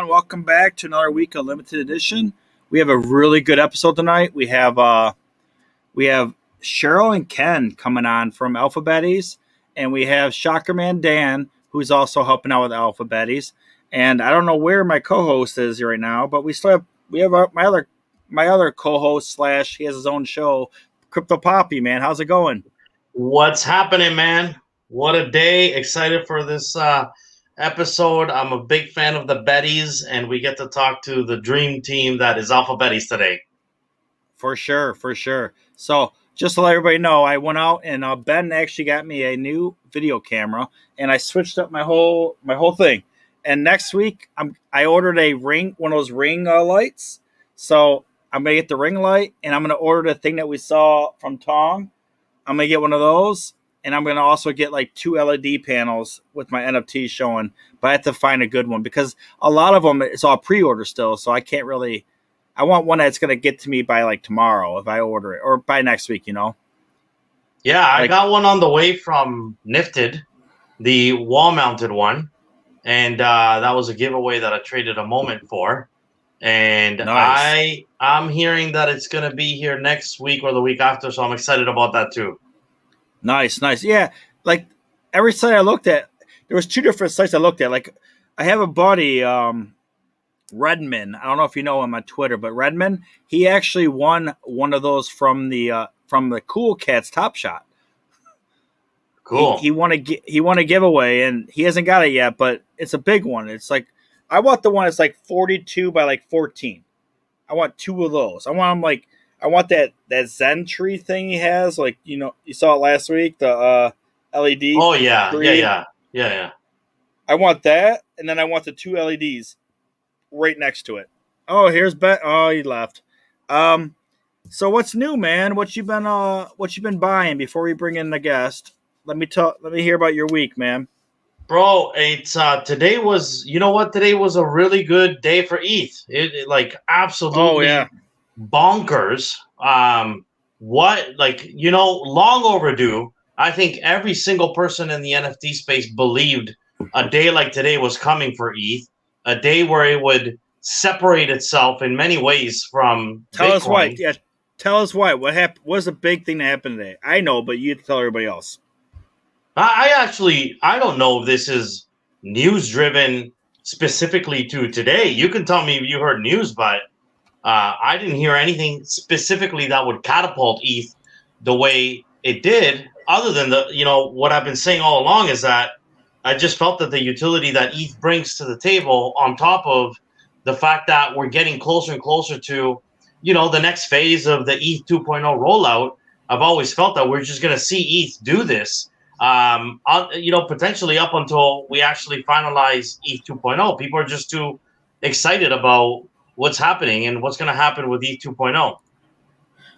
everyone. Welcome back to another week of Limited Edition. We have a really good episode tonight. We have Cheryl and Ken coming on from AlphaBetties, and we have Shockerman Dan, who's also helping out with AlphaBetties. And I don't know where my co-host is right now, but we have my other co-host / he has his own show, Crypto Poppy. Man, how's it going? What's happening, man? What a day. Excited for this episode. I'm a big fan of the Betties, and we get to talk to the dream team that is AlphaBetties today. For sure. So just to let everybody know, I went out and Ben actually got me a new video camera, and I switched up my whole thing. And next week, I ordered one of those ring lights. So I'm gonna get the ring light, and I'm gonna order the thing that we saw from Tong. I'm gonna get one of those, and I'm gonna also get like 2 LED panels with my NFT showing. But I have to find a good one because a lot of them it's all pre-order still, so I can't really. I want one that's gonna get to me by like tomorrow if I order it, or by next week. Yeah, I got one on the way from Nifted, the wall-mounted one, and that was a giveaway that I traded a moment for. And nice. I'm hearing that it's going to be here next week or the week after, so I'm excited about that too. Nice. Yeah, like every site I looked at, there was 2 different sites I looked at. Like I have a buddy, Redman. I don't know if you know him on Twitter, but Redman, he actually won one of those from the Cool Cats Top Shot. Cool. He won a giveaway, and he hasn't got it yet, but it's a big one. It's like I want the one that's like 42 by like 14. I want 2 of those. I want that Zen tree thing he has. Like, you saw it last week, the LED. Oh, yeah. Tree. Yeah. I want that, and then I want the 2 LEDs right next to it. Oh, here's Ben. Oh, he left. So what's new, man? What you been buying before we bring in the guest? Let me hear about your week, man. Bro, it's today was a really good day for ETH. It like absolutely bonkers. Long overdue. I think every single person in the NFT space believed a day like today was coming for ETH, a day where it would separate itself in many ways from Tell Bitcoin. us why. Yeah, tell us why. What happened? What's the big thing that happened today? I know, but you have to tell everybody else. I don't know if this is news driven specifically to today. You can tell me if you heard news, but I didn't hear anything specifically that would catapult ETH the way it did, other than what I've been saying all along is that I just felt that the utility that ETH brings to the table, on top of the fact that we're getting closer and closer to, the next phase of the ETH 2.0 rollout, I've always felt that we're just going to see ETH do this. Potentially up until we actually finalize ETH 2.0. People are just too excited about what's happening and what's going to happen with ETH 2.0.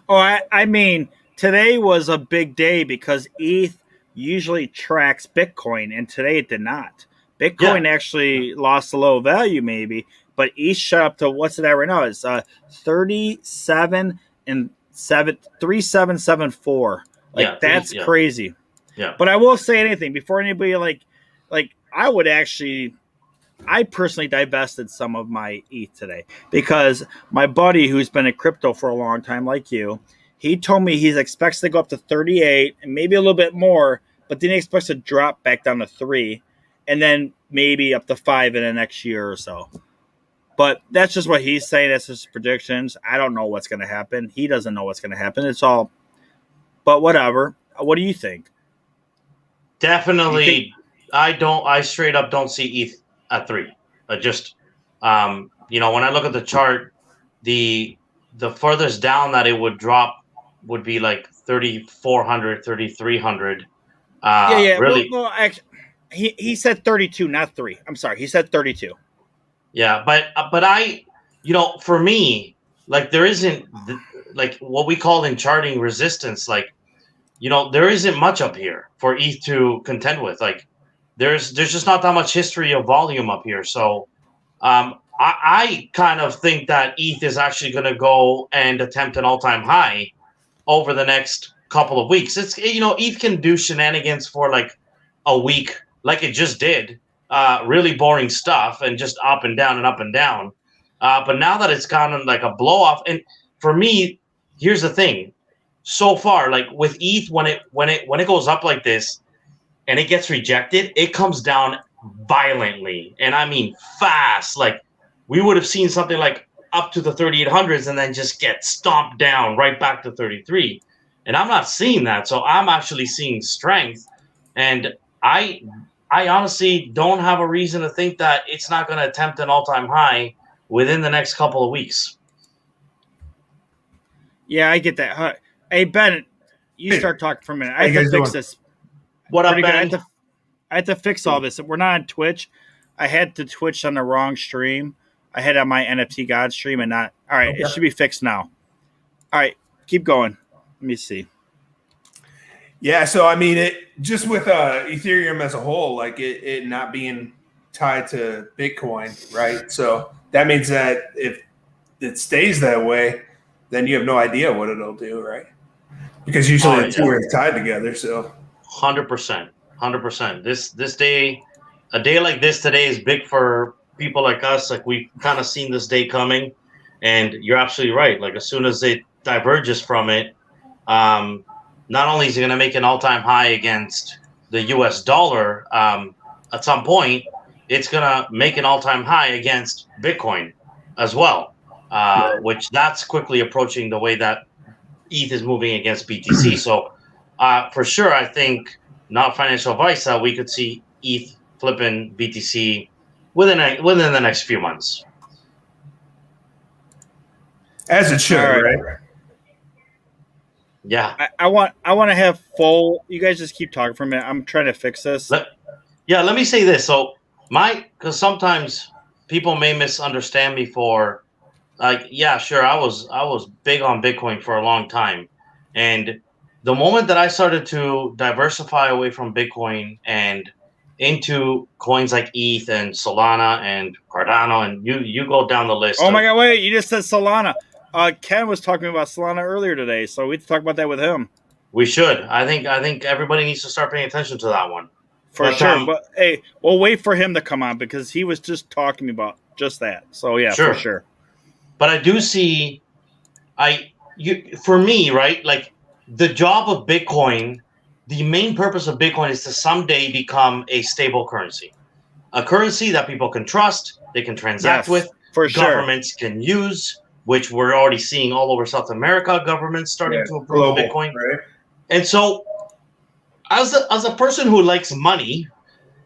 Oh, I mean, today was a big day because ETH usually tracks Bitcoin, and today it did not. Bitcoin actually lost a little value, maybe, but ETH shot up to what's it at right now? It's 3774. That's crazy. Yeah. But I will say anything before anybody I personally divested some of my ETH today because my buddy who's been in crypto for a long time, like you, he told me he expects to go up to 38 and maybe a little bit more, but then he expects to drop back down to 3 and then maybe up to 5 in the next year or so. But that's just what he's saying. That's his predictions. I don't know what's going to happen. He doesn't know what's going to happen. It's all, but whatever. What do you think? Definitely, I straight up don't see ETH at 3. When I look at the chart, the furthest down that it would drop would be like 3,400, 3,300. Really. Well, actually, he said 32, not 3. I'm sorry, he said 32. Yeah, but for me, like there isn't like what we call in charting resistance, like. There isn't much up here for ETH to contend with. Like, there's just not that much history of volume up here. So, I kind of think that ETH is actually going to go and attempt an all-time high over the next couple of weeks. It's ETH can do shenanigans for like a week, like it just did. really boring stuff and just up and down and up and down. But now that it's gotten like a blow off, and for me, here's the thing: so far, like with ETH, when it goes up like this and it gets rejected, it comes down violently, and I mean fast. Like we would have seen something like up to the 3,800s and then just get stomped down right back to 33. And I'm not seeing that, so I'm actually seeing strength, and I honestly don't have a reason to think that it's not going to attempt an all-time high within the next couple of weeks. Yeah, I get that. Hey, Ben, you start talking for a minute. I have to fix this. What up, Ben? I had to fix all this. We're not on Twitch. I had to Twitch on the wrong stream. I had on my NFT God stream and not. All right, It should be fixed now. All right, keep going. Let me see. Yeah, so I mean, it just with Ethereum as a whole, like it not being tied to Bitcoin, right? So that means that if it stays that way, then you have no idea what it'll do, right? Because usually the two are tied together. So 100%. This day, a day like this today is big for people like us. Like we've kind of seen this day coming, and you're absolutely right. Like as soon as it diverges from it, not only is it going to make an all-time high against the U.S. dollar, at some point, it's going to make an all-time high against Bitcoin as well, which that's quickly approaching the way that ETH is moving against BTC. So for sure, I think, not financial advice, that we could see ETH flipping BTC within the next few months. As it should, right? Yeah. I want to have full. You guys just keep talking for a minute. I'm trying to fix this. Let me say this. So because sometimes people may misunderstand me for, like, yeah, sure, I was big on Bitcoin for a long time, and the moment that I started to diversify away from Bitcoin and into coins like ETH and Solana and Cardano, and you go down the list. Oh my God! Wait, you just said Solana. Ken was talking about Solana earlier today, so we have to talk about that with him. We should. I think everybody needs to start paying attention to that one. For sure. But hey, we'll wait for him to come on because he was just talking about just that. So yeah, for sure. But I do see, for me, right? Like the job of Bitcoin, the main purpose of Bitcoin is to someday become a stable currency, a currency that people can trust, they can transact with, governments can use, which we're already seeing all over South America, governments starting to approve Bitcoin. Right? And so as a person who likes money,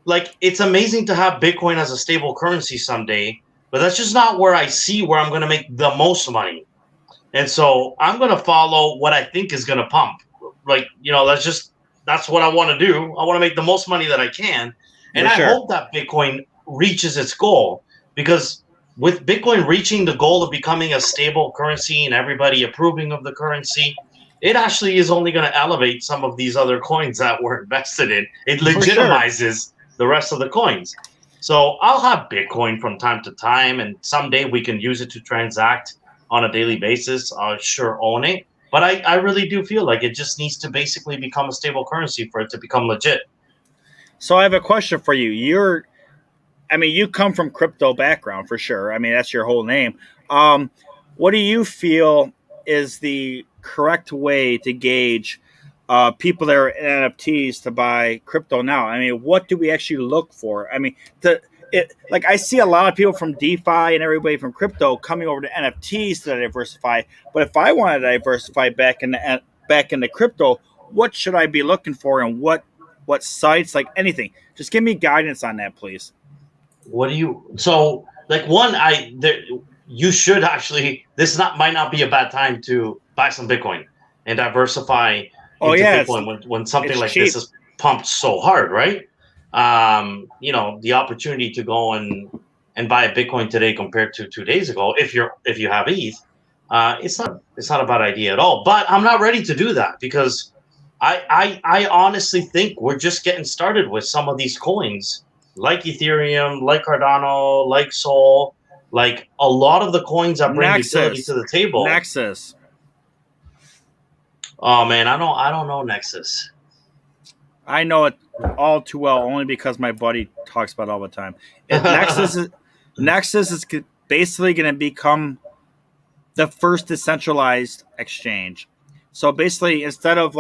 like it's amazing to have Bitcoin as a stable currency someday, but that's just not where I see where I'm going to make the most money. And so I'm going to follow what I think is going to pump. Like, that's what I want to do. I want to make the most money that I can. And I hope that Bitcoin reaches its goal, because with Bitcoin reaching the goal of becoming a stable currency and everybody approving of the currency, it actually is only going to elevate some of these other coins that we're invested in. It legitimizes the rest of the coins. So I'll have Bitcoin from time to time, and someday we can use it to transact on a daily basis. I'll sure own it. But I really do feel like it just needs to basically become a stable currency for it to become legit. So I have a question for you. You come from crypto background for sure. I mean, that's your whole name. What do you feel is the correct way to gauge people that are in NFTs to buy crypto now? I mean, what do we actually look for? I mean, I see a lot of people from DeFi and everybody from crypto coming over to NFTs to diversify. But if I want to diversify back into crypto, what should I be looking for, and what sites, like anything? Just give me guidance on that, please. You should actually. Might not be a bad time to buy some Bitcoin and diversify into Bitcoin when something like this is pumped so hard, right? The opportunity to go and buy a Bitcoin today compared to 2 days ago, if you have ETH, it's not a bad idea at all. But I'm not ready to do that because I honestly think we're just getting started with some of these coins, like Ethereum, like Cardano, like Sol, like a lot of the coins that bring utility to the table. Nexus. Oh man, I don't know Nexus. I know it all too well, only because my buddy talks about it all the time. Nexus is basically going to become the first decentralized exchange. So basically, instead of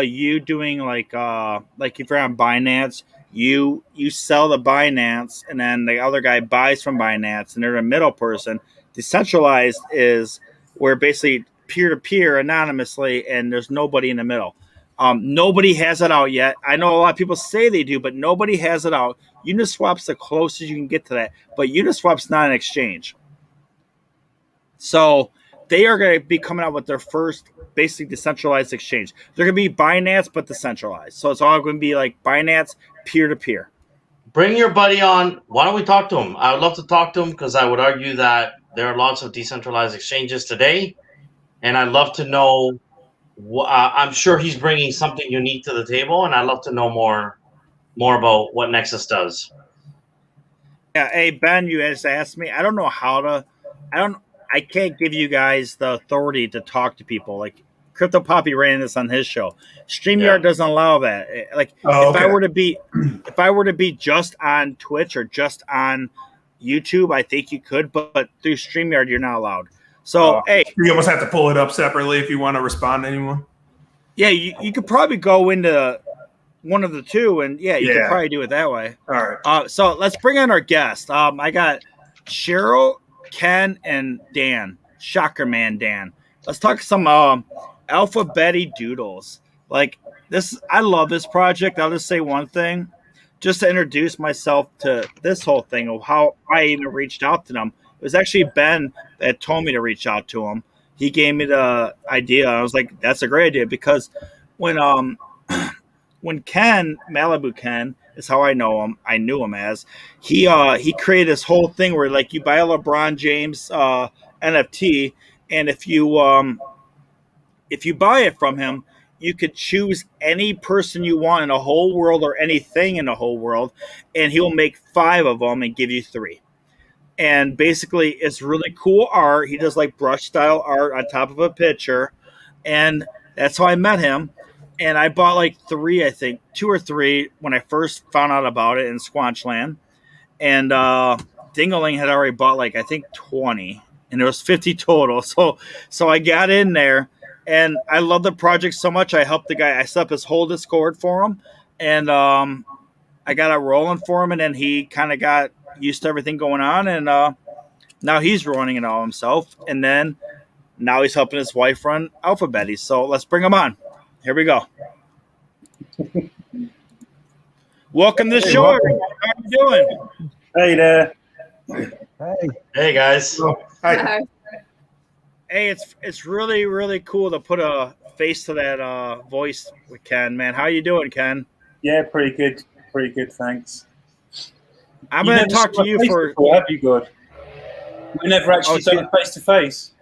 you doing like if you're on Binance, you sell the Binance, and then the other guy buys from Binance, and they're a middle person. Decentralized is where basically peer to peer anonymously, and there's nobody in the middle. Nobody has it out yet. I know a lot of people say they do, but nobody has it out. Uniswap's the closest you can get to that, but Uniswap's not an exchange. So they are going to be coming out with their first basically decentralized exchange. They're going to be Binance, but decentralized. So it's all going to be like Binance peer to peer. Bring your buddy on. Why don't we talk to him? I would love to talk to him because I would argue that there are lots of decentralized exchanges today, and I'd love to know. I'm sure he's bringing something unique to the table, and I'd love to know more about what Nexus does. Yeah, hey Ben, you just asked me. I don't know how to. I can't give you guys the authority to talk to people. Like Crypto Poppy ran this on his show. StreamYard doesn't allow that. Like if I were to be just on Twitch or just on YouTube, I think you could, but through StreamYard you're not allowed. So hey, you almost have to pull it up separately if you want to respond to anyone. Yeah, you could probably go into one of the two, and you could probably do it that way. All right. So let's bring on our guest. I got Cheryl, Ken, and Dan. Shocker Man Dan. Let's talk some AlphaBetty Doodles. Like this, I love this project. I'll just say one thing, just to introduce myself to this whole thing of how I even reached out to them. It was actually Ben that told me to reach out to him. He gave me the idea. I was like, that's a great idea, because when Ken, Malibu Ken, is how I know him. I knew him as he created this whole thing where like you buy a LeBron James NFT, and if you buy it from him, you could choose any person you want in the whole world or anything in the whole world, and he'll make 5 of them and give you 3. And basically, it's really cool art. He does like brush style art on top of a picture, and that's how I met him. And I bought like 3, I think 2 or 3 when I first found out about it in Squanchland. And Dingaling had already bought like I think 20, and there was 50 total. So I got in there, and I love the project so much. I helped the guy. I set up his whole Discord for him, and I got it rolling for him. And then he kind of got used to everything going on, and now he's running it all himself. And then now he's helping his wife run AlphaBetty. So let's bring him on. Here we go. Welcome to the show. Everyone. How are you doing? Hey there. Hey guys. Hi. Hey, it's really, really cool to put a face to that voice with Ken, man. How you doing, Ken? Yeah, pretty good. Pretty good, thanks. I'm going to talk to you for... Before, have you, God? We never actually done it face-to-face.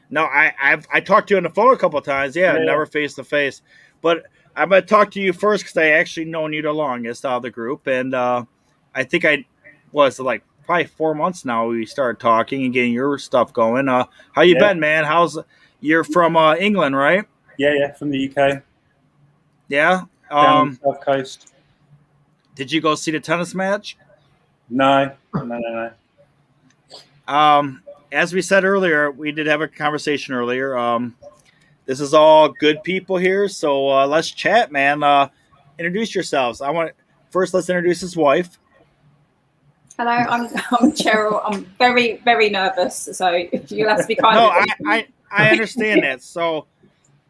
No, I talked to you on the phone a couple of times. Yeah, never face-to-face. But I'm going to talk to you first because I actually known you the longest out of the group. And I think I was like probably 4 months now we started talking and getting your stuff going. How you been, man? You're from England, right? Yeah, from the UK. Yeah? Down on the South Coast. Did you go see the tennis match? No. As we said earlier, we did have a conversation earlier. This is all good people here, so let's chat, man. Introduce yourselves. Let's introduce his wife. Hello, I'm Cheryl. I'm very, very nervous, so you'll have to be kind. No, I understand that. So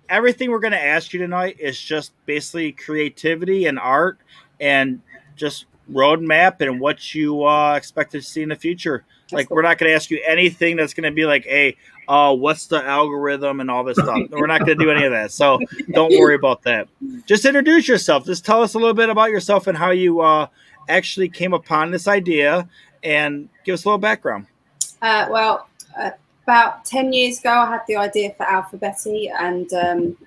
everything we're going to ask you tonight is just basically creativity and art, and just roadmap and what you expect to see in the future. Like, we're not going to ask you anything that's going to be like, hey, what's the algorithm and all this stuff. We're not going to do any of that. So don't worry about that. Just introduce yourself. Just tell us a little bit about yourself and how you actually came upon this idea, and give us a little background. About 10 years ago, I had the idea for AlphaBetty, and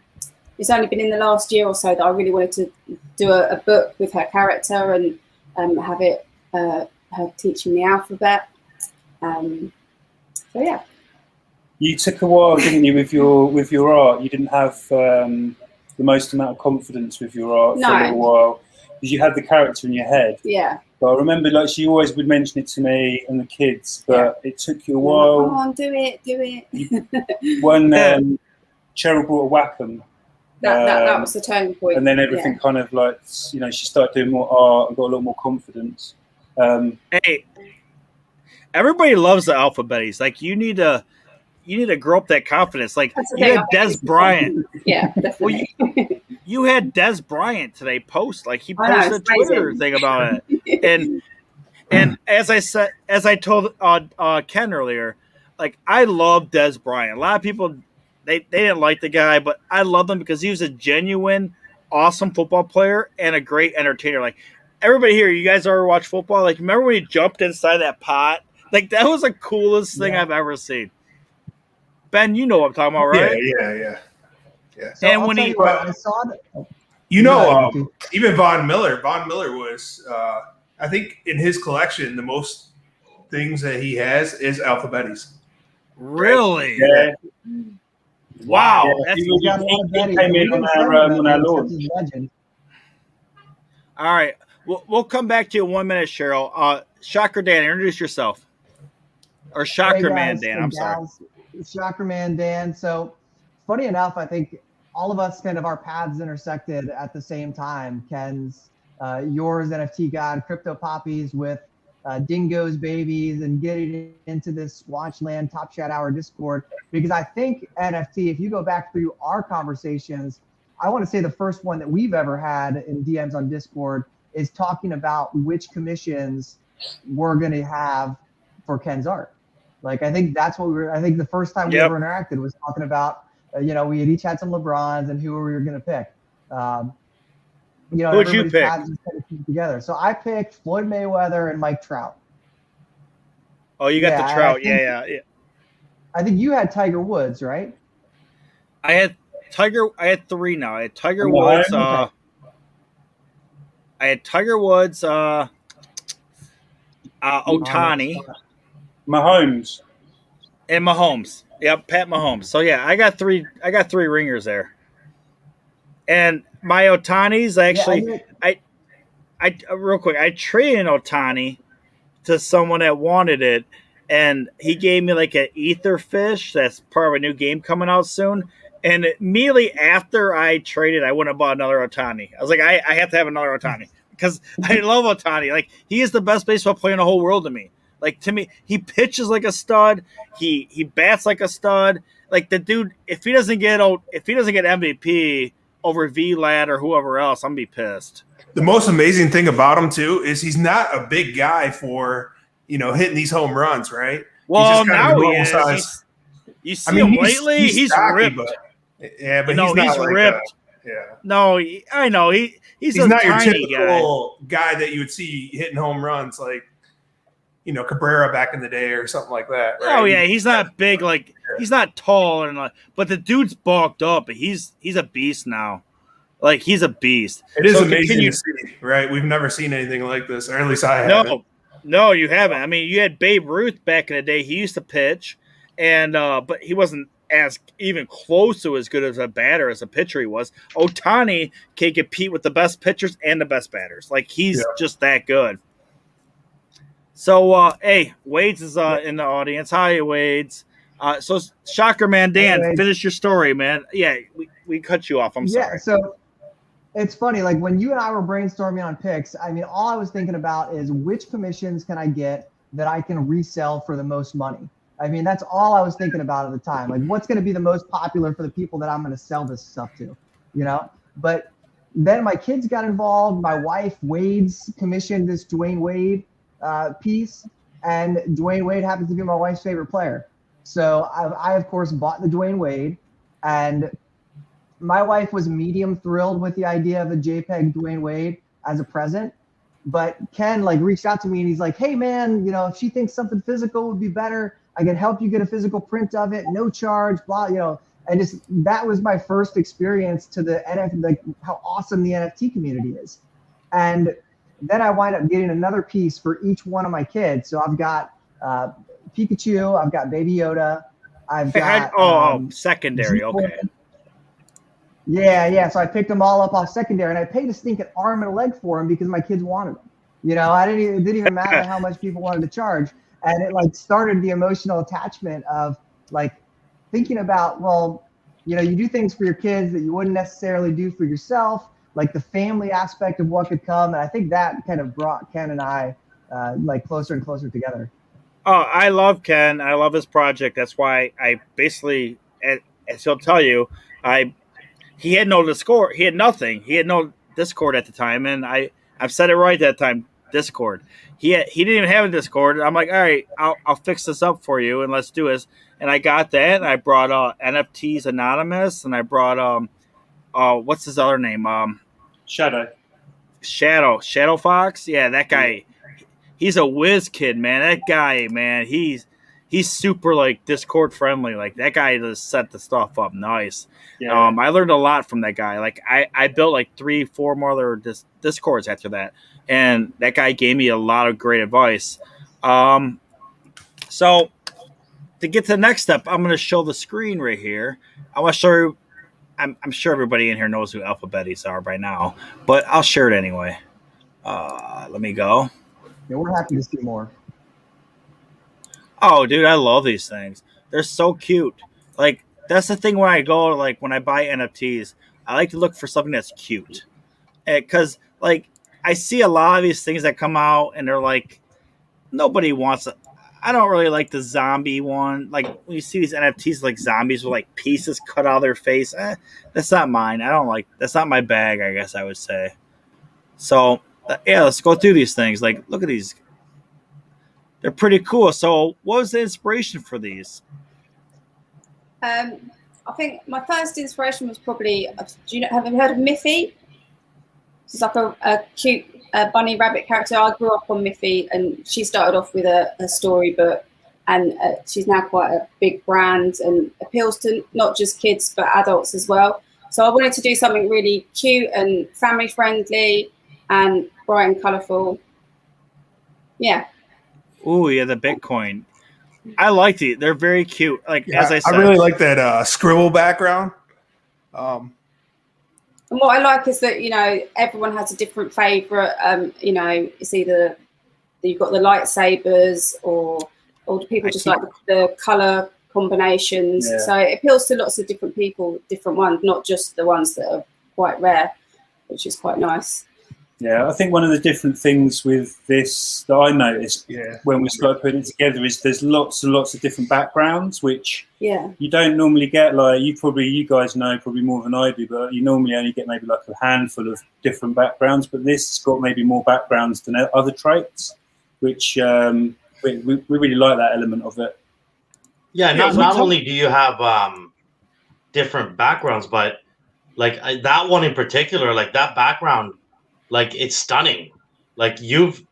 it's only been in the last year or so that I really wanted to do a book with her character and have it her teaching the alphabet. So yeah. You took a while, didn't you, with your art? You didn't have the most amount of confidence with your art for No. a little while because you had the character in your head. Yeah. But I remember, like, she always would mention it to me and the kids, but it took you a while. Come on, do it. When Cheryl brought a Wacom, that was the turning point. and then everything kind of like, you know, she started doing more art and got a lot more confidence. Hey, everybody loves the AlphaBetties. Like, you need to grow up that confidence. Like, you had Des Bryant. Yeah, definitely. Well, you had Des Bryant today post. Like, he I know, posted a it's crazy. Twitter thing about it. And as I told Ken earlier, like, I love Des Bryant. A lot of people they didn't like the guy, but I love him because he was a genuine, awesome football player and a great entertainer. Like, everybody here, you guys ever watch football? Like, remember when he jumped inside that pot? Like, that was the coolest thing I've ever seen. Ben, you know what I'm talking about, right? Yeah. So And I'll when tell he- you what, I saw that. Even Von Miller was, I think in his collection, the most things that he has is AlphaBetties. Really? Yeah. Wow. Yeah, That's he got a lot of he Betty. came in on our lawn. Such a legend. all right. We'll come back to you in 1 minute, Cheryl. Shocker Dan, introduce yourself. Or Shocker Hey, Man guys Dan, and I'm sorry. gals. Shocker Man Dan. So funny enough, I think all of us kind of our paths intersected at the same time. Ken's, yours NFT God, Crypto Poppies with Dingo's Babies, and getting into this Watchland Top Chat Hour Discord. Because I think NFT, if you go back through our conversations, I want to say the first one that we've ever had in DMs on Discord is talking about which commissions we're going to have for Ken's art. Like, I think that's what I think the first time we ever interacted was talking about, we had each had some LeBrons and who we were going to pick. Who'd you pick? Kind of came together. So I picked Floyd Mayweather and Mike Trout. Oh, you got the Trout. Yeah. I think you had Tiger Woods, right? I had three now. I had Tiger Oh, Woods. okay. I had Tiger Woods, Otani, Mahomes. and Mahomes. Yep, Pat Mahomes. So yeah, I got three ringers there. And my Otanis, actually, I real quick, I traded Otani to someone that wanted it, and he gave me like an ether fish that's part of a new game coming out soon. And immediately after I traded, I went and bought another Otani. I was like, I have to have another Otani because I love Otani. Like, he is the best baseball player in the whole world to me. Like, to me, he pitches like a stud. He bats like a stud. Like, the dude, if he doesn't get MVP over Vlad or whoever else, I'm gonna be pissed. The most amazing thing about him too is he's not a big guy for hitting these home runs, right? Well, he's just now he normal is. size. You see him lately. He's stocky, ripped. but he's No, not he's like ripped. No, I know. He's a not your tiny typical guy that you would see hitting home runs like Cabrera back in the day or something like that. Right? Oh yeah, he's not big. Like, he's not tall and but the dude's bulked up. He's a beast now. Like, he's a beast. It is amazing to see, right? We've never seen anything like this, or at least I haven't. No, you haven't. I mean, you had Babe Ruth back in the day. He used to pitch, and but he wasn't as even close to as good as a batter as a pitcher he was. Otani can compete with the best pitchers and the best batters. Like, he's just that good. So, hey, Wades is in the audience. Hi, Wades. So, Shocker Man Dan, finish your story, man. Yeah, we cut you off. I'm sorry. Yeah, so it's funny. Like, when you and I were brainstorming on picks, I mean, all I was thinking about is which commissions can I get that I can resell for the most money. I mean, that's all I was thinking about at the time. Like, what's going to be the most popular for the people that I'm going to sell this stuff to, But then my kids got involved. My wife, Wade's, commissioned this Dwayne Wade piece, and Dwayne Wade happens to be my wife's favorite player. So I of course bought the Dwayne Wade, and my wife was medium thrilled with the idea of a JPEG Dwayne Wade as a present. But Ken reached out to me and he's like, hey man, if she thinks something physical would be better, I can help you get a physical print of it, no charge, blah, and just that was my first experience to the NFT, how awesome the NFT community is. And then I wind up getting another piece for each one of my kids. So I've got Pikachu, I've got Baby Yoda, I've got secondary, G-Boy. okay. Yeah. So I picked them all up off secondary, and I paid a stinking arm and a leg for them because my kids wanted them. It didn't even matter how much people wanted to charge, and it like started the emotional attachment of like thinking about, well, you do things for your kids that you wouldn't necessarily do for yourself, like the family aspect of what could come, and I think that kind of brought Ken and I like closer and closer together. Oh, I love Ken. I love his project. That's why I basically, as he'll tell you, he had no Discord. He had nothing. He had no Discord at the time, and I've said it right that time. Discord. He didn't even have a Discord. I'm like, all right, I'll fix this up for you, and let's do this. And I got that, and I brought NFTs Anonymous, and I brought what's his other name? Shadow Fox. Yeah, that guy. He's a whiz kid, man. That guy, man, he's super like Discord friendly. Like that guy just set the stuff up nice. Yeah. I learned a lot from that guy. Like I built like 3-4 more other Discords after that, and that guy gave me a lot of great advice. So to get to the next step, I'm going to show the screen right here. I want to show you. I'm sure everybody in here knows who AlphaBetties are by now, but I'll share it anyway. Let me go. Yeah, we're happy to see more. Oh, dude, I love these things. They're so cute. Like, that's the thing when I go, like, when I buy NFTs, I like to look for something that's cute. Because, like, I see a lot of these things that come out, and they're like, nobody wants it. I don't really like the zombie one. Like, when you see these NFTs, like, zombies with, like, pieces cut out of their face, that's not mine. That's not my bag, I guess I would say. So, yeah, let's go through these things. Like, look at these. They're pretty cool. So, what was the inspiration for these? I think my first inspiration was probably, have you heard of Miffy? She's like a cute bunny rabbit character. I grew up on Miffy, and she started off with a storybook, and she's now quite a big brand and appeals to not just kids but adults as well. So I wanted to do something really cute and family friendly and bright and colourful. Yeah. Ooh, yeah, the Bitcoin. I like these. They're very cute. Like, Yeah, as I said, I really like that scribble background. And what I like is that, everyone has a different favourite. It's either you've got the lightsabers or do people just like the colour combinations. Yeah. So it appeals to lots of different people, different ones, not just the ones that are quite rare, which is quite nice. Yeah, I think one of the different things with this that I noticed when we started putting it together is there's lots and lots of different backgrounds, which you don't normally get. Like you guys know probably more than I do, but you normally only get maybe like a handful of different backgrounds. But this has got maybe more backgrounds than other traits, which we really like that element of it. Yeah, not only do you have different backgrounds, but like that one in particular, like that background. Like it's stunning. Like you've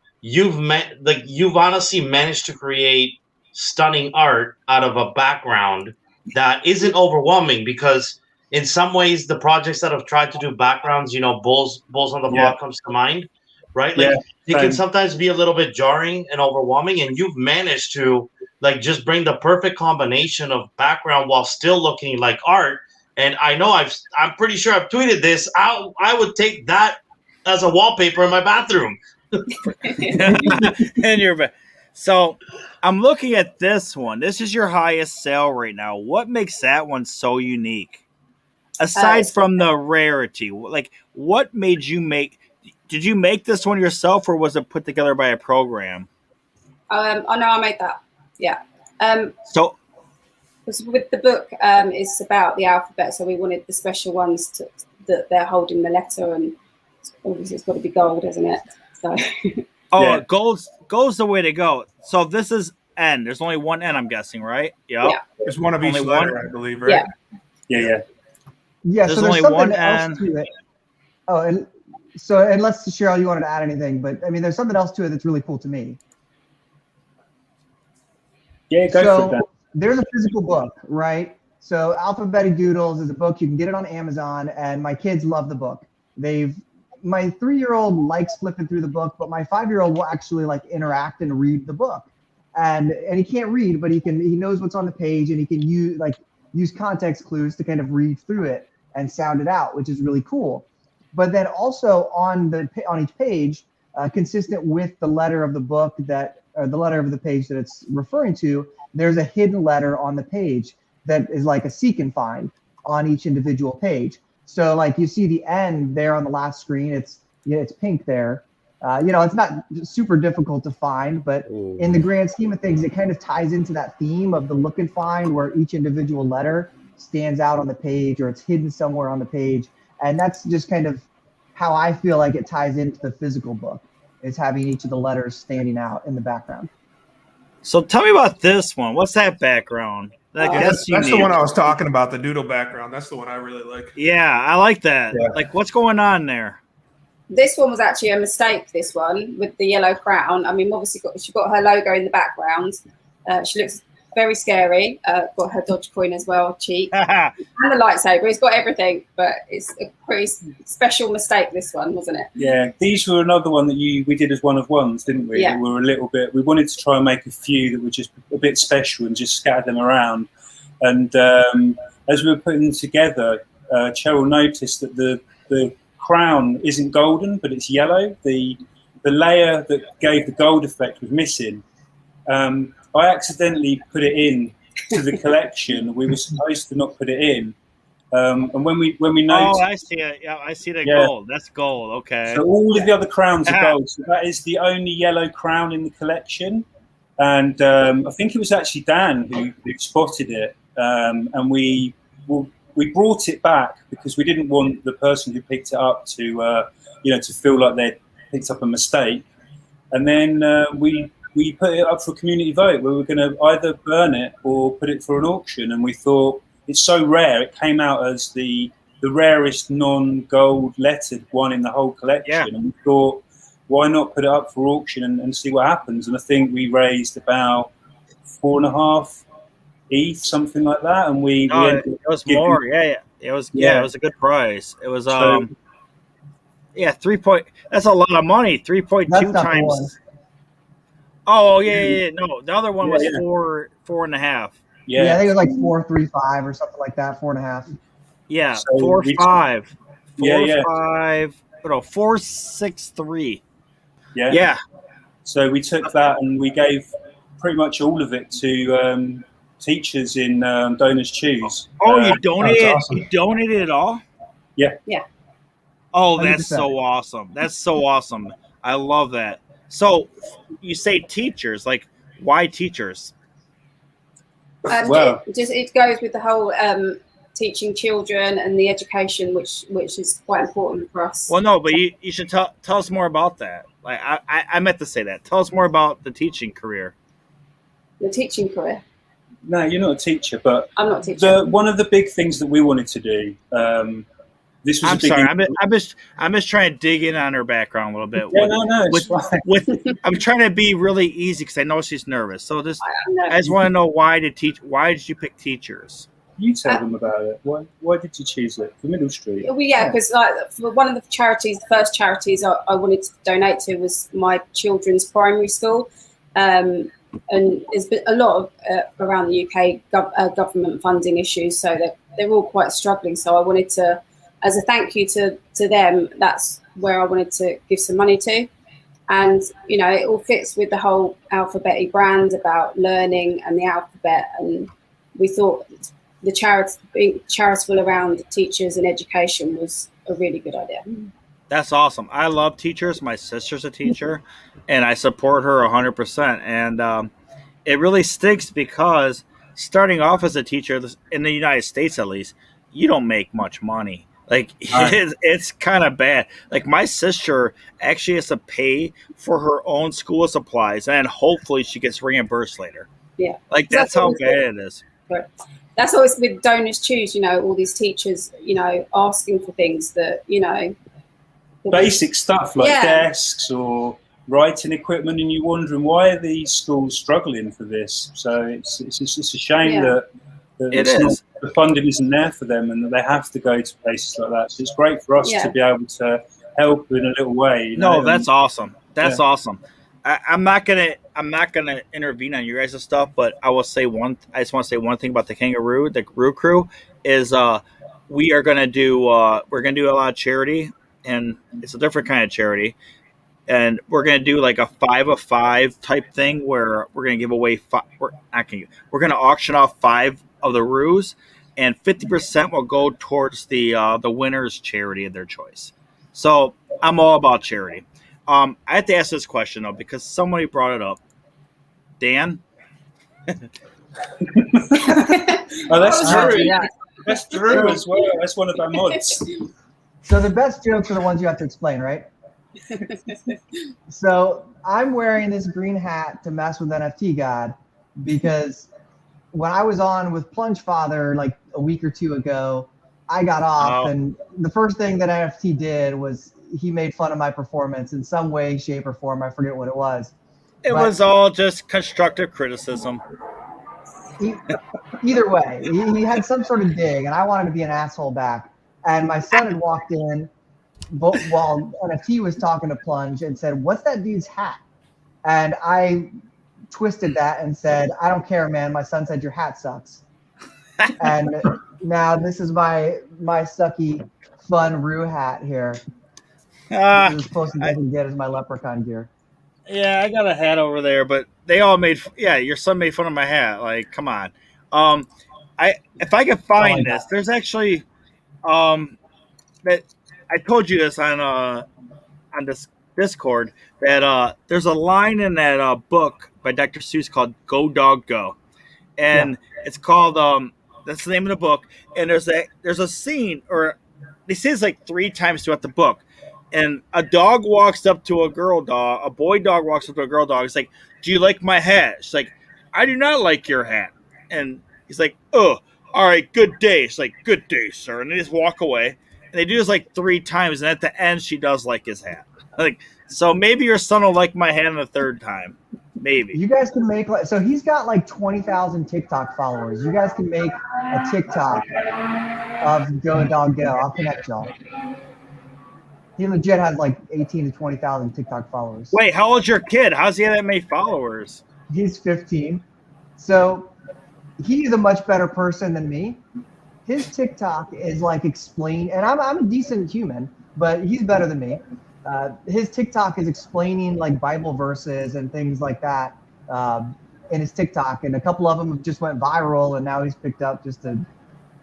honestly managed to create stunning art out of a background that isn't overwhelming, because in some ways the projects that have tried to do backgrounds, Bulls on the Block comes to mind, right? Like it can sometimes be a little bit jarring and overwhelming, and you've managed to like just bring the perfect combination of background while still looking like art. And I know I'm pretty sure I've tweeted this. I would take that as a wallpaper in my bathroom. So I'm looking at this one. This is your highest sale right now. What makes that one so unique? Aside from the rarity, like what made you make? Did you make this one yourself, or was it put together by a program? Oh no, I made that. Yeah. So with the book, it's about the alphabet, so we wanted the special ones that they're holding the letter, and obviously it's got to be gold, isn't it? So. Gold's the way to go. So this is N. There's only one N, I'm guessing, right? Yep. Yeah. There's one of each letter, I believe, right? Yeah. There's so only there's one something else N. to it. Oh, and so unless Cheryl, you wanted to add anything, but I mean, there's something else to it that's really cool to me. Yeah, go for that. There's a physical book, right? So AlphaBetty Doodles is a book. You can get it on Amazon, and my kids love the book. My 3-year-old likes flipping through the book, but my 5-year-old will actually like interact and read the book. And he can't read, but he knows what's on the page, and he can use context clues to kind of read through it. and sound it out, which is really cool. But then also on each page, consistent with the letter of the book or the letter of the page that it's referring to, there's a hidden letter on the page that is like a seek and find on each individual page. So like you see the N there on the last screen, it's pink there. It's not super difficult to find, but in the grand scheme of things, it kind of ties into that theme of the look and find, where each individual letter stands out on the page or it's hidden somewhere on the page. And that's just kind of how I feel like it ties into the physical book, is having each of the letters standing out in the background. So tell me about this one. What's that background? That's the one I was talking about, the doodle background. That's the one I really like. Yeah, I like that. Yeah. Like, what's going on there? This one was actually a mistake, this one, with the yellow crown. I mean, obviously she got her logo in the background. She looks very scary. Got her Dogecoin as well, cheek. And the lightsaber. It's got everything, but it's a pretty special mistake, this one, wasn't it? Yeah, these were another one that we did as one of ones, didn't we? Yeah. That were a little bit, we wanted to try and make a few that were just a bit special and just scatter them around. And as we were putting them together, Cheryl noticed that the crown isn't golden, but it's yellow. The layer that gave the gold effect was missing. I accidentally put it in to the collection. We were supposed to not put it in. And when we noticed, I see it. Yeah, I see the gold. That's gold. Okay. So all of the other crowns are gold. So that is the only yellow crown in the collection. And I think it was actually Dan who spotted it. And we brought it back because we didn't want the person who picked it up to feel like they'd picked up a mistake. And then we put it up for a community vote where we're going to either burn it or put it for an auction. And we thought, it's so rare. It came out as the rarest non-gold lettered one in the whole collection. Yeah. And we thought, why not put it up for auction and see what happens? And I think we raised about 4.5 ETH, something like that. And it was more. Yeah. It was a good price. It was 3 point. That's a lot of money. 3.2 times. Oh yeah. No, the other one was 4.5. Yeah, I think it was like 4.35 or something like that. 4.5. Yeah, 4.5. 4.5. No, 4.63. Yeah. So we took that and we gave pretty much all of it to teachers in Donors Choose. Oh, you donated? Awesome. You donated it all? Yeah. Oh, that's 100%. So awesome. That's so awesome. I love that. So you say teachers, like why teachers? It goes with the whole teaching children and the education, which is quite important for us. Well, no, but you should tell us more about that. Like I meant to say that. Tell us more about the teaching career. The teaching career. No, you're not a teacher, but I'm not a teacher. One of the big things that we wanted to do. This was I'm just trying to dig in on her background a little bit. It's fine. I'm trying to be really easy because I know she's nervous. So I just want to know why did you pick teachers? You tell them about it. Why did you choose it for Middle Street? Well, yeah, because for one of the first charities I wanted to donate to was my children's primary school, and there's been a lot of around the UK government funding issues, so they're all quite struggling. So I wanted to, as a thank you to them, that's where I wanted to give some money to. And, it all fits with the whole AlphaBetty brand about learning and the alphabet. And we thought the being charitable around teachers and education was a really good idea. That's awesome. I love teachers. My sister's a teacher, and I support her 100%. And it really stinks because starting off as a teacher, in the United States at least, you don't make much money. Like, it's kind of bad. Like, my sister actually has to pay for her own school supplies, and hopefully she gets reimbursed later. Yeah. Like, that's how bad it is. Right. That's always with Donors Choose, all these teachers, asking for things that, basic stuff like desks or writing equipment, and you're wondering, why are these schools struggling for this? So it's a shame that the funding isn't there for them, and that they have to go to places like that. So it's great for us to be able to help in a little way. No, that's awesome. That's awesome. I'm not gonna intervene on your guys' stuff, but I just want to say one thing about the Kangaroo Crew is we're gonna do a lot of charity, and it's a different kind of charity. And we're gonna do like a 5 of 5 type thing where we're gonna give away we're gonna auction off 5 of the roos, and 50% will go towards the winner's charity of their choice. So I'm all about charity. I have to ask this question though because somebody brought it up. Dan. Oh, that's true. Yeah. That's true as well. That's one of our mods. So the best jokes are the ones you have to explain, right? So I'm wearing this green hat to mess with NFT God because when I was on with Plunge Father like a week or two ago, I got off, and the first thing that NFT did was he made fun of my performance in some way, shape, or form. I forget what it was. It was all just constructive criticism. Either way, he had some sort of dig, and I wanted to be an asshole back. And my son had walked in while NFT was talking to Plunge and said, "What's that dude's hat?" And I twisted that and said, "I don't care, man. My son said your hat sucks." And now this is my sucky fun Rue hat here. This is supposed to get as my leprechaun gear. Yeah, I got a hat over there, but they all made. Yeah, your son made fun of my hat. Like, come on. If I could find this, there's actually, that I told you this on this Discord that there's a line in that book by Dr. Seuss called "Go Dog Go," and it's called that's the name of the book. And there's a scene, or they say it's like 3 times throughout the book. And a dog walks up to a girl dog. A boy dog walks up to a girl dog. It's like, "Do you like my hat?" She's like, "I do not like your hat." And he's like, "Oh, all right, good day." She's like, "Good day, sir." And they just walk away. And they do this like 3 times. And at the end, she does like his hat. Like, so maybe your son will like my hat on the 3rd time. Maybe. You guys can make so he's got like 20,000 TikTok followers. You guys can make a TikTok of Go Dog Go. I'll connect y'all. He legit has like 18 to 20,000 TikTok followers. Wait, how old's your kid? How's he have that many followers? He's 15. So he's a much better person than me. His TikTok is like explain, and I'm a decent human, but he's better than me. His TikTok is explaining like Bible verses and things like that in his TikTok, and a couple of them just went viral, and now he's picked up just a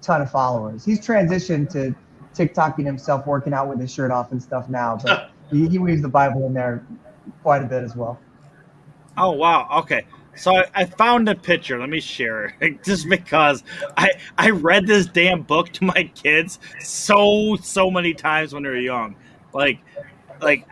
ton of followers. He's transitioned to TikToking himself, working out with his shirt off and stuff now, but he weaves the Bible in there quite a bit as well. Oh, wow. Okay. So I found a picture. Let me share it. Just because I read this damn book to my kids so many times when they were young. Like I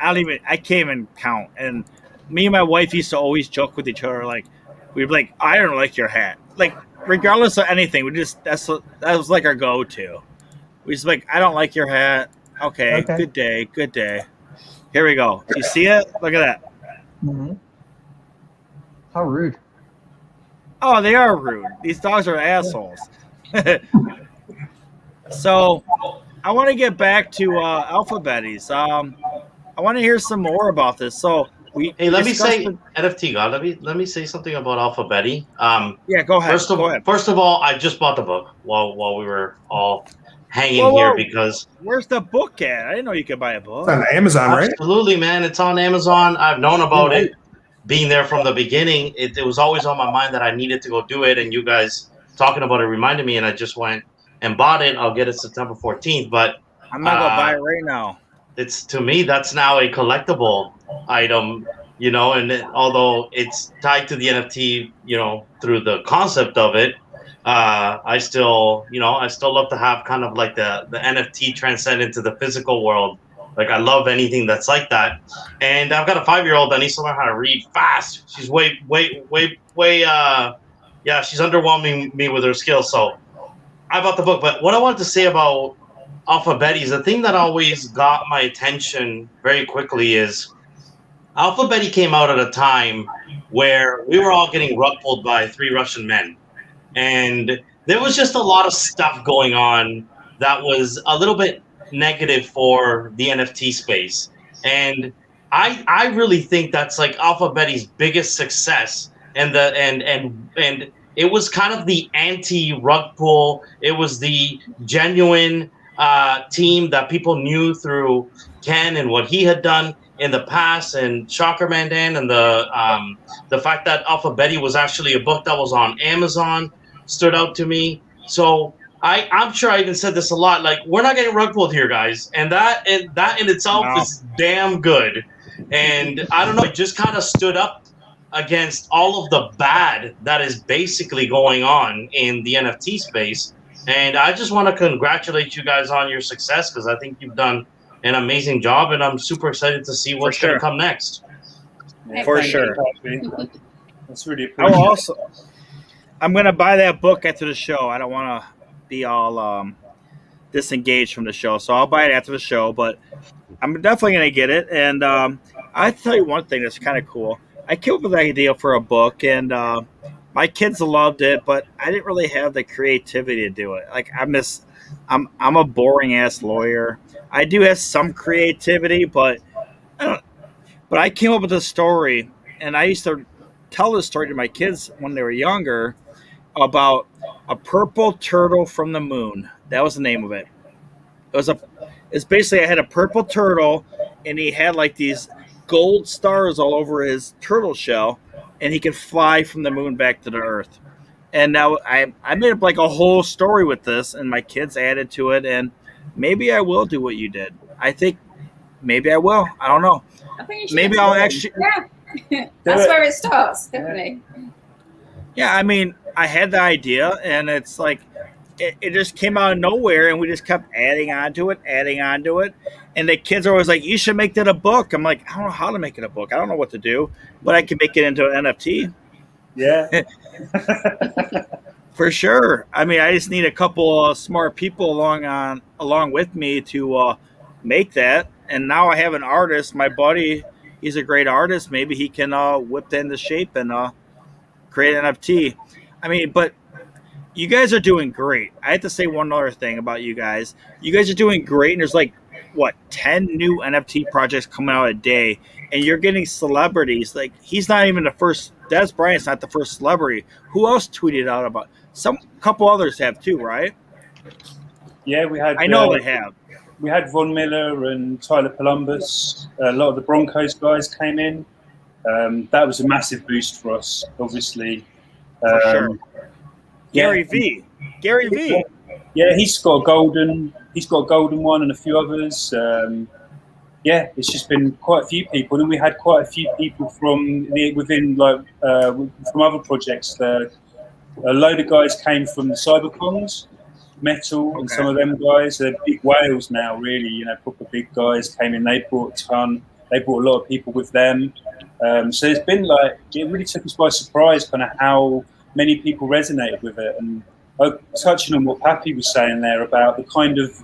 can't even count. And me and my wife used to always joke with each other. Like, we'd be like, "I don't like your hat." Like, regardless of anything, that was like our go-to. We just like, "I don't like your hat." Okay. Good day. Here we go. Do you see it? Look at that. Mm-hmm. How rude. Oh, they are rude. These dogs are assholes. So I want to get back to AlphaBetty's. I want to hear some more about this. So let me say NFT God. Let me say something about AlphaBetty. Yeah, go ahead. First of all, I just bought the book while we were all hanging here because where's the book at? I didn't know you could buy a book. It's on Amazon, right? Absolutely, man. It's on Amazon. I've known about it. Being there from the beginning, it was always on my mind that I needed to go do it, and you guys talking about it reminded me, and I just went and bought it. I'll get it September 14th, but I'm not gonna buy it right now. It's, to me, that's now a collectible item, and although it's tied to the NFT, through the concept of it, I still love to have kind of like the NFT transcend into the physical world. Like, I love anything that's like that. And I've got a 5-year-old that needs to learn how to read fast. She's way, she's underwhelming me with her skills. So I bought the book. But what I wanted to say about AlphaBetty is the thing that always got my attention very quickly is AlphaBetty came out at a time where we were all getting rug pulled by 3 Russian men. And there was just a lot of stuff going on that was a little bit negative for the NFT space. And I really think that's like AlphaBetty's biggest success and it was kind of the anti-rug pull. It was the genuine team that people knew through Ken and what he had done in the past, and Shocker Mandan, and the fact that AlphaBetty was actually a book that was on Amazon stood out to me. So I'm sure I even said this a lot. Like, we're not getting rug pulled here, guys, and that in itself is damn good. And I don't know, it just kind of stood up against all of the bad that is basically going on in the NFT space. And I just want to congratulate you guys on your success, because I think you've done an amazing job, and I'm super excited to see what's going to come next. Yeah, For sure. That's really appreciated. I'm going to buy that book after the show. I don't want to be all disengaged from the show, so I'll buy it after the show, but I'm definitely going to get it. And I'll tell you one thing that's kind of cool. I came up with the idea for a book, and my kids loved it, but I didn't really have the creativity to do it. Like, I'm a boring ass lawyer. I do have some creativity, but I came up with a story, and I used to tell this story to my kids when they were younger about a purple turtle from the moon. That was the name of it. It's basically, I had a purple turtle, and he had like these gold stars all over his turtle shell, and he could fly from the moon back to the earth. And now I made up like a whole story with this, and my kids added to it, and maybe I will do what you did. I think maybe I will. I don't know. I think you should. Maybe I'll actually. Yeah, that's where it starts, definitely. Yeah, I mean, I had the idea, and it's like it just came out of nowhere, and we just kept adding on to it. And the kids are always like, "You should make that a book." I'm like, I don't know how to make it a book. I don't know what to do, but I can make it into an NFT. Yeah. For sure. I mean, I just need a couple of smart people along with me to make that. And now I have an artist, my buddy. He's a great artist. Maybe he can whip that into shape and create an NFT. I mean, but you guys are doing great. I have to say one other thing about you guys. You guys are doing great, and there's like, 10 new NFT projects coming out a day, and you're getting celebrities. Like, he's not even the first. Des Bryant's not the first celebrity. Who else tweeted out about? Couple others have too, right? Yeah, we had. I know they have. We had Von Miller and Tyler Columbus. A lot of the Broncos guys came in. That was a massive boost for us, obviously. For sure. Gary V. Yeah, he's got a golden one and a few others. Yeah, it's just been quite a few people, and we had quite a few people from other projects. A load of guys came from the Cybercons, Metal, and some of them guys. They're big whales now, really. Proper big guys came in. They brought a ton. They brought a lot of people with them. So it's been it really took us by surprise, kind of how many people resonated with it. And touching on what Pappy was saying there about the kind of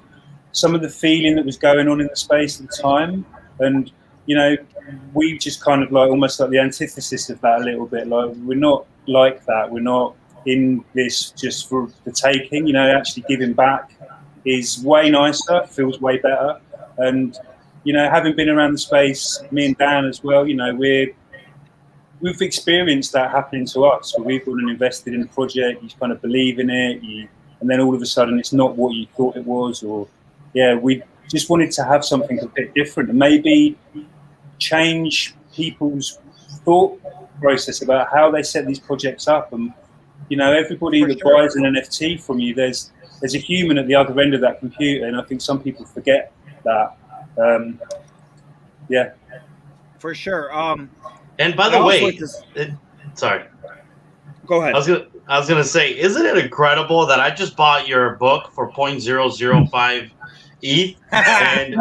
some of the feeling that was going on in the space at the time, and we just kind of almost like the antithesis of that a little bit. Like, we're not like that. We're not in this just for the taking. Actually giving back is way nicer, feels way better. And having been around the space, me and Dan as well, we've experienced that happening to us, where we've gone and invested in a project, you kind of believe in it, and then all of a sudden it's not what you thought it was. Or we just wanted to have something a bit different and maybe change people's thought process about how they set these projects up. And everybody that buys an NFT from you, there's a human at the other end of that computer, and I think some people forget that. For sure. And by the way, sorry. Go ahead. I was gonna say, isn't it incredible that I just bought your book for 0.005 ETH, and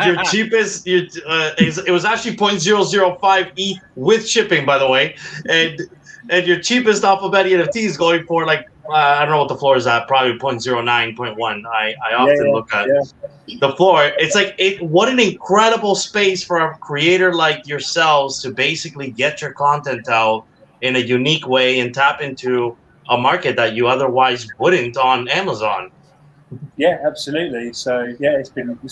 your cheapest, it was actually 0.005 ETH with shipping, by the way, and your cheapest AlphaBetty NFT is going for I don't know what the floor is at, probably 0.09, 0.1. I often look at the floor. It's what an incredible space for a creator like yourselves to basically get your content out in a unique way and tap into a market that you otherwise wouldn't on Amazon. Yeah, absolutely. So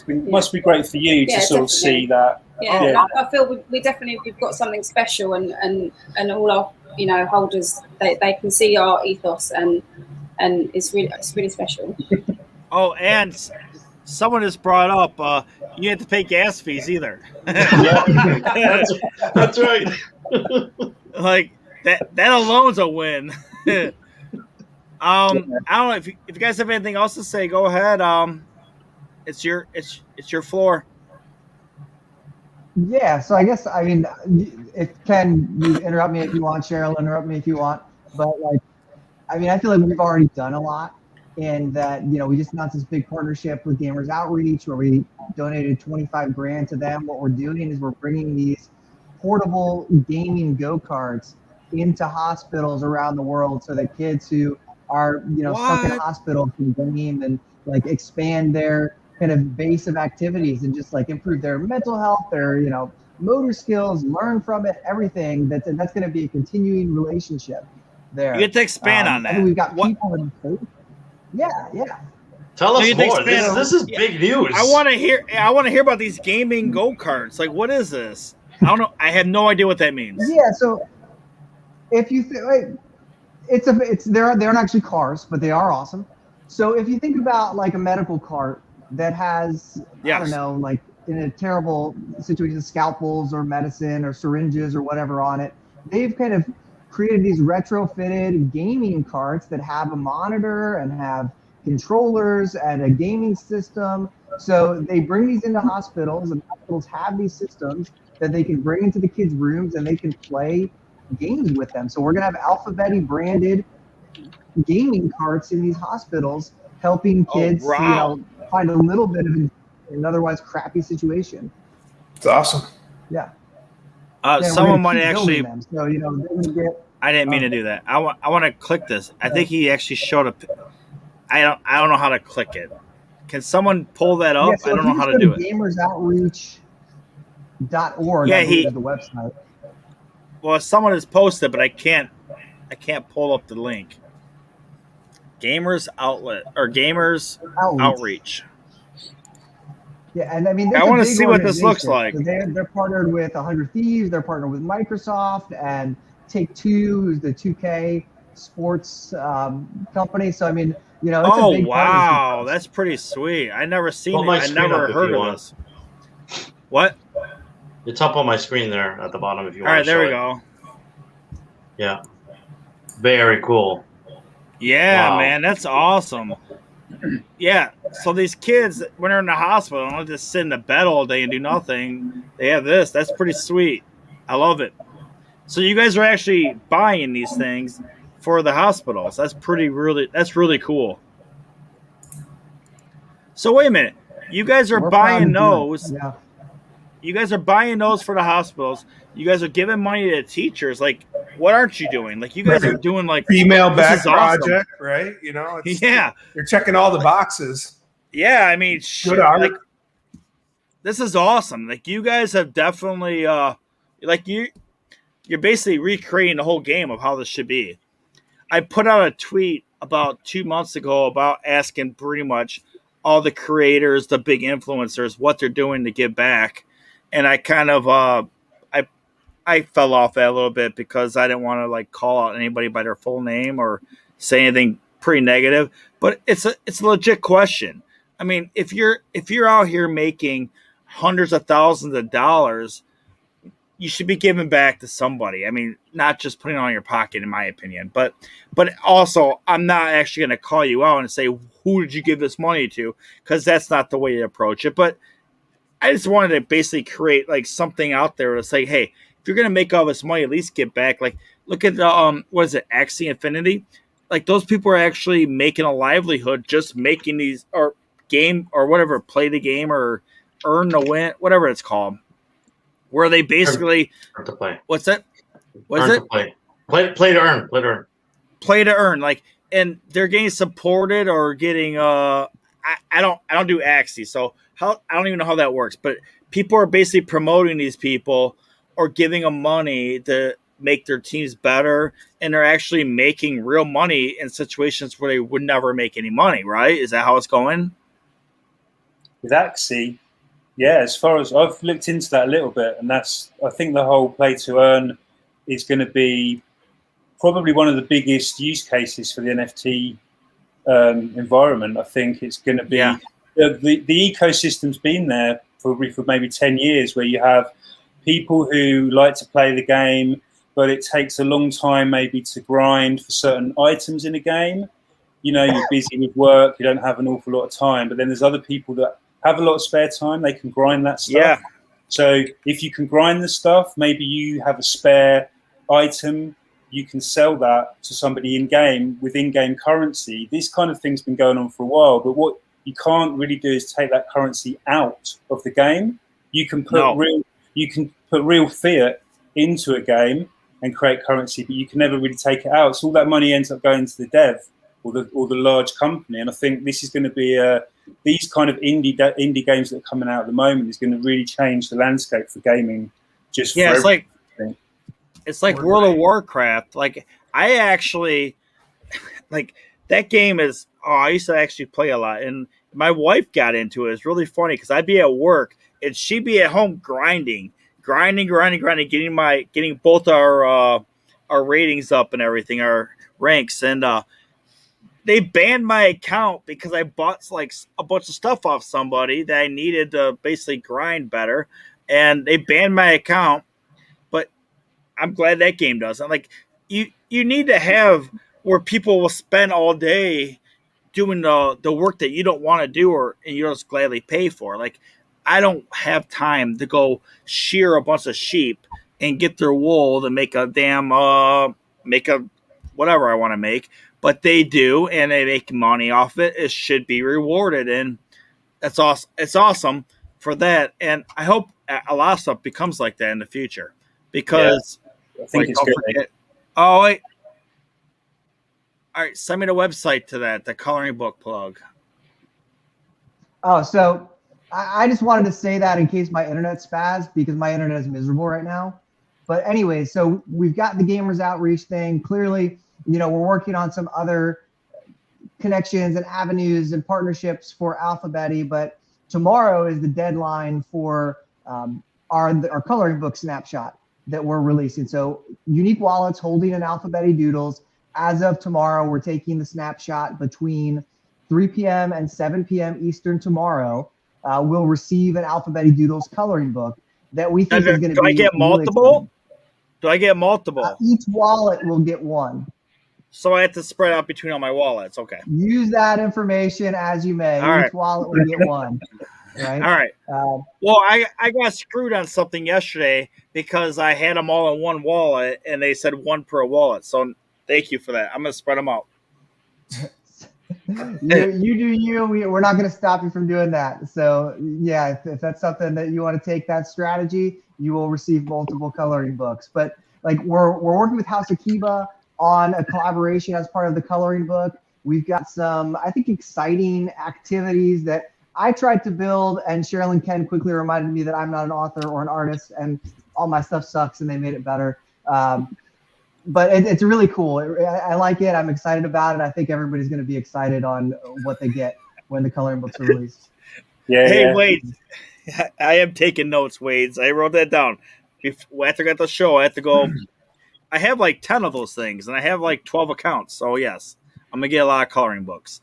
must be great for you to sort of see that. I feel we've got something special, and all holders, they can see our ethos, and it's really special. Oh, and someone has brought up you have to pay gas fees either. That's right. Like that alone's a win. I don't know if you guys have anything else to say. Go ahead. It's your floor. Yeah, so I guess you interrupt me if you want, Cheryl. Interrupt me if you want. But I feel like we've already done a lot, in that we just announced this big partnership with Gamers Outreach where we donated $25,000 to them. What we're doing is we're bringing these portable gaming go-karts into hospitals around the world, so that kids who are stuck in hospitals can game and expand their kind of base of activities and just improve their mental health, their motor skills, learn from it, everything. That's going to be a continuing relationship there. You get to expand on that. I think we've got people in the Yeah. Tell us more. This is big news. I want to hear about these gaming go-karts. Like, what is this? I don't know. I have no idea what that means. Yeah. So if you they aren't actually cars, but they are awesome. So if you think about a medical cart that has, I don't know, in a terrible situation, scalpels or medicine or syringes or whatever on it, they've kind of created these retrofitted gaming carts that have a monitor and have controllers and a gaming system. So they bring these into hospitals, and hospitals have these systems that they can bring into the kids' rooms, and they can play games with them. So we're going to have AlphaBetty branded gaming carts in these hospitals, helping kids find a little bit of an otherwise crappy situation. It's awesome. Yeah. Someone might actually. Them. So they're going to get. I didn't mean to do that. I want to click this. I think he actually showed up. I don't know how to click it. Can someone pull that up? So I don't know how to do it. GamersOutreach.org. Yeah, is the website. Well, someone has posted, but I can't pull up the link. Gamers Outlet or Gamers Outreach. Yeah, and I want to see what this looks like. So they're partnered with 100 Thieves. They're partnered with Microsoft and Take-Two, who's the 2K sports company. So it's a big wow, that's pretty sweet. I never seen it. I never heard of this. What? It's up on my screen there at the bottom if you want. All right, there we go. Yeah, very cool. Yeah, man, that's awesome. Yeah, so these kids, when they're in the hospital, don't just sit in the bed all day and do nothing. They have this. That's pretty sweet. I love it. So you guys are actually buying these things for the hospitals. That's really cool. So wait a minute. You guys are buying those. Yeah. You guys are buying those for the hospitals. You guys are giving money to teachers. Like, what aren't you doing? Like, you guys are doing female back project, awesome. right? You're checking all the boxes. Yeah, I mean, good art. This is awesome. Like, you guys have definitely, you're basically recreating the whole game of how this should be. I put out a tweet about 2 months ago about asking pretty much all the creators, the big influencers, what they're doing to give back. And I kind of, I fell off that a little bit because I didn't want to call out anybody by their full name or say anything pretty negative. But it's a legit question. I mean, if you're out here making hundreds of thousands of dollars, you should be giving back to somebody. I mean, not just putting it on your pocket, in my opinion. But also, I'm not actually going to call you out and say, who did you give this money to? Because that's not the way to approach it. But I just wanted to basically create something out there to say, hey, if you're going to make all this money, at least get back. Look at the, what is it, Axie Infinity? Those people are actually making a livelihood just making these, or game, or whatever, play the game or earn the win, whatever it's called. Where they basically earn to play. What's that? What is it? Play to earn. Play to earn. And they're getting supported or getting I don't do Axie, so I don't even know how that works. But people are basically promoting these people or giving them money to make their teams better, and they're actually making real money in situations where they would never make any money, right? Is that how it's going? With Axie, yeah, as far as I've looked into that a little bit, and I think the whole play to earn is going to be probably one of the biggest use cases for the NFT environment. I think it's going to be the ecosystem's been there for maybe 10 years, where you have people who like to play the game, but it takes a long time maybe to grind for certain items in a game. You know, you're busy with work, you don't have an awful lot of time, but then there's other people that have a lot of spare time, they can grind that stuff. Yeah. So if you can grind the stuff, maybe you have a spare item, you can sell that to somebody in-game with in-game currency. This kind of thing's been going on for a while, but what you can't really do is take that currency out of the game. You can put real fiat into a game and create currency, but you can never really take it out. So all that money ends up going to the dev or the large company. And I think this is going to be these kind of indie games that are coming out at the moment is going to really change the landscape for gaming. It's like World of Warcraft. Like, I actually like that game is. Oh, I used to actually play a lot, and my wife got into it. It's really funny because I'd be at work and she'd be at home grinding, getting both our ratings up and everything, our ranks, and they banned my account because I bought like a bunch of stuff off somebody that I needed to basically grind better, and they banned my account. But I'm glad that game doesn't. Like, you need to have where people will spend all day doing the work that you don't want to do and you just gladly pay for. Like, I don't have time to go shear a bunch of sheep and get their wool to make a damn whatever I want to make. But they do, and they make money off it. It should be rewarded, and that's awesome. It's awesome for that, and I hope a lot of stuff becomes like that in the future. Because I think it's good. Oh wait. All right, send me the website to that, the coloring book plug. Oh, so I just wanted to say that in case my internet spazzed, because my internet is miserable right now. But anyway, so we've got the Gamers Outreach thing. Clearly, you know, we're working on some other connections and avenues and partnerships for AlphaBetty, but tomorrow is the deadline for our coloring book snapshot that we're releasing. So Unique Wallets holding an AlphaBetty Doodles. As of tomorrow, we're taking the snapshot between 3 p.m. and 7 p.m. Eastern tomorrow. We'll receive an AlphaBetty Doodles coloring book that we think is going to be. Do I get multiple? Do I get multiple? Each wallet will get one. So I have to spread out between all my wallets. Okay. Use that information as you may. Each wallet will get one. Right. All right. Well, I got screwed on something yesterday because I had them all in one wallet and they said one per wallet. So thank you for that. I'm going to spread them out. You do you. We're not going to stop you from doing that. So yeah, if that's something that you want to take that strategy, you will receive multiple coloring books. But like we're working with House Akiba on a collaboration as part of the coloring book. We've got some, I think, exciting activities that I tried to build, and Cheryl and Ken quickly reminded me that I'm not an author or an artist, and all my stuff sucks, and they made it better. But it's really cool. I like it. I'm excited about it. I think everybody's going to be excited on what they get when the coloring books are released. Hey, Wade, I am taking notes, Wade. I wrote that down. After I got the show, I have to go. I have like 10 of those things, and I have like 12 accounts. So, yes, I'm going to get a lot of coloring books.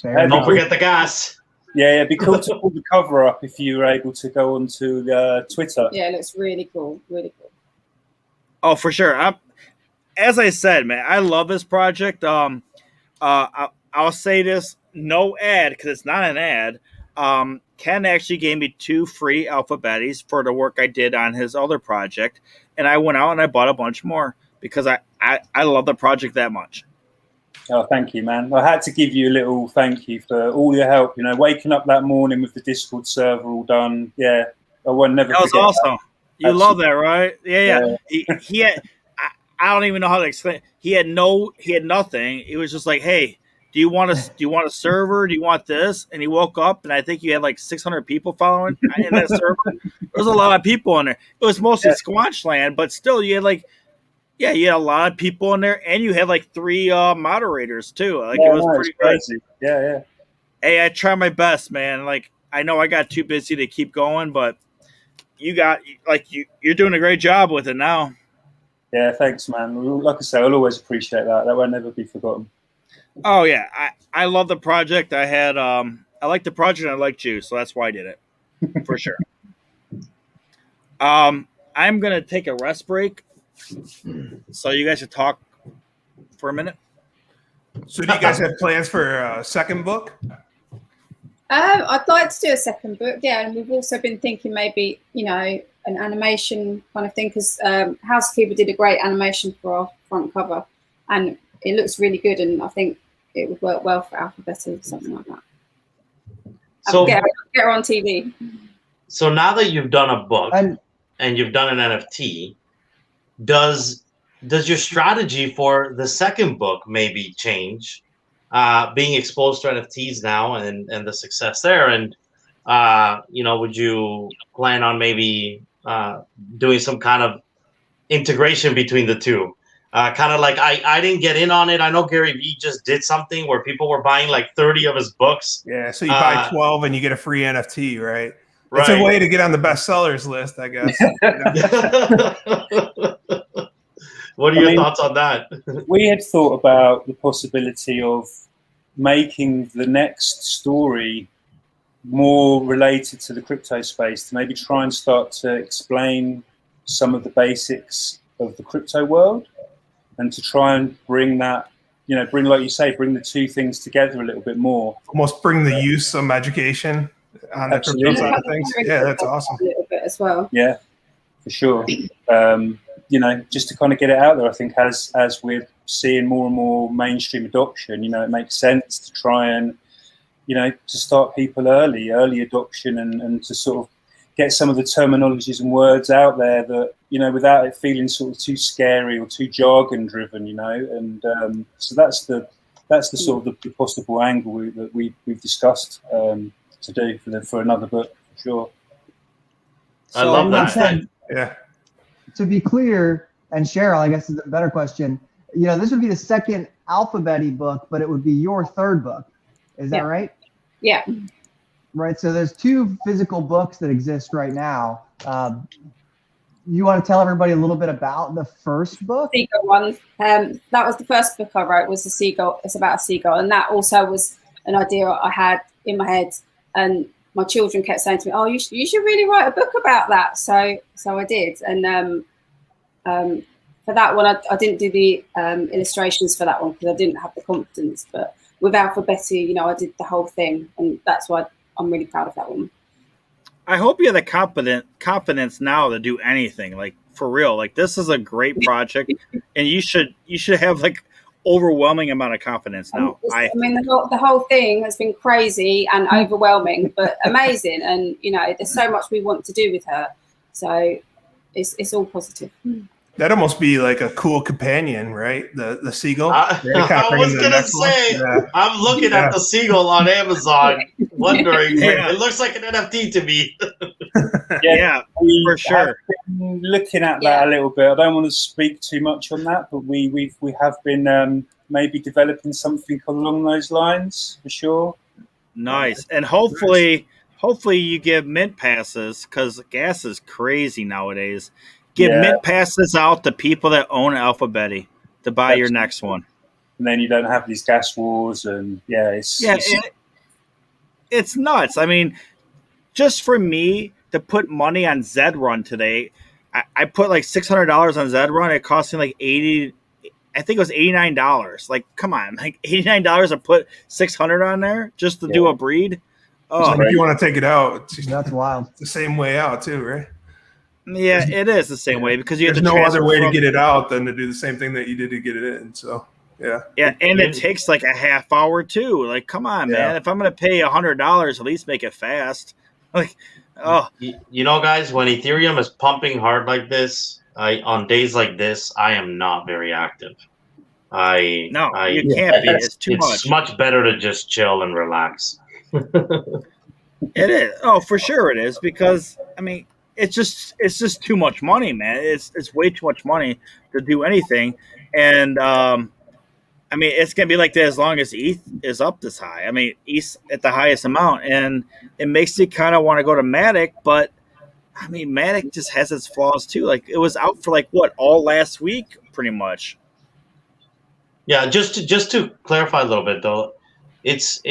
Don't forget the gas. Yeah, it'd be cool to pull the cover up if you were able to go onto Twitter. Yeah, it looks really cool. Really cool. Oh, for sure. As I said, man, I love this project. I'll say this, no ad, because it's not an ad. Ken actually gave me 2 free AlphaBetties for the work I did on his other project, and I went out and I bought a bunch more because I love the project that much. Oh, thank you, man. I had to give you a little thank you for all your help. You know, waking up that morning with the Discord server all done. Yeah, I won't never. That was forget awesome. That. You love that, right? Yeah. He had. I don't even know how to explain. He had nothing. It was just like, hey, do you want a server? Do you want this? And he woke up, and I think you had like 600 people following in that server. There was a lot of people in there. It was mostly Squanch land, but still, you had you had a lot of people in there, and you had like 3 moderators too. Like, it was pretty crazy. Yeah. Hey, I try my best, man. Like, I know I got too busy to keep going, but you're doing a great job with it now. Yeah, thanks, man. Like I say, I'll always appreciate that. That won't never be forgotten. Oh yeah, I love the project. I had I like the project. And I liked you, so that's why I did it for sure. I'm gonna take a rest break, so you guys should talk for a minute. So, do you guys have plans for a second book? I'd like to do a second book, yeah, and we've also been thinking maybe, you know, an animation kind of thing, because Housekeeper did a great animation for our front cover, and it looks really good, and I think it would work well for AlphaBetty, something like that. So get her on TV. So now that you've done a book and you've done an NFT, does your strategy for the second book maybe change? Being exposed to NFTs now and the success there, and you know, would you plan on maybe doing some kind of integration between the two? Kind of like I didn't get in on it. I know Gary Vee just did something where people were buying like 30 of his books. Yeah, so you buy 12 and you get a free NFT, right? Right. It's a way to get on the bestsellers list, I guess. What are your thoughts on that? We had thought about the possibility of making the next story more related to the crypto space, to maybe try and start to explain some of the basics of the crypto world, and to try and bring that, you know, like you say, bring the two things together a little bit more. Almost bring the use some education on the crypto side of things. Yeah, that's awesome. A little bit as well. Yeah, for sure. You know, just to kind of get it out there, I think as we're seeing more and more mainstream adoption, you know, it makes sense to try and, you know, to start people early adoption, and to sort of get some of the terminologies and words out there that, you know, without it feeling sort of too scary or too jargon driven, you know. And so that's the sort of the possible angle that we've discussed to do for another book, for sure. I love that. Yeah. To be clear, and Cheryl, I guess is a better question, you know, this would be the second AlphaBetty book, but it would be your third book. Is that right? Yeah. Right. So there's two physical books that exist right now. You want to tell everybody a little bit about the first book? Seagull one. That was the first book I wrote, was the seagull. It's about a seagull. And that also was an idea I had in my head. And my children kept saying to me, "Oh, you should really write a book about that." So I did. And for that one, I didn't do the illustrations for that one because I didn't have the confidence. But with AlphaBetty, you know, I did the whole thing, and that's why I'm really proud of that one. I hope you have the confidence now to do anything, like for real. Like, this is a great project, and you should have like overwhelming amount of confidence now. I mean, the whole thing has been crazy and overwhelming, but amazing. And you know, there's so much we want to do with her, so it's all positive. That'd almost be like a cool companion, right? The seagull. I was gonna say, yeah. I'm looking at the seagull on Amazon, wondering. Yeah. It looks like an NFT to me. Yeah, for sure. Looking at that a little bit. I don't want to speak too much on that, but we have been maybe developing something along those lines for sure. Nice, and hopefully you give mint passes, because gas is crazy nowadays. Give mint passes out to people that own AlphaBetty to buy your next one. And then you don't have these gas wars, and it's nuts. I mean, just for me to put money on Zed Run today, I put like $600 on Zed Run. It cost me like $89. Like, come on, like $89 to put $600 on there just to do a breed. Oh, if you want to take it out, that's wild. It's the same way out too, right? Yeah, it is the same way, because you have there's no other way to get it out than to do the same thing that you did to get it in. So yeah, and it takes like a half hour too. Like, come on, man! If I'm gonna pay $100, at least make it fast. Like, you know, guys, when Ethereum is pumping hard like this, on days like this, I am not very active. You can't be. It's too much. It's much better to just chill and relax. It is. Oh, for sure it is, because I mean, it's just too much money, man. It's way too much money to do anything, and I mean, it's gonna be like that as long as ETH is up this high. I mean, ETH at the highest amount, and it makes you kind of want to go to Matic, but I mean, Matic just has its flaws too. Like it was out for like what all last week, pretty much. Yeah, just to clarify a little bit though, it's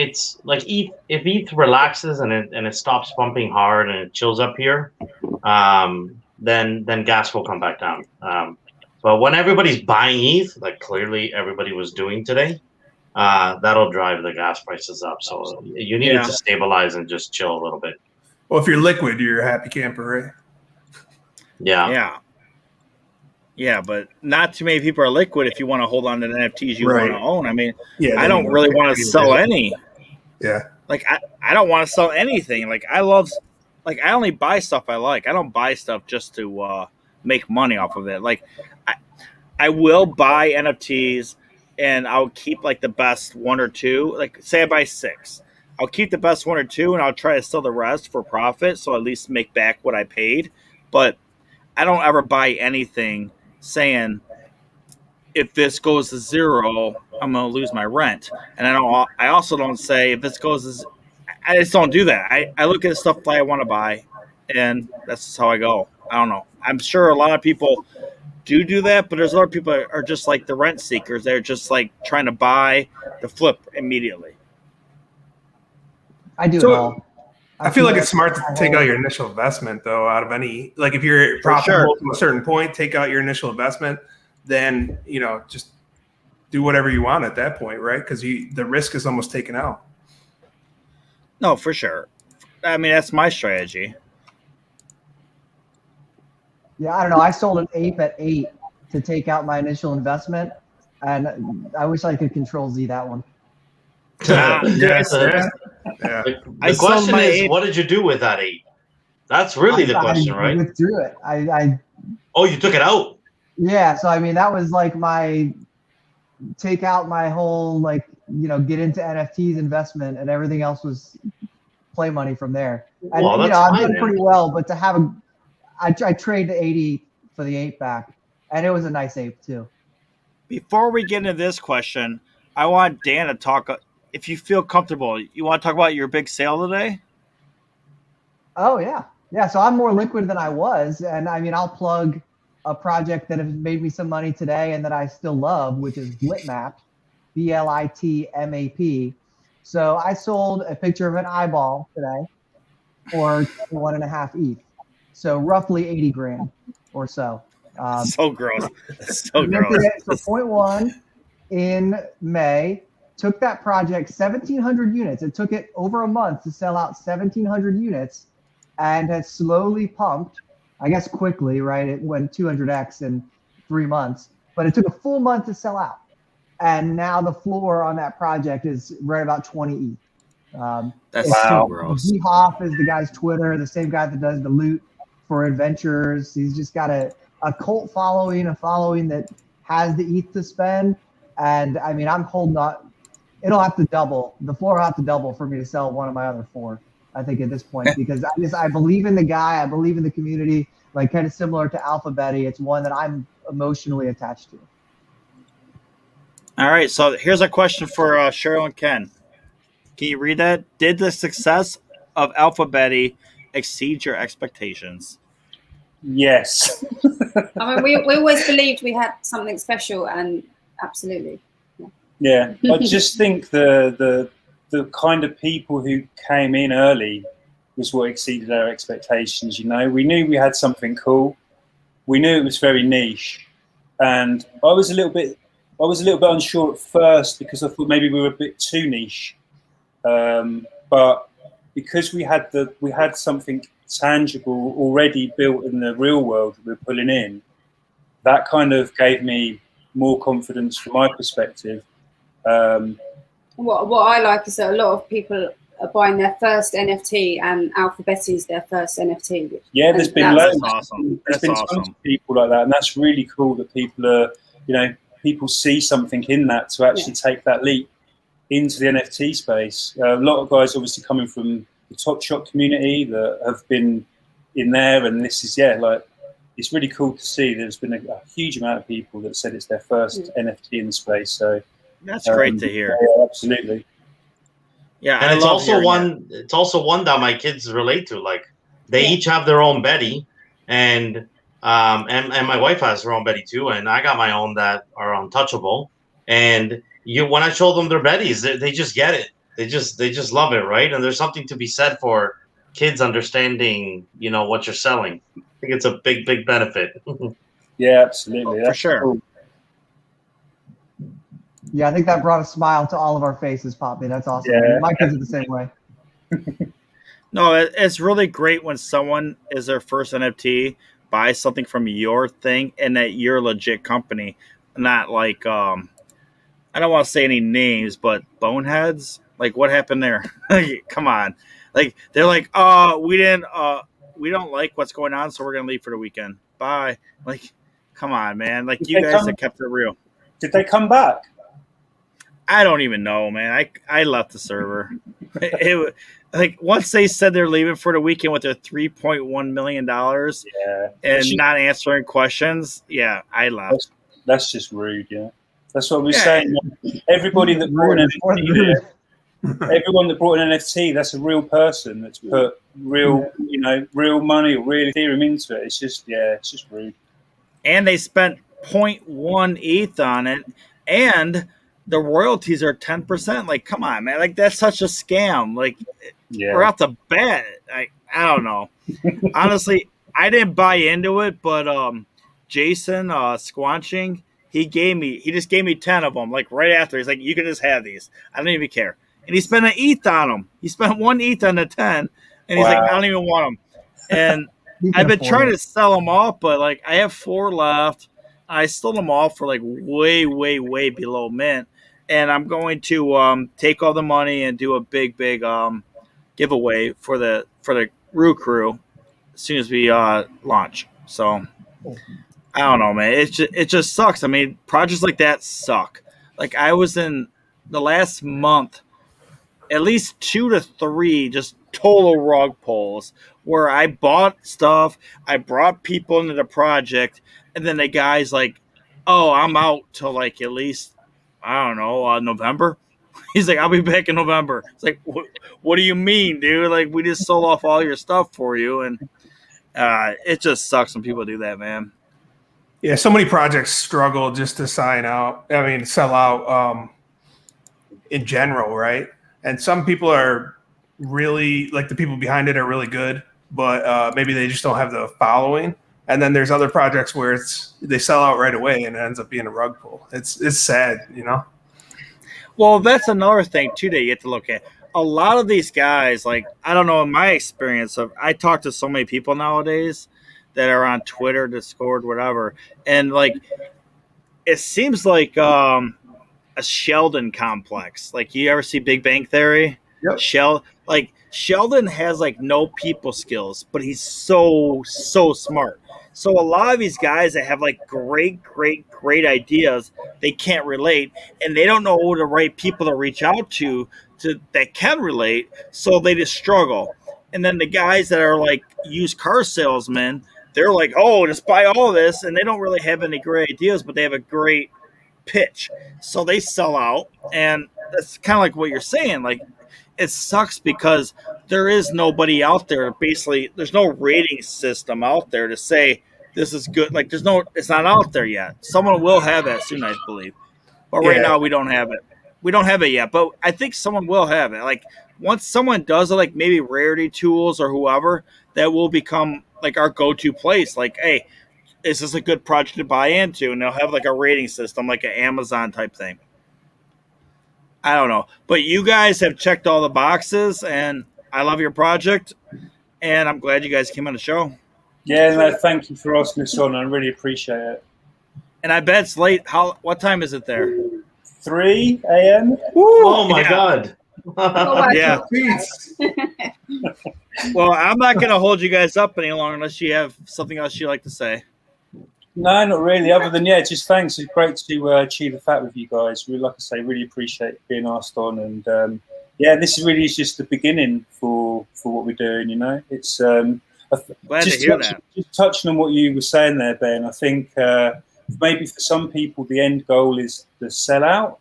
like if ETH relaxes and it stops pumping hard and it chills up here, then gas will come back down. But when everybody's buying ETH, like clearly everybody was doing today, that'll drive the gas prices up. So you need it to stabilize and just chill a little bit. Well, if you're liquid, you're a happy camper, right? Yeah. Yeah, but not too many people are liquid if you want to hold on to the NFTs you want to own. I mean, I don't really want to sell any. Yeah. Like, I don't want to sell anything. Like, I only buy stuff I like. I don't buy stuff just to make money off of it. Like, I will buy NFTs and I'll keep, like, the best one or two. Like, say I buy 6. I'll keep the best 1 or 2 and I'll try to sell the rest for profit so at least make back what I paid. But I don't ever buy anything saying if this goes to 0, I'm going to lose my rent. And I also don't say if this goes to, I just don't do that. I look at the stuff that I want to buy, and that's just how I go. I don't know. I'm sure a lot of people do that, but there's other people that are just like the rent seekers. They're just like trying to buy the flip immediately. I do it all. I feel like it's smart to take out your initial investment, though, out of any, like if you're profitable to a certain point, take out your initial investment, then, just do whatever you want at that point, right? Because the risk is almost taken out. No, for sure. I mean, that's my strategy. Yeah, I don't know. I sold an ape at 8 to take out my initial investment, and I wish I could control Z that one. The question is, what did you do with that 8? That's really the question, right? I withdrew it. Oh, you took it out? Yeah. So, I mean, that was like my take out my whole, like, get into NFTs investment, and everything else was play money from there. And, I've done pretty well, but to have I traded the 80 for the 8 back, and it was a nice ape too. Before we get into this question, I want Dan to talk. If you feel comfortable, you want to talk about your big sale today? Oh, yeah. Yeah, so I'm more liquid than I was. And, I mean, I'll plug a project that has made me some money today and that I still love, which is Blitmap, Blitmap. So I sold a picture of an eyeball today for 1.5 ETH. So roughly 80 grand or so. So gross. So gross. For 0.1 in May. Took that project 1,700 units. It took it over a month to sell out 1,700 units, and has slowly pumped, I guess quickly, right? It went 200x in 3 months, but it took a full month to sell out. And now the floor on that project is right about 20 ETH. That's so gross. G Hoff is the guy's Twitter, the same guy that does the loot for adventures. He's just got a cult following, a following that has the ETH to spend. And I mean, I'm holding on. It'll have to double. The floor will have to double for me to sell one of my other 4, I think, at this point, because I believe in the guy. I believe in the community, like kind of similar to AlphaBetty. It's one that I'm emotionally attached to. All right. So here's a question for Cheryl and Ken. Can you read that? Did the success of AlphaBetty exceed your expectations? Yes. I mean, we always believed we had something special, and absolutely. Yeah, I just think the kind of people who came in early was what exceeded our expectations. We knew we had something cool. We knew it was very niche, and I was a little bit unsure at first because I thought maybe we were a bit too niche. But because we had something tangible already built in the real world that we're pulling in, that kind of gave me more confidence from my perspective. What I like is that a lot of people are buying their first NFT, and AlphaBetty is their first NFT. Yeah, there's been loads. Awesome. There's been tons of people like that, and that's really cool that people are, people see something in that to actually take that leap into the NFT space. A lot of guys obviously coming from the Top Shot community that have been in there, and this is it's really cool to see. There's been a huge amount of people that said it's their first NFT in the space. So. That's great to hear. Yeah, absolutely. Yeah, and it's also one that my kids relate to. Like They each have their own Betty, and my wife has her own Betty too, and I got my own that are untouchable. And when I show them their Bettys, they just get it. They just love it, right? And there's something to be said for kids understanding, what you're selling. I think it's a big benefit. Yeah, absolutely. For sure. Cool. Yeah, I think that brought a smile to all of our faces, Poppy. That's awesome. Yeah. My kids are the same way. No, it's really great when someone is their first NFT, buys something from your thing, and that you're a legit company, not like I don't want to say any names, but Boneheads. Like, what happened there? Come on, like they're like, we don't like what's going on, so we're gonna leave for the weekend. Bye. Like, come on, man. Like, you guys have kept it real. Did they come back? I don't even know, man. I left the server. It like once they said they're leaving for the weekend with their $3.1 million and not answering questions, I left. That's just rude, yeah. That's what we're saying. Everybody that brought an NFT, everyone that brought an NFT, that's a real person that's put real money or real Ethereum into it. It's just rude. And they spent 0.1 ETH on it, and the royalties are 10%. Like, come on, man. Like, that's such a scam. Like, we're out to bet. I don't know. Honestly, I didn't buy into it, but Jason Squanching, he just gave me 10 of them. Like, right after, he's like, you can just have these. I don't even care. And he spent an ETH on them. He spent 1 ETH on the 10, and he's like, I don't even want them. And I've been trying to sell them off, but like, I have 4 left. I sold them all for like way, way, way below mint. And I'm going to take all the money and do a big giveaway for the Roo Crew as soon as we launch. So I don't know, man. It just sucks. I mean, projects like that suck. Like, I was in the last month, at least 2 to 3 just total rug pulls where I bought stuff, I brought people into the project, and then the guy's like, oh, I'm out till like at least, I don't know, November. He's like, I'll be back in November. It's like, what do you mean, dude? Like, we just sold off all your stuff for you. And it just sucks when people do that, man. Yeah, so many projects struggle just to sell out in general, right? And some people are really, like, the people behind it are really good, but maybe they just don't have the following. And then there's other projects where they sell out right away and it ends up being a rug pull. It's sad, Well, that's another thing too that you have to look at. A lot of these guys, like, I don't know, in my experience I talk to so many people nowadays that are on Twitter, Discord, whatever, and like, it seems like a Sheldon complex. Like, you ever see Big Bang Theory? Yep. Sheldon has like no people skills, but he's so smart. So a lot of these guys that have like great ideas, they can't relate, and they don't know who the right people to reach out to that can relate, so they just struggle. And then the guys that are like used car salesmen, they're like, oh, just buy all this, and they don't really have any great ideas, but they have a great pitch, so they sell out. And that's kind of like what you're saying. Like, it sucks because there is nobody out there. Basically, there's no rating system out there to say this is good. Like, it's not out there yet. Someone will have it soon, I believe. But right now, we don't have it. We don't have it yet, but I think someone will have it. Like, once someone does it, like maybe Rarity Tools or whoever, that will become like our go-to place. Like, hey, is this a good project to buy into? And they'll have like a rating system, like an Amazon type thing. I don't know. But you guys have checked all the boxes, and I love your project, and I'm glad you guys came on the show. Yeah, no, thank you for asking us on. I really appreciate it. And I bet it's late. What time is it there? 3 a.m. Oh, my God. Yeah. Well, I'm not going to hold you guys up any longer unless you have something else you'd like to say. No, not really. Other than, just thanks. It's great to achieve the fact with you guys. We, like I say, really appreciate being asked on. And, this really is just the beginning for what we're doing, It's glad to hear that. Just touching on what you were saying there, Ben, I think maybe for some people the end goal is the sellout.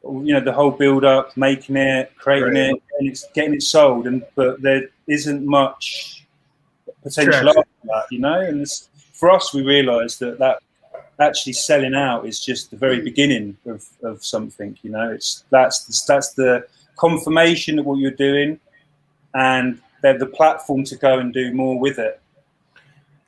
The whole build-up, making it, creating it, and it's getting it sold. But there isn't much potential after that, you know. And for us, we realised that actually selling out is just the very beginning of something, you know. That's the confirmation of what you're doing, and they're the platform to go and do more with it.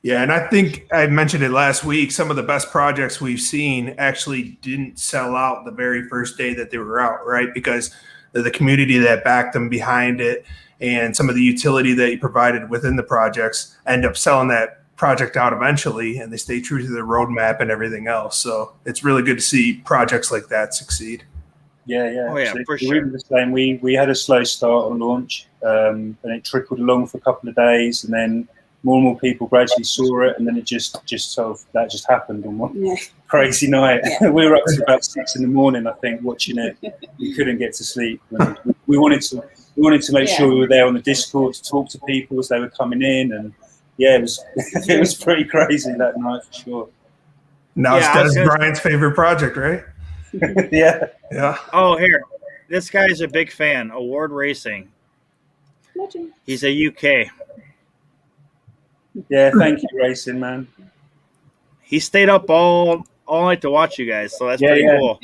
Yeah, and I think I mentioned it last week. Some of the best projects we've seen actually didn't sell out the very first day that they were out, right? Because the community that backed them behind it and some of the utility that you provided within the projects end up selling that project out eventually, and they stay true to their roadmap and everything else. So it's really good to see projects like that succeed. Yeah. Oh, yeah, for sure. We were the same. We had a slow start on launch, and it trickled along for a couple of days, and then more and more people gradually saw it, and then it just sort of that just happened on one crazy night. Yeah. We were up to about 6 a.m, I think, watching it. We couldn't get to sleep. We wanted to make sure we were there on the Discord to talk to people as they were coming in, and it was pretty crazy that night for sure. Now it's Brian's favorite project, right? Yeah. Oh, here, this guy's a big fan. Award Racing. He's a UK. Yeah, thank you, Racing Man. He stayed up all night to watch you guys, so that's pretty cool.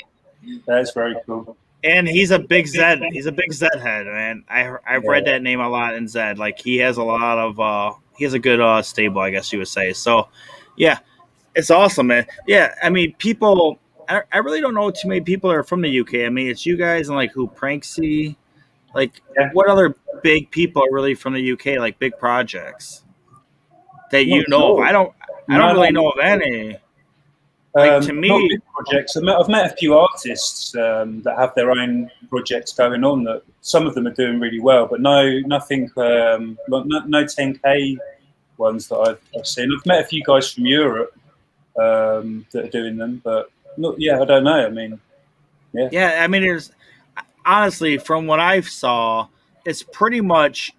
That's very cool. And he's a big Zed. He's a big Zed head, man. I've read that name a lot in Zed. Like, he has a lot of he has a good stable, I guess you would say. So, yeah, it's awesome, man. Yeah, I mean, people. I really don't know too many people that are from the UK. I mean, it's you guys and like who Pranksy. Like, what other big people are really from the UK? Like big projects that you know of. I don't really know of any. Like, to me, not big projects. I've met a few artists that have their own projects going on. That some of them are doing really well, but nothing. No 10K ones that I've seen. I've met a few guys from Europe that are doing them, but I don't know. I mean, yeah. I mean, there's honestly, from what I saw, it's pretty much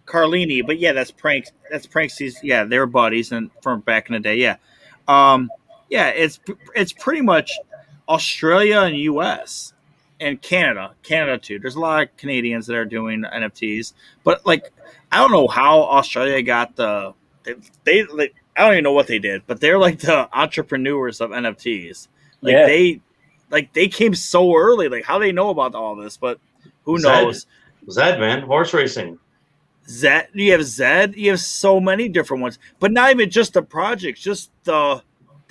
Carlini, but that's Pranks. That's Pranksy's. Yeah, they were buddies and from back in the day. Yeah. It's pretty much Australia and US and Canada too. There's a lot of Canadians that are doing NFTs, but like, I don't know how Australia got they I don't even know what they did, but they're like the entrepreneurs of NFTs. Like, they came so early. Like, how they know about all this, but who knows? Zed, man, horse racing. Zed, you have so many different ones, but not even just the projects, just the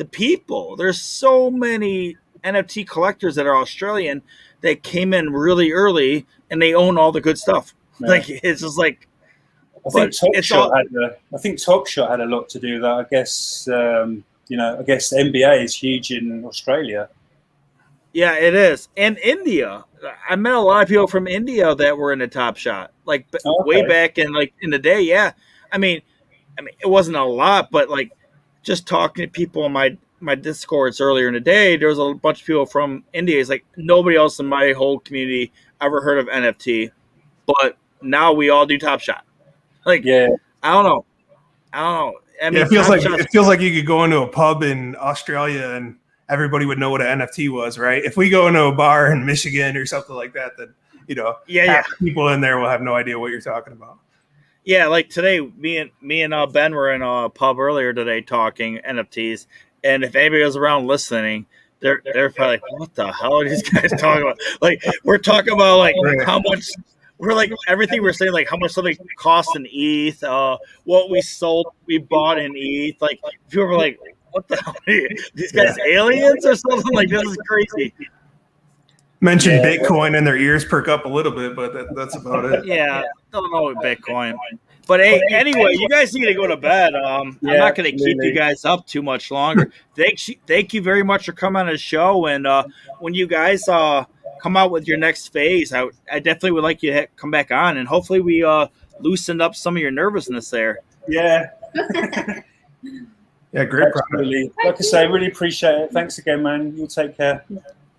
people. There's so many NFT collectors that are Australian that came in really early and they own all the good stuff. Yeah. Like, it's just like, I think Top Shot had a lot to do with that. I guess I guess the NBA is huge in Australia. Yeah, it is. And India. I met a lot of people from India that were in the Top Shot, like way back in the day. Yeah, I mean, it wasn't a lot, but like just talking to people on my Discords earlier in the day, there was a bunch of people from India. It's like nobody else in my whole community ever heard of NFT, but now we all do Top Shot. Like, I don't know. I mean, it feels like you could go into a pub in Australia and everybody would know what an NFT was, right? If we go into a bar in Michigan or something like that, then half the people in there will have no idea what you're talking about. Yeah, like today, me and Ben were in a pub earlier today talking NFTs, and if anybody was around listening, they're probably like, "What the hell are these guys talking about?" Like, we're talking about like how much. We're like everything we're saying, like how much something costs in ETH, what we bought in ETH. Like, people were like, "What the hell? Are these guys aliens or something?" Like, this is crazy. Mention Bitcoin and their ears perk up a little bit, but that's about it. Yeah, don't know what Bitcoin. But hey, anyway, you guys need to go to bed. I'm not going to keep you guys up too much longer. Thank you very much for coming on the show. And when you guys come out with your next phase, I definitely would like you to come back on, and hopefully we loosened up some of your nervousness there. Yeah. Yeah, great. Really, like I say, really appreciate it. Thanks again, man. You'll take care.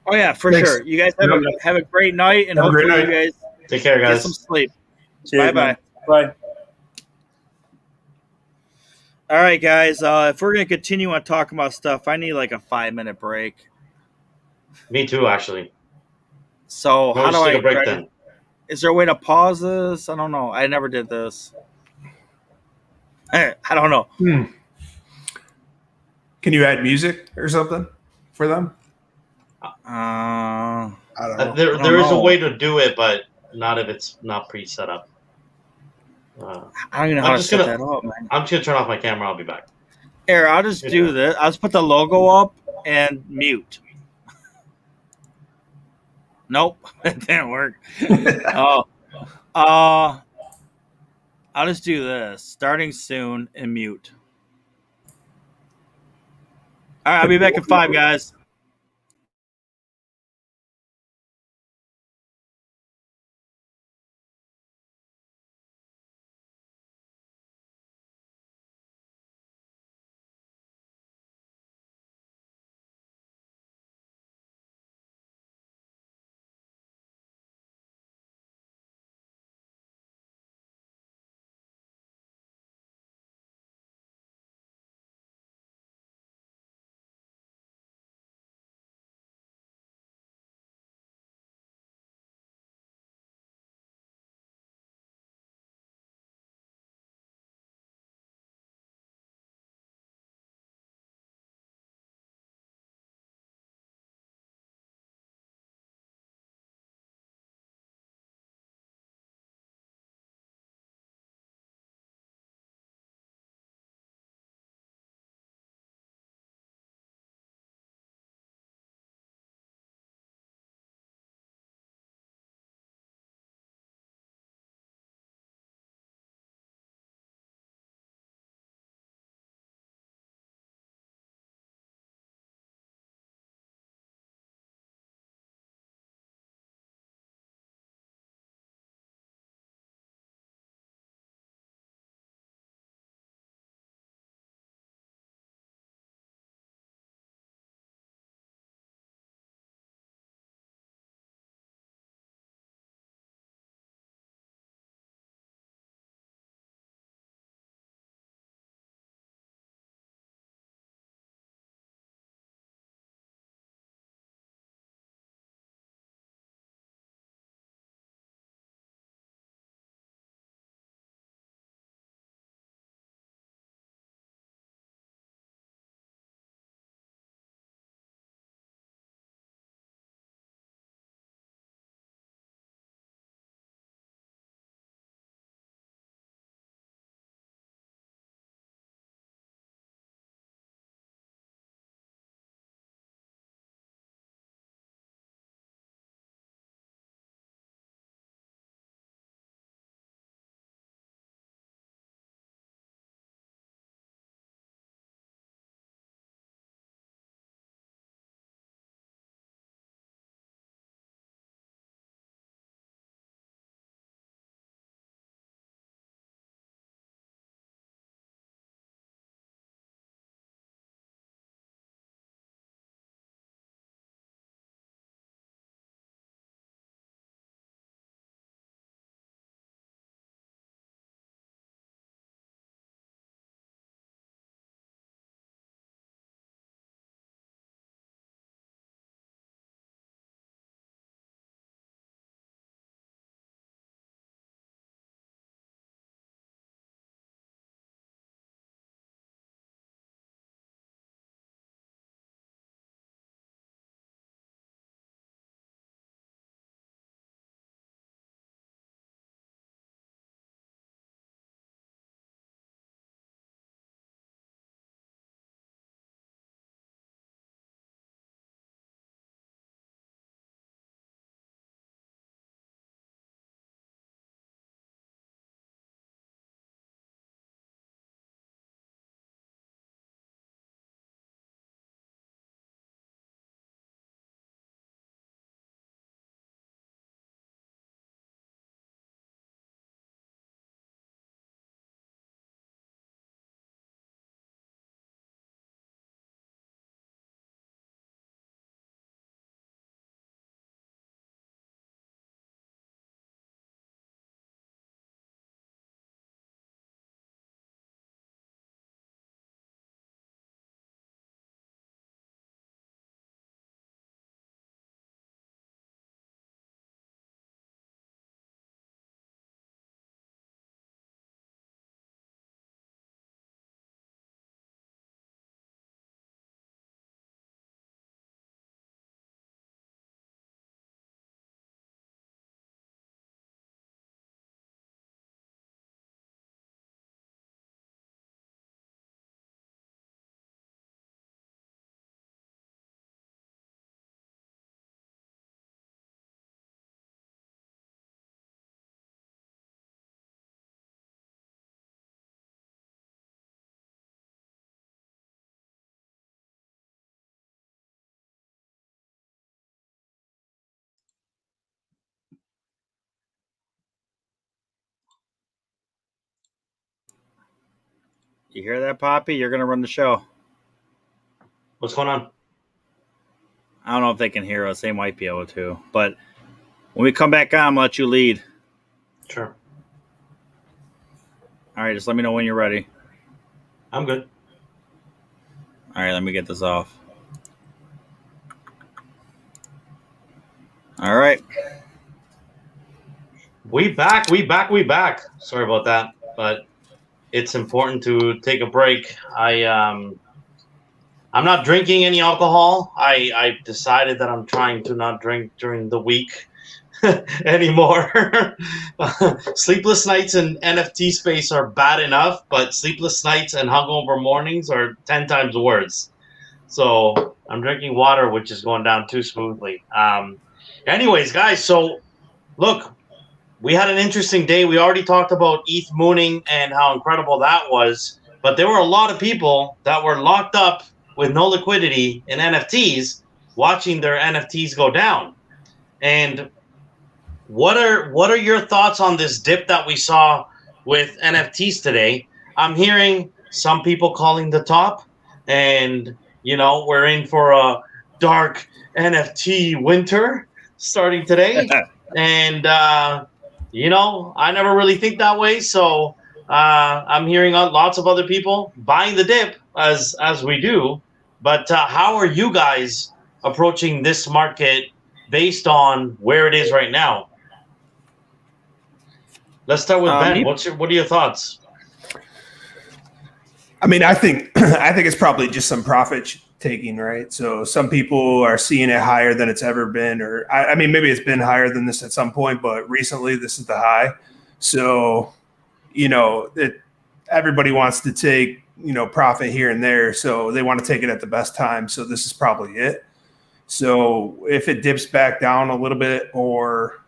Oh yeah, for sure. You guys have a great night, and hopefully you guys take care, guys. Get some sleep. Cheers, bye. Bye. All right, guys. If we're gonna continue on talking about stuff, I need like a 5-minute break. Me too, actually. So how do I take a break then? Is there a way to pause this? I don't know. I never did this. I don't know. Can you add music or something for them? I I don't know. There is a way to do it, but not if it's not pre-set up. I don't even know how to set that up, man. I'm just gonna turn off my camera. I'll be back. Here, I'll just do this. I'll just put the logo up and mute. Nope, it didn't work. I'll just do this. Starting soon and mute. All right, I'll be back in 5, guys. You hear that, Poppy? You're going to run the show. What's going on? I don't know if they can hear us. They might be able to. But when we come back on, I'm going to let you lead. Sure. All right, just let me know when you're ready. I'm good. All right, let me get this off. All right. We back. Sorry about that, but it's important to take a break. I'm not drinking any alcohol. I decided that I'm trying to not drink during the week anymore. Sleepless nights in NFT space are bad enough, but sleepless nights and hungover mornings are 10 times worse. So I'm drinking water, which is going down too smoothly. Anyways, guys, so look, we had an interesting day. We already talked about ETH mooning and how incredible that was, but there were a lot of people that were locked up with no liquidity in NFTs watching their NFTs go down. And what are your thoughts on this dip that we saw with NFTs today? I'm hearing some people calling the top, and we're in for a dark NFT winter starting today. And I never really think that way. So I'm hearing lots of other people buying the dip as we do. But how are you guys approaching this market based on where it is right now? Let's start with Ben. What are your thoughts? I mean, I think it's probably just some profit taking, right? So some people are seeing it higher than it's ever been, or I mean, maybe it's been higher than this at some point, but recently this is the high. So, everybody wants to take, profit here and there. So they want to take it at the best time. So this is probably it. So if it dips back down a little bit, or,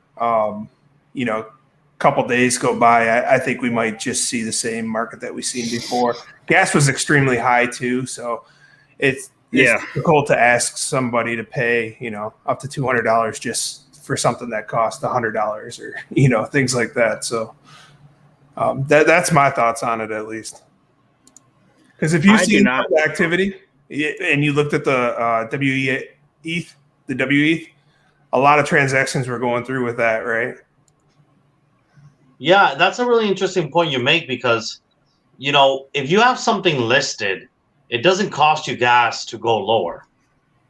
couple days go by, I think we might just see the same market that we've seen before. Gas was extremely high too, so it's difficult to ask somebody to pay, up to $200 just for something that cost $100 or things like that. So that's my thoughts on it, at least. Because if you see activity and you looked at the WETH, a lot of transactions were going through with that, right? Yeah, that's a really interesting point you make, because, if you have something listed, it doesn't cost you gas to go lower.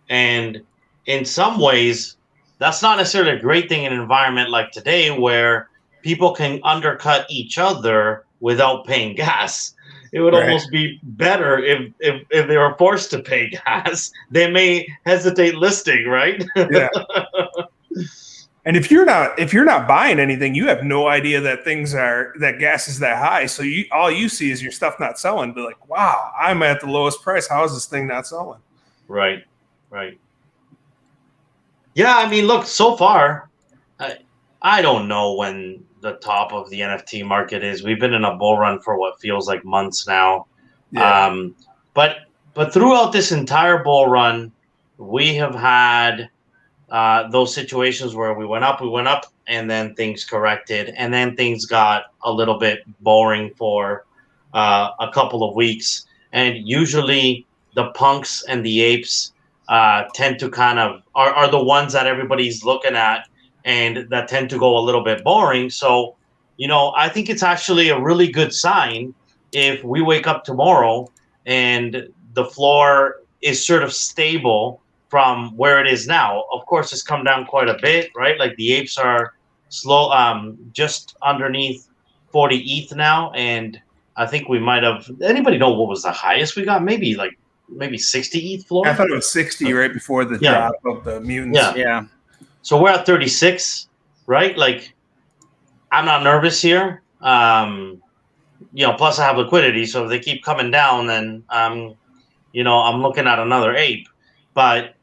And in some ways, that's not necessarily a great thing in an environment like today, where people can undercut each other without paying gas. It would almost be better if they were forced to pay gas. They may hesitate listing, right? Yeah. And if you're not buying anything, you have no idea that that gas is that high. So all you see is your stuff not selling. Be like, wow, I'm at the lowest price. How is this thing not selling? Right. Yeah, I mean, look, so far, I don't know when the top of the NFT market is. We've been in a bull run for what feels like months now. Yeah. But throughout this entire bull run, we have had those situations where we went up, and then things corrected, and then things got a little bit boring for a couple of weeks. And usually the punks and the apes tend to kind of are the ones that everybody's looking at, and that tend to go a little bit boring. So, I think it's actually a really good sign if we wake up tomorrow and the floor is sort of stable from where it is now. Of course, it's come down quite a bit, right? Like the apes are slow, just underneath 40 ETH now. And I think we might have, anybody know what was the highest we got? Maybe 60 ETH floor? I thought it was 60 right before the drop of the mutants. Yeah. So we're at 36, right? Like, I'm not nervous here. Plus I have liquidity. So if they keep coming down, then, I'm looking at another ape. But,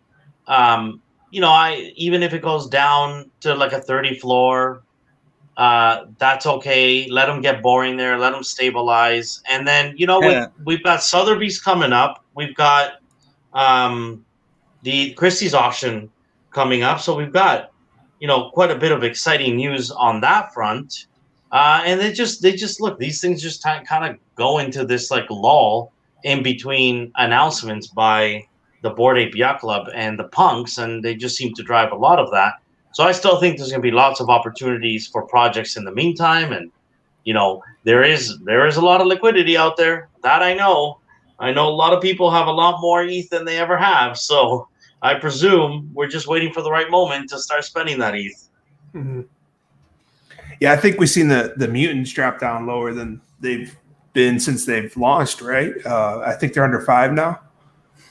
even if it goes down to like a 30 floor, that's okay. Let them get boring there. Let them stabilize. And then, we've got Sotheby's coming up. We've got the Christie's auction coming up. So we've got, quite a bit of exciting news on that front. And they just look, these things just kind of go into this like lull in between announcements by the Bored Ape Yacht Club and the punks, and they just seem to drive a lot of that. So I still think there's going to be lots of opportunities for projects in the meantime, and there is a lot of liquidity out there, that I know. I know a lot of people have a lot more ETH than they ever have, so I presume we're just waiting for the right moment to start spending that ETH. Mm-hmm. Yeah, I think we've seen the mutants drop down lower than they've been since they've launched, right? I think they're under 5 now.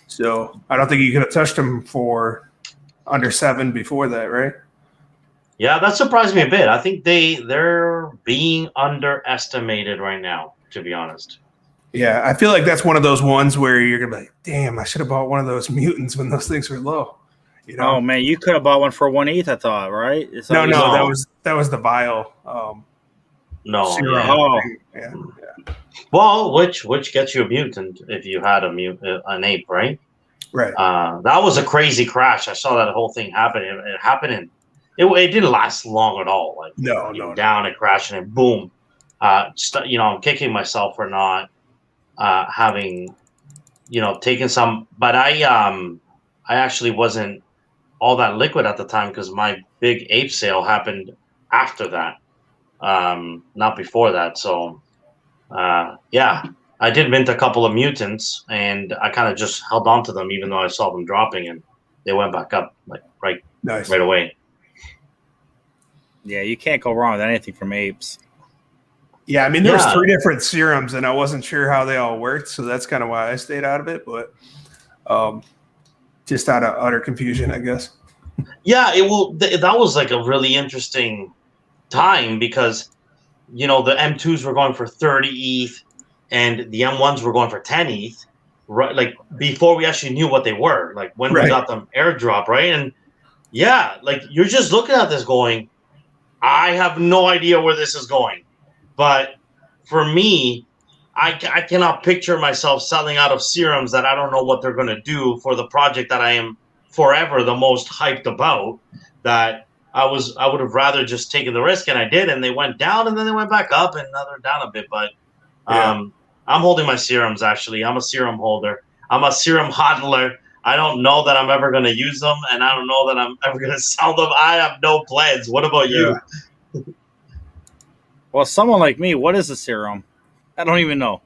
So I don't think you could have touched them for under 7 before that, right? Yeah, that surprised me a bit. I think they're being underestimated right now, to be honest. Yeah, I feel like that's one of those ones where you're going to be like, damn, I should have bought one of those mutants when those things were low. Oh, man, you could have bought one for 1 ETH, I thought, right? No, that was the vial. No. Yeah. Well, which gets you a mutant if you had an ape, right? Right. That was a crazy crash. I saw that whole thing happen. It happened, and it didn't last long at all. Like no. Down and crashing, and boom. I'm kicking myself for not having, taken some. But I actually wasn't all that liquid at the time because my big ape sale happened after that, not before that. So, yeah, I did mint a couple of mutants, and I kind of just held on to them, even though I saw them dropping, and they went back up right away. Yeah, you can't go wrong with anything from apes. Yeah, I mean, there was 3 different serums, and I wasn't sure how they all worked, so that's kind of why I stayed out of it. But just out of utter confusion, I guess. Yeah, that was like a really interesting time because, the M2s were going for 30 ETH and the M1s were going for 10 ETH, right? Like before we actually knew what they were, like when we got them airdrop, right? And yeah, like you're just looking at this going, I have no idea where this is going. But for me, I cannot picture myself selling out of serums that I don't know what they're going to do for the project that I am forever the most hyped about, that I would have rather just taken the risk, and I did, and they went down and then they went back up and now they're down a bit. But I'm holding my serums, actually. I'm a serum holder. I'm a serum hodler. I don't know that I'm ever going to use them, and I don't know that I'm ever going to sell them. I have no plans. What about you? Well, someone like me, what is a serum? I don't even know.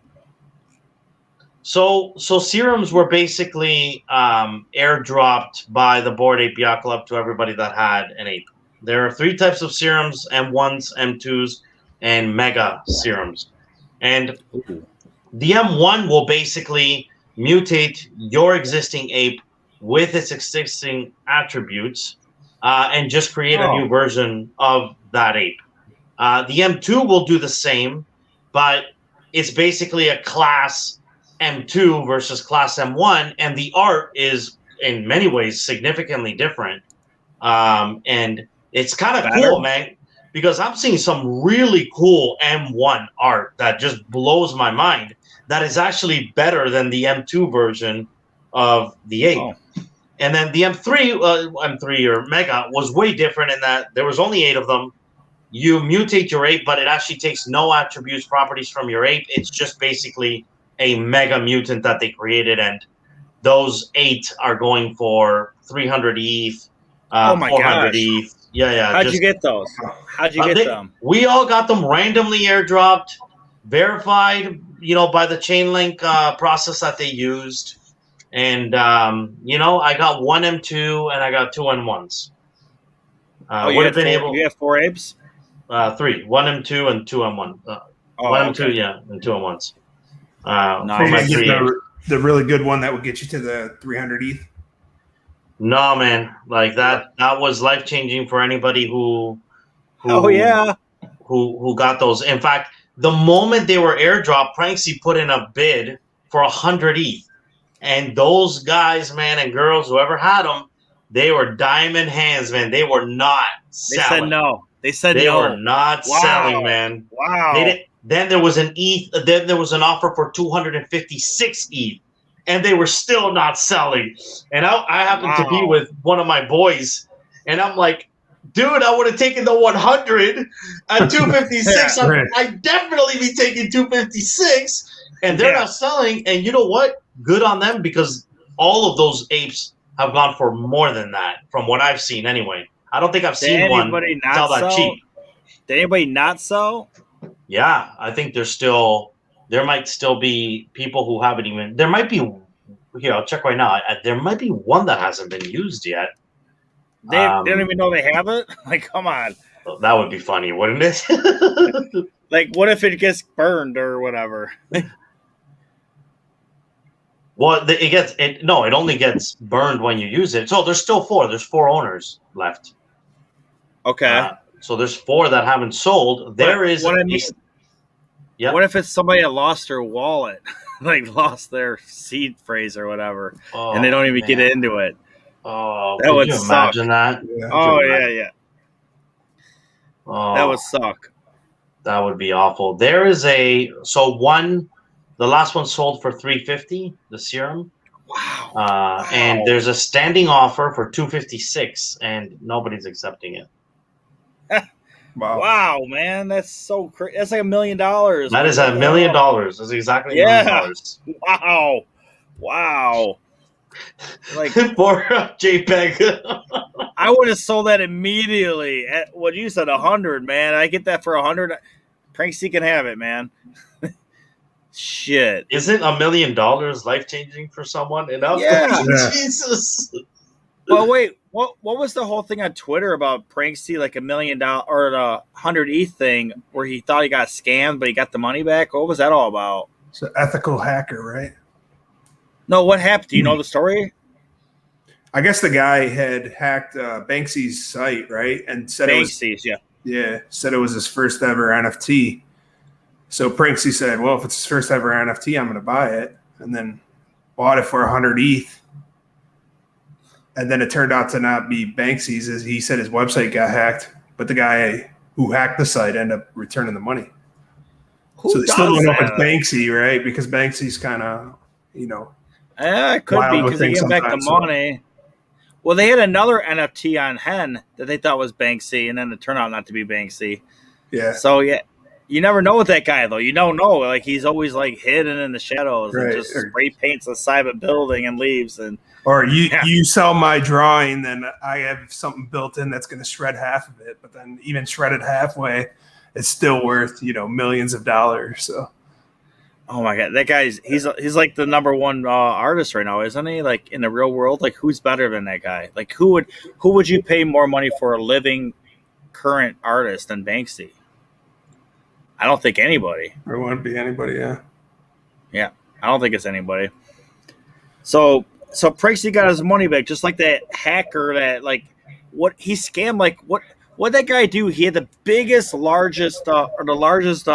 So serums were basically airdropped by the Bored Ape Yacht Club to everybody that had an ape. There are 3 types of serums: M1s, M2s, and mega serums. And the M1 will basically mutate your existing ape with its existing attributes and just create a new version of that ape. The M2 will do the same, but it's basically a class M2 versus class M1, and the art is in many ways significantly different. And it's kind of cool, man, because I'm seeing some really cool M1 art that just blows my mind. That is actually better than the M2 version of the ape. Oh. And then the M3 or Mega was way different in that there was only 8 of them. You mutate your ape, but it actually takes no attributes, properties from your ape. It's just basically a mega mutant that they created, and those 8 are going for 300 ETH, 400 ETH. Yeah. How'd you get those? How'd you get them? We all got them randomly airdropped, verified, by the Chainlink process that they used. And, I got 1 M2 and I got 2 M1s. You have 4 apes? 3. 1 M2 and 2 M1. 1 M2, yeah, and 2 M1s. The really good one that would get you to the 300 ETH. No, man, like that was life changing for anybody who got those. In fact, the moment they were airdropped, Pranksy put in a bid for 100 ETH, and those guys, man, and girls, whoever had them, they were diamond hands, man. They were not selling. They said no. They no. were not selling, man. Wow. Then there was an ETH. Then there was an offer for 256 ETH, and they were still not selling. And I happened to be with one of my boys, and I'm like, dude, I would have taken the 100 at 256. Yeah, right. I'd definitely be taking 256, and they're not selling. And you know what? Good on them, because all of those apes have gone for more than that, from what I've seen. Anyway, I don't think I've seen one sell that cheap. Did anybody not sell? Yeah, I think there might still be people who haven't even. There might be. Here, I'll check right now. There might be one that hasn't been used yet. They don't even know they have it? Like, come on. That would be funny, wouldn't it? Like, what if it gets burned or whatever? Well, it only gets burned when you use it. So there's still 4. There's 4 owners left. Okay. So there's 4 that haven't sold. There is. What I mean, yeah. What if it's somebody that lost their wallet, like lost their seed phrase or whatever, and they don't even get into it? Oh, that would you suck. Imagine that? Yeah. Oh yeah. Oh, that would suck. That would be awful. There is the last one sold for $350, the serum. Wow. And there's a standing offer for $256, and nobody's accepting it. Wow, man, that's so crazy. That's like $1 million. That is $1 million. That's exactly $1 million. Wow. Like for JPEG. I would have sold that immediately at what you said, 100, man. I get that for 100. Pranksy can have it, man. Shit. Isn't $1 million life-changing for someone enough? Yeah. Jesus. Well, wait. What was the whole thing on Twitter about Pranksy, like $1 million or the 100 ETH thing, where he thought he got scammed, but he got the money back? What was that all about? It's an ethical hacker, right? No, what happened? Do you know the story? I guess the guy had hacked Banksy's site, right? And said Banksy's, said it was his first ever NFT. So Pranksy said, well, if it's his first ever NFT, I'm going to buy it. And then bought it for 100 ETH. And then it turned out to not be Banksy's, as he said his website got hacked. But the guy who hacked the site ended up returning the money. So they still don't know if it's Banksy, right? Because Banksy's kind of, it could be because they gave back the money. Well, they had another NFT on Hen that they thought was Banksy, and then it turned out not to be Banksy. Yeah. So, yeah, you never know with that guy, though. You don't know. Like, he's always, like, hidden in the shadows and just spray paints the side of a building and leaves. Or you sell my drawing, then I have something built in that's going to shred half of it. But then even shredded halfway, it's still worth, millions of dollars. So. Oh my God, that guy's he's like the number one artist right now, isn't he? Like in the real world, like who's better than that guy? Like who would you pay more money for a living current artist than Banksy? I don't think anybody. There wouldn't be anybody, yeah. Yeah, I don't think it's anybody. So Pranksy got his money back, just like that hacker that what he scammed. Like what that guy do? He had the largest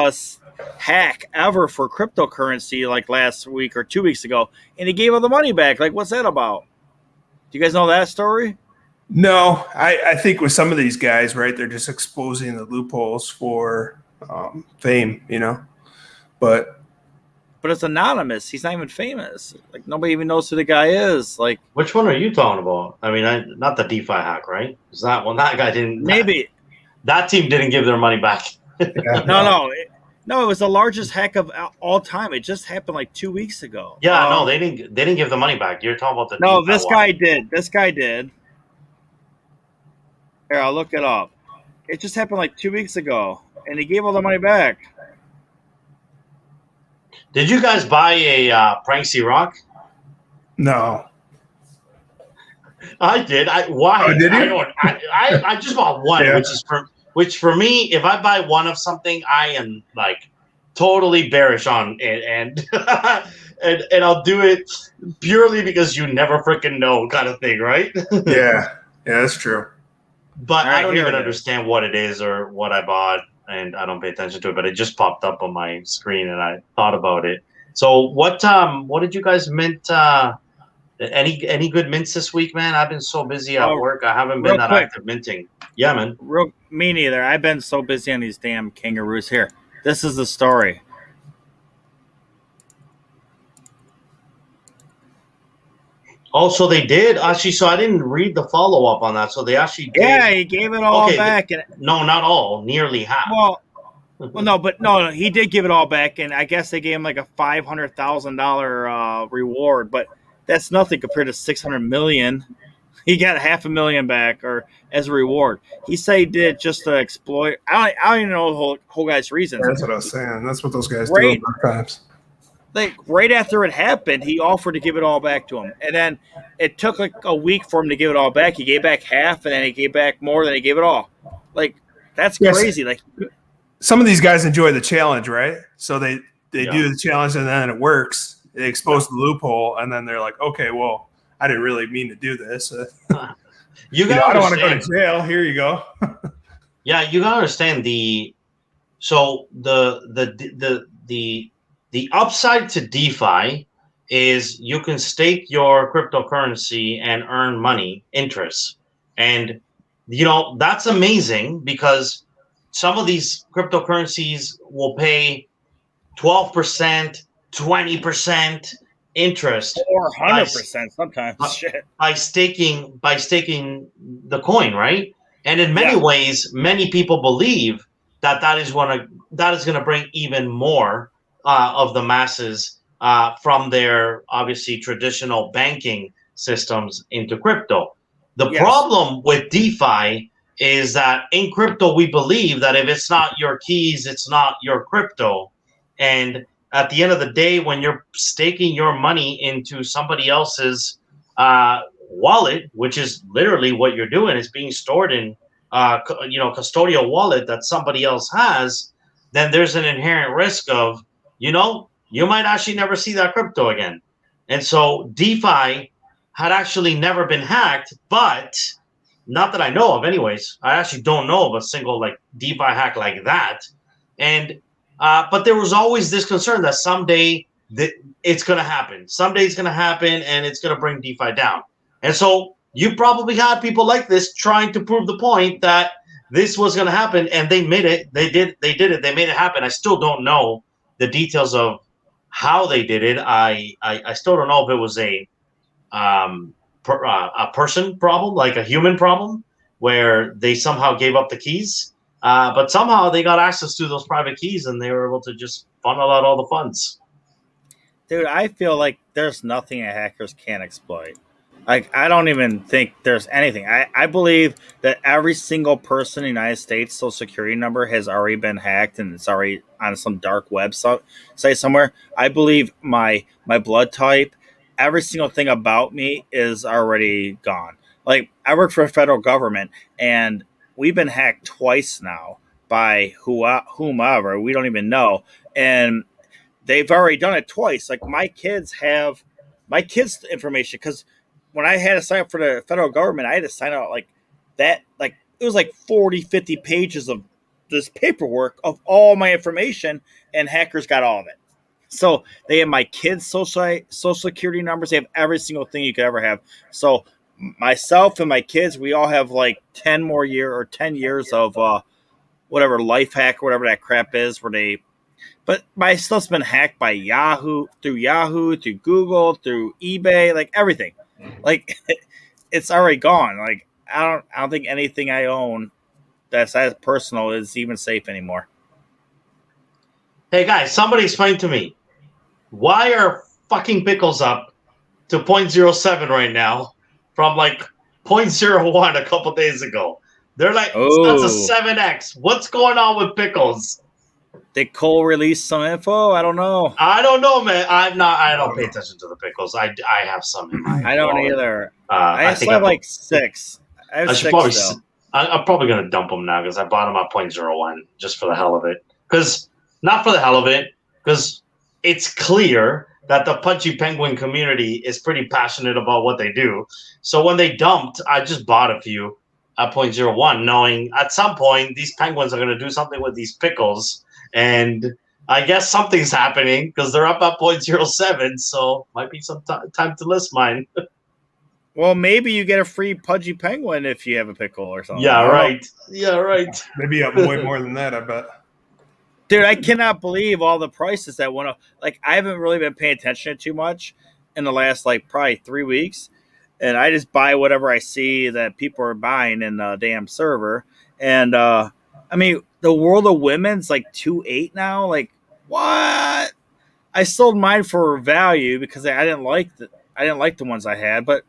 hack ever for cryptocurrency like last week or 2 weeks ago, and he gave all the money back. Like, what's that about? Do you guys know that story? No, I think with some of these guys, right, they're just exposing the loopholes for fame, but it's anonymous. He's not even famous. Like, nobody even knows who the guy is. Like, which one are you talking about? I mean, not the DeFi hack, right? Is that one? That guy didn't. Maybe that team didn't give their money back. No, it was the largest hack of all time. It just happened like 2 weeks ago. Yeah, no, they didn't give the money back. You're talking about the. No, this guy did. This guy did. Here, I'll look it up. It just happened like 2 weeks ago, and he gave all the money back. Did you guys buy a Pranksy Rock? No. I did. Why? Oh, did you? I just bought one, Yeah. which for me, if I buy one of something, I am like totally bearish on it, and and I'll do it purely because you never freaking know, kind of thing, right? Yeah, that's true. But Right, I don't here even it is. understand what it is or what I bought, and I don't pay attention to it. But it just popped up on my screen, and I thought about it. So what did you guys mint? Any good mints this week, man? I've been so busy at work. I haven't been that active minting. Yeah, man. Me neither. I've been so busy on these damn kangaroos. Here, this is the story. Oh, so they did actually. So I didn't read the follow up on that. So they actually did. Yeah, he gave it all back. No, not all. Nearly half. Well, no, he did give it all back, and I guess they gave him like a $500,000 reward, but that's nothing compared to $600 million. He got $500,000 back, or as a reward. He said he did just to exploit. I don't even know the whole guy's reasons. Yeah, that's what I was saying. That's what those guys do a lot of times. Like right after it happened, he offered to give it all back to him, and then it took like a week for him to give it all back. He gave back half, and then he gave back more than he gave it all. Like that's crazy. Like some of these guys enjoy the challenge, right? So they do the challenge, and then it works. They expose the loophole, and then they're like, okay, well, I didn't really mean to do this. I don't want to go to jail. Here you go. Yeah, you gotta understand the upside to DeFi is you can stake your cryptocurrency and earn money, interest. And, that's amazing because some of these cryptocurrencies will pay 12%, 20% interest. Or 100% sometimes. By staking the coin, right? And in many ways, many people believe that is going to bring even more of the masses from their obviously traditional banking systems into crypto. The problem with DeFi is that in crypto, we believe that if it's not your keys, it's not your crypto. And at the end of the day, when you're staking your money into somebody else's wallet, which is literally what you're doing, is being stored in custodial wallet that somebody else has, then there's an inherent risk of, you might actually never see that crypto again. And so DeFi had actually never been hacked, but not that I know of anyways. I actually don't know of a single like DeFi hack like that. And but there was always this concern that someday it's going to happen. Someday it's going to happen, and it's going to bring DeFi down. And so you probably had people like this trying to prove the point that this was going to happen, and they made it. They did it. They made it happen. I still don't know the details of how they did it. I still don't know if it was a person problem, like a human problem, where they somehow gave up the keys. But somehow they got access to those private keys, and they were able to just funnel out all the funds. Dude, I feel like there's nothing that hackers can't exploit. Like, I don't even think there's anything. I believe that every single person in the United States' social security number has already been hacked, and it's already on some dark website somewhere. I believe my blood type, every single thing about me is already gone. Like, I work for the federal government, and we've been hacked twice now by whomever. We don't even know. And they've already done it twice. Like my kids information, because when I had to sign up for the federal government, I had to sign out like that. Like it was like 40, 50 pages of this paperwork of all my information, and hackers got all of it. So they have my kids' social security numbers. They have every single thing you could ever have. So myself and my kids, we all have like 10 years of whatever life hack or whatever that crap is, but my stuff's been hacked by Yahoo, through Google, through eBay, like everything. Like it's already gone. Like I don't think anything I own that's as personal is even safe anymore. Hey guys, somebody explain to me, why are fucking pickles up to 0.07 right now from like 0.01 a couple days ago? They're like, that's a 7x. What's going on with pickles? Did Cole release some info? I don't know. I don't know, man. I don't pay attention to the pickles. I have some in my I don't either. I still have like 6. I have 6 I'm probably going to dump them now because I bought them at 0.01 just for the hell of it. Not for the hell of it, because it's clear that the Punchy Penguin community is pretty passionate about what they do. So when they dumped, I just bought a few at 0.01, knowing at some point these penguins are going to do something with these pickles. And I guess something's happening because they're up at 0.07, so might be some time to list mine. Well, maybe you get a free Pudgy Penguin if you have a pickle or something. Yeah, right. Yeah, right. Maybe up way more than that, I bet. Dude, I cannot believe all the prices that went up. Like, I haven't really been paying attention to too much in the last, like, probably 3 weeks. and I just buy whatever I see that people are buying in the damn server. And I mean, the World of Women's like 2.8 now. Like, what? I sold mine for value because I didn't like the ones I had. But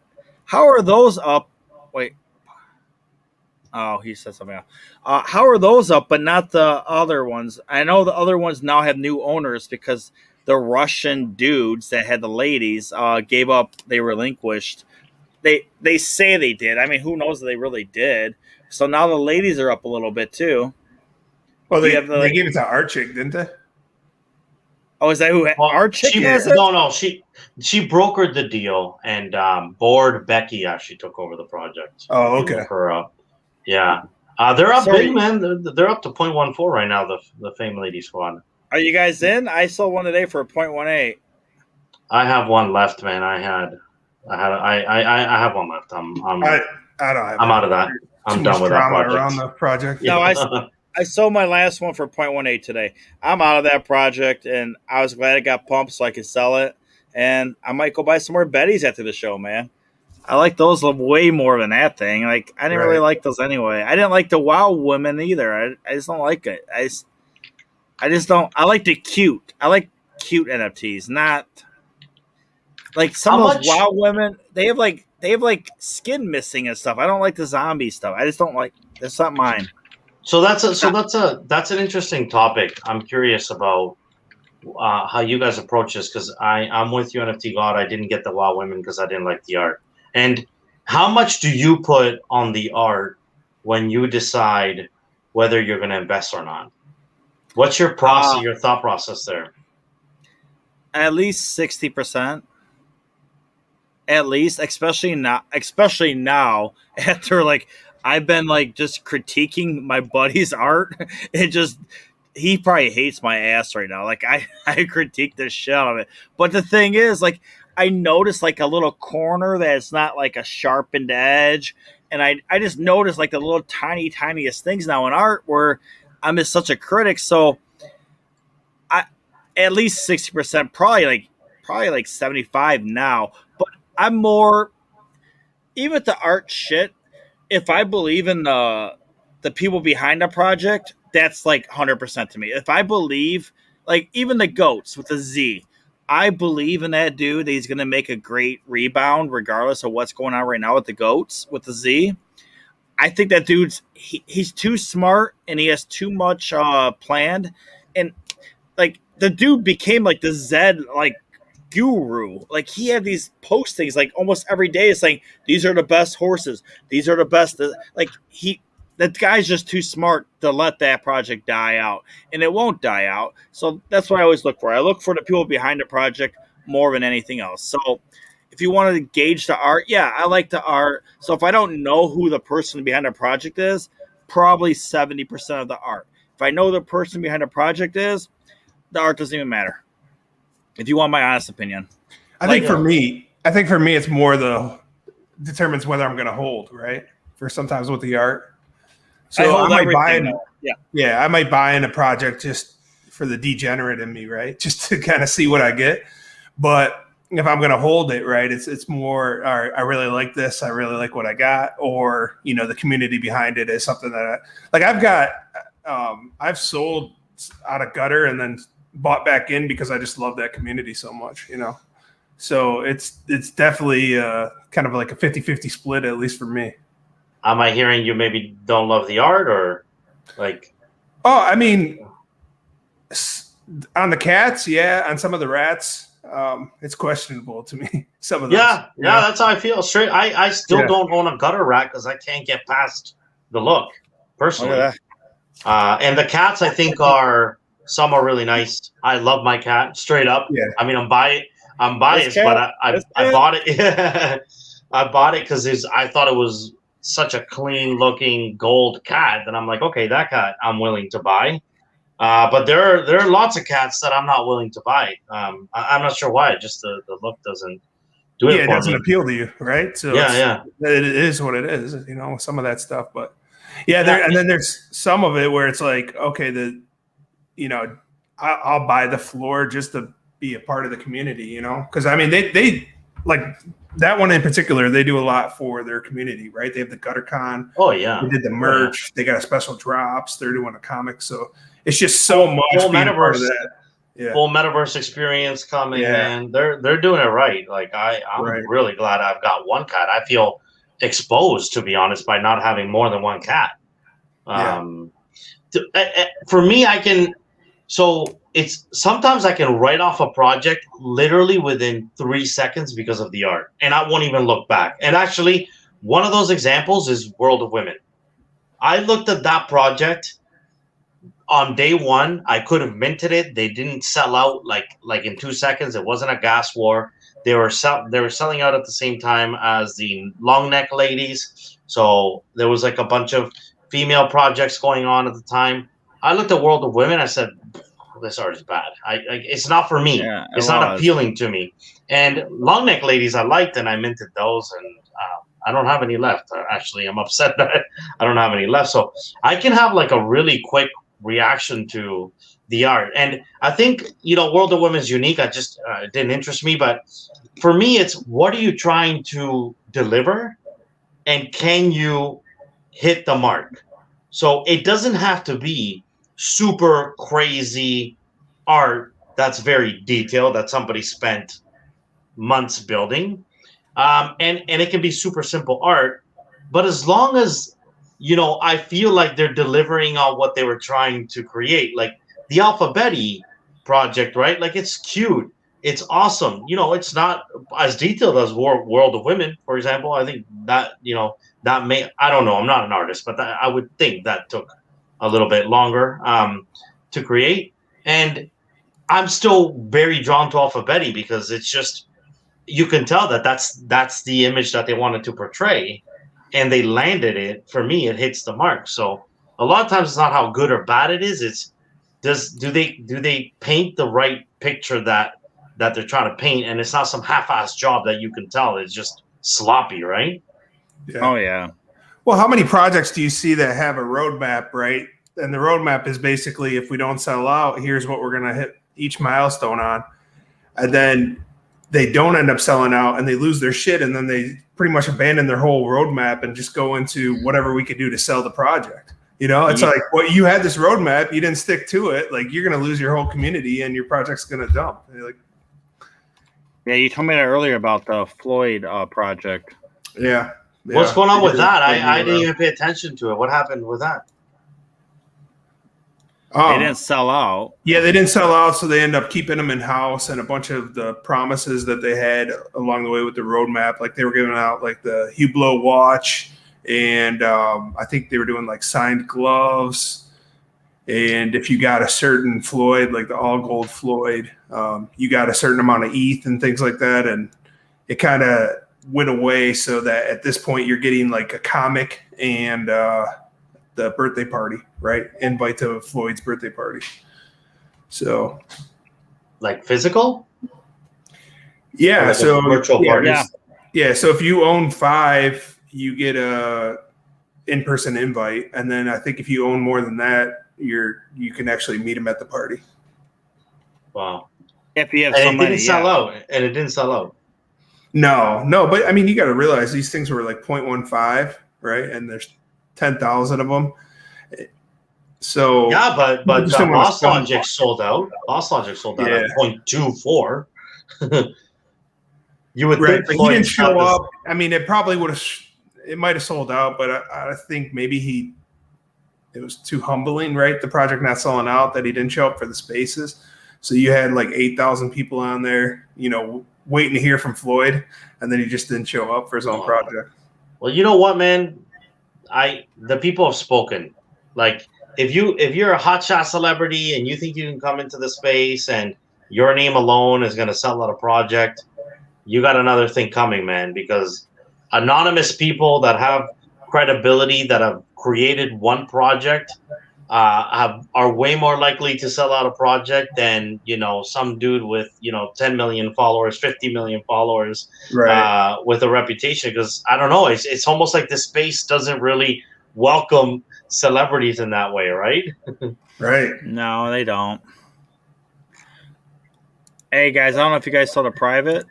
how are those up? Wait. Oh, he said something else. How are those up, but not the other ones? I know the other ones now have new owners because the Russian dudes that had the ladies gave up. They relinquished. They say they did. I mean, who knows if they really did? So now the ladies are up a little bit too. Well, they gave it to our chick, didn't they? Oh, is that who our chick has it? No, she brokered the deal, and Board Becky actually took over the project. Oh, okay. Her up. Yeah. They're up big, man. They're up to 0.14 right now, the Fame Lady Squad. Are you guys in? I sold one today for 0.18. I have one left, man. I have one left. I'm out of that. I'm done with that project. Around the project. No, I sold my last one for 0.18 today. I'm out of that project, and I was glad it got pumped so I could sell it. And I might go buy some more Betties after the show, man. I like those way more than that thing. Like, I didn't really like those anyway. I didn't like the WoW women either. I just don't like it. I just don't. I like the cute. I like cute NFTs, not like some of those WoW women. They have like skin missing and stuff. I don't like the zombie stuff. I just don't like. That's not mine. So that's an interesting topic. I'm curious about how you guys approach this, because I'm with you, NFT God. I didn't get the WoW women because I didn't like the art. And how much do you put on the art when you decide whether you're going to invest or not? What's your process, your thought process there? At least 60%. At least, especially now after like I've been like just critiquing my buddy's art. He probably hates my ass right now. Like I critique the shit out of it. But the thing is, like, I noticed like a little corner that's not like a sharpened edge. And I just noticed like the little tiniest things now in art where I'm just such a critic. So at least 60%, probably like 75 now. But I'm more, even with the art shit, if I believe in the people behind the project, that's like 100% to me. If I believe, like even the goats with the Z, I believe in that dude that he's going to make a great rebound regardless of what's going on right now with the goats with the Z. I think that dude's he's too smart and he has too much planned. And like the dude became like the Zed like guru. Like he had these postings like almost every day saying these are the best horses. These are the best. Like that guy's just too smart to let that project die out, and it won't die out. So that's what I always look for. I look for the people behind the project more than anything else. So if you want to gauge the art, yeah, I like the art. So if I don't know who the person behind the project is, probably 70% of the art. If I know the person behind the project is, the art doesn't even matter. If you want my honest opinion. I think for me, it's more determines whether I'm going to hold, right? For sometimes with the art. So I might buy I might buy in a project just for the degenerate in me, right? Just to kind of see what I get. But if I'm going to hold it, right, it's more, all right, I really like this. I really like what I got. Or, the community behind it is something that I've sold out of gutter and then bought back in because I just love that community so much, So it's definitely kind of like a 50-50 split, at least for me. Am I hearing you maybe don't love the art or like? Oh, I mean, on the cats, yeah. On some of the rats, it's questionable to me. Some of those. Yeah, that's how I feel. Straight. I still don't own a gutter rat because I can't get past the look personally. And the cats, I think, some are really nice. I love my cat straight up. Yeah. I mean, I'm biased, but I bought it. I bought it because I thought it was such a clean looking gold cat that I'm like, okay, that cat I'm willing to buy. But there are lots of cats that I'm not willing to buy. I'm not sure why. Just the look doesn't do it. Yeah, it doesn't appeal to you, right? So it is what it is. Some of that stuff, but and then there's some of it where it's like, okay, I'll buy the floor just to be a part of the community, because I mean they like that one in particular, they do a lot for their community, right? They have the Gutter Con. Oh yeah. They did the merch. They got a special drops. They're doing a comic. So it's just so much full being metaverse, part of that. Yeah. Full metaverse experience coming, man. They're doing it right. Like I'm really glad I've got one cat. I feel exposed, to be honest, by not having more than one cat. For me, it's sometimes I can write off a project literally within 3 seconds because of the art, and I won't even look back. And actually, one of those examples is World of Women. I looked at that project on day one. I could have minted it. They didn't sell out like in 2 seconds. It wasn't a gas war. They were selling out at the same time as the long neck ladies. So there was like a bunch of female projects going on at the time. I looked at World of Women. I said, this art is bad. It's not for me. Yeah, it's not appealing to me. And long neck ladies I liked, and I minted those, and I don't have any left. Actually, I'm upset that I don't have any left. So I can have like a really quick reaction to the art. And I think, World of Women is unique. It didn't interest me. But for me, it's what are you trying to deliver? And can you hit the mark? So it doesn't have to be super crazy art that's very detailed that somebody spent months building. And it can be super simple art. But as long as, I feel like they're delivering on what they were trying to create, like the AlphaBetty project, right? Like it's cute. It's awesome. It's not as detailed as World of Women, for example. I think that, that may, I don't know, I'm not an artist, but I would think that took a little bit longer to create. And I'm still very drawn to AlphaBetty because it's just, you can tell that that's the image that they wanted to portray, and they landed it. For me, it hits the mark. So a lot of times it's not how good or bad it is. It's do they paint the right picture that they're trying to paint, and it's not some half-assed job that you can tell. It's just sloppy, right? Yeah. Oh yeah. Well, how many projects do you see that have a roadmap, right? And the roadmap is basically, if we don't sell out, here's what we're going to hit each milestone on. And then they don't end up selling out and they lose their shit. And then they pretty much abandon their whole roadmap and just go into whatever we could do to sell the project. It's like, well, you had this roadmap, you didn't stick to it. Like, you're going to lose your whole community and your project's going to dump. Yeah, you told me that earlier about the Floyd project. Yeah. What's going on with that? I didn't even pay attention to it. What happened with that? They didn't sell out. Yeah, they didn't sell out, so they end up keeping them in-house, and a bunch of the promises that they had along the way with the roadmap, like they were giving out like the Hublot watch, and I think they were doing like signed gloves, and if you got a certain Floyd, like the all-gold Floyd, you got a certain amount of ETH and things like that, and it kind of went away so that at this point you're getting like a comic and the birthday party, right? Invite to Floyd's birthday party. So, like physical? Yeah. Like so virtual parties. Yeah. So if you own 5, you get a in-person invite, and then I think if you own more than that, you can actually meet him at the party. Wow. If you have and somebody, it didn't sell out. No, but I mean, you got to realize these things were like 0.15, right? And there's 10,000 of them. So yeah, but Boss Logic sold out. Boss Logic sold out at 0.24. You would think but he didn't show up. I mean, it probably would have. It might have sold out, but I think maybe it was too humbling, right? The project not selling out, that he didn't show up for the spaces. So you had like 8,000 people on there, waiting to hear from Floyd, and then he just didn't show up for his own project. Well, you know what, man? The people have spoken. Like, if you're a hotshot celebrity and you think you can come into the space and your name alone is going to sell out a project, you got another thing coming, man, because anonymous people that have credibility, that have created one project, are way more likely to sell out a project than some dude with 10 million followers, 50 million followers, right, with a reputation. Because I don't know, it's almost like the space doesn't really welcome celebrities in that way, right? Right. No, they don't. Hey guys, I don't know if you guys saw the private.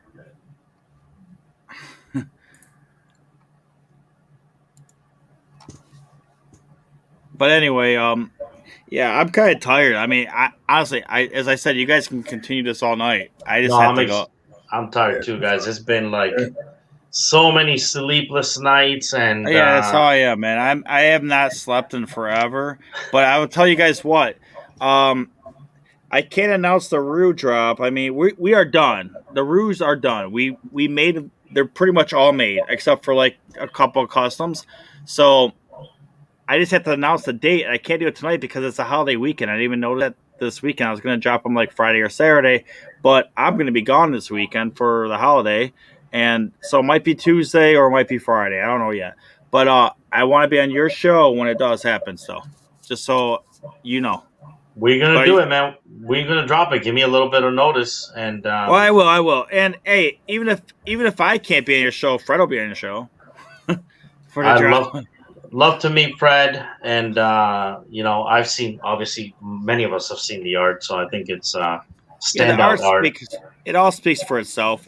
But anyway, yeah, I'm kind of tired. I mean, honestly, as I said, you guys can continue this all night. I just have to go. I'm tired too, guys. It's been like so many sleepless nights, and yeah, that's how I am, man. I have not slept in forever. But I will tell you guys what. I can't announce the Rue drop. I mean, we are done. The Rues are done. We made. They're pretty much all made except for like a couple of customs. So I just have to announce the date. I can't do it tonight because it's a holiday weekend. I didn't even know that this weekend. I was going to drop them like Friday or Saturday, but I'm going to be gone this weekend for the holiday. And so it might be Tuesday or it might be Friday. I don't know yet. But I want to be on your show when it does happen. So just so you know. We're going to do it, man. We're going to drop it. Give me a little bit of notice. And well, I will. And hey, even if I can't be on your show, Fred will be on your show. For the drop. Love to meet Fred, and I've seen, obviously many of us have seen the art, so I think it's standout art. It all speaks for itself,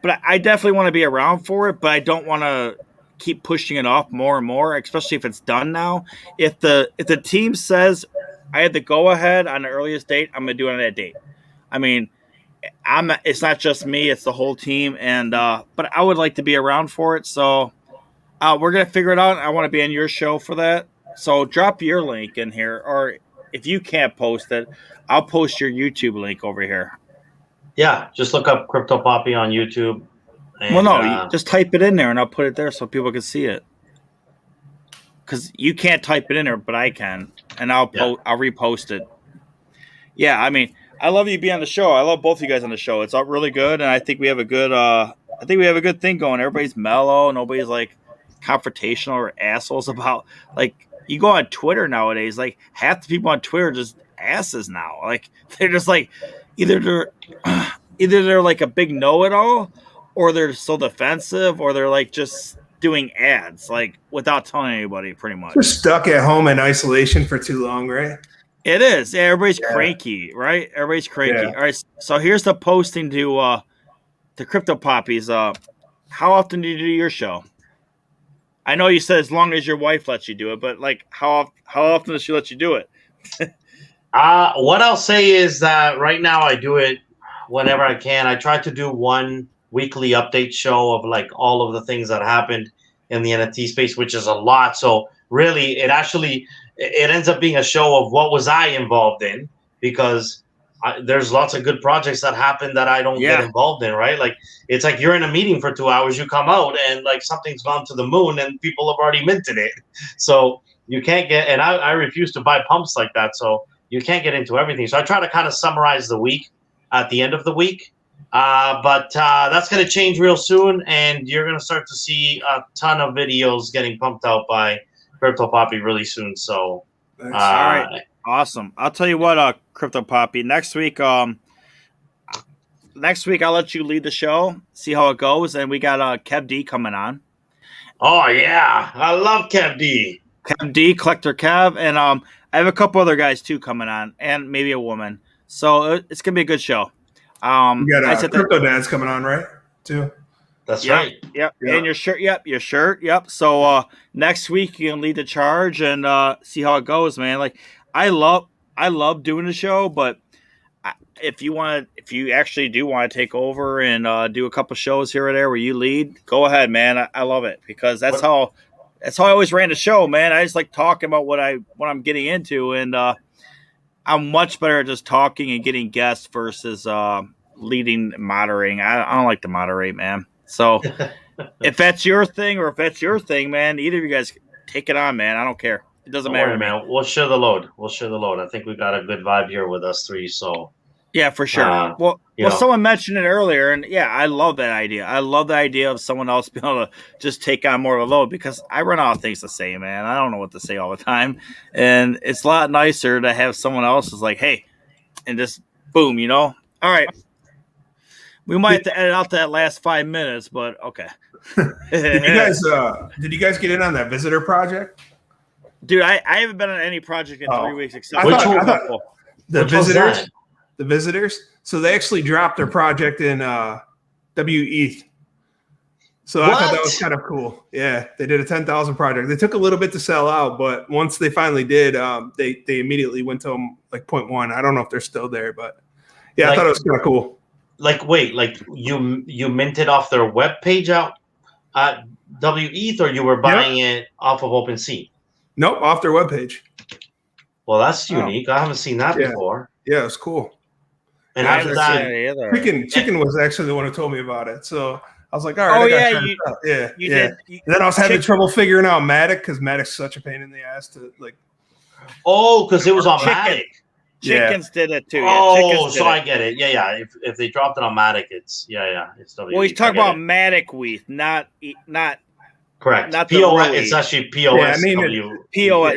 but I definitely want to be around for it, but I don't want to keep pushing it off more and more, especially if it's done now. If the team says I had the go ahead on the earliest date, I'm gonna do it on that date. I mean, it's not just me; it's the whole team, and but I would like to be around for it, so. We're going to figure it out. I want to be on your show for that. So drop your link in here. Or if you can't post it, I'll post your YouTube link over here. Yeah, just look up Crypto Poppy on YouTube. And, well, no, just type it in there and I'll put it there so people can see it. Because you can't type it in there, but I can. And I'll repost it. Yeah, I mean, I love you being on the show. I love both of you guys on the show. It's all really good. And I think we have a good thing going. Everybody's mellow. Nobody's like confrontational or assholes about, like, you go on Twitter nowadays, like half the people on Twitter are just asses now. Like they're just like either they're like a big know-it-all, or they're so defensive, or they're like just doing ads like without telling anybody. Pretty much we're stuck at home in isolation for too long, right? It is. Yeah, everybody's cranky, right? Everybody's cranky. All right, so here's the posting to Crypto Poppies. How often do you do your show? I know you said as long as your wife lets you do it, but like how often does she let you do it? What I'll say is that right now I do it whenever I can. I try to do one weekly update show of like all of the things that happened in the NFT space, which is a lot. So really, it ends up being a show of what was I involved in, because there's lots of good projects that happen that I don't get involved in, right? Like, it's like you're in a meeting for 2 hours, you come out and like something's gone to the moon and people have already minted it. So you can't get, and I refuse to buy pumps like that. So you can't get into everything. So I try to kind of summarize the week at the end of the week. But that's going to change real soon. And you're going to start to see a ton of videos getting pumped out by Crypto Poppy really soon. So, all right. Awesome. I'll tell you what, Crypto Poppy, next week I'll let you lead the show, see how it goes, and we got Kev D coming on. Oh yeah, I love Kev D. Kev D, Collector Kev, and I have a couple other guys too coming on, and maybe a woman. So it's gonna be a good show. You got Crypto Dad's coming on, right? Too. That's right. Yep. And your shirt. Yep. Your shirt. Yep. So next week you can lead the charge and see how it goes, man. Like, I love doing the show, but if you actually do want to take over and do a couple shows here or there where you lead, go ahead, man. I love it, because that's how I always ran the show, man. I just like talking about what I'm getting into, and I'm much better at just talking and getting guests versus leading and moderating. I don't like to moderate, man. So if that's your thing, or if that's your thing, man, either of you guys take it on, man. I don't care. It doesn't matter, man. We'll share the load. I think we got a good vibe here with us three. So yeah, for sure. Someone mentioned it earlier, and yeah, I love that idea. I love the idea of someone else being able to just take on more of a load, because I run out of things to say, man. I don't know what to say all the time, and it's a lot nicer to have someone else is like, hey, and just boom, All right. We might have to edit out that last 5 minutes, but okay. Did you guys get in on that visitor project? Dude, I haven't been on any project in 3 weeks except the visitors. The visitors. So they actually dropped their project in WETH. So I thought that was kind of cool. Yeah, they did a 10,000 project. They took a little bit to sell out, but once they finally did, they immediately went to them like 0.1. I don't know if they're still there, but yeah, I thought it was kind of cool. Like, wait, like you minted off their web page out at WETH, or you were buying it off of OpenSea? Nope, off their webpage. Well, that's unique. I haven't seen that before. Yeah, it's cool. And I haven't seen it either. Chicken was actually the one who told me about it. So I was like, all right. Oh, you did. And then I was having trouble figuring out Matic because Matic's such a pain in the ass to like. Oh, because it was on Matic. Chickens did it too. Oh, so I get it. Yeah. If they dropped it on Matic, it's it's WETH. Well, he's talking about Matic WETH, not correct. Not POS. It's actually POS. POS.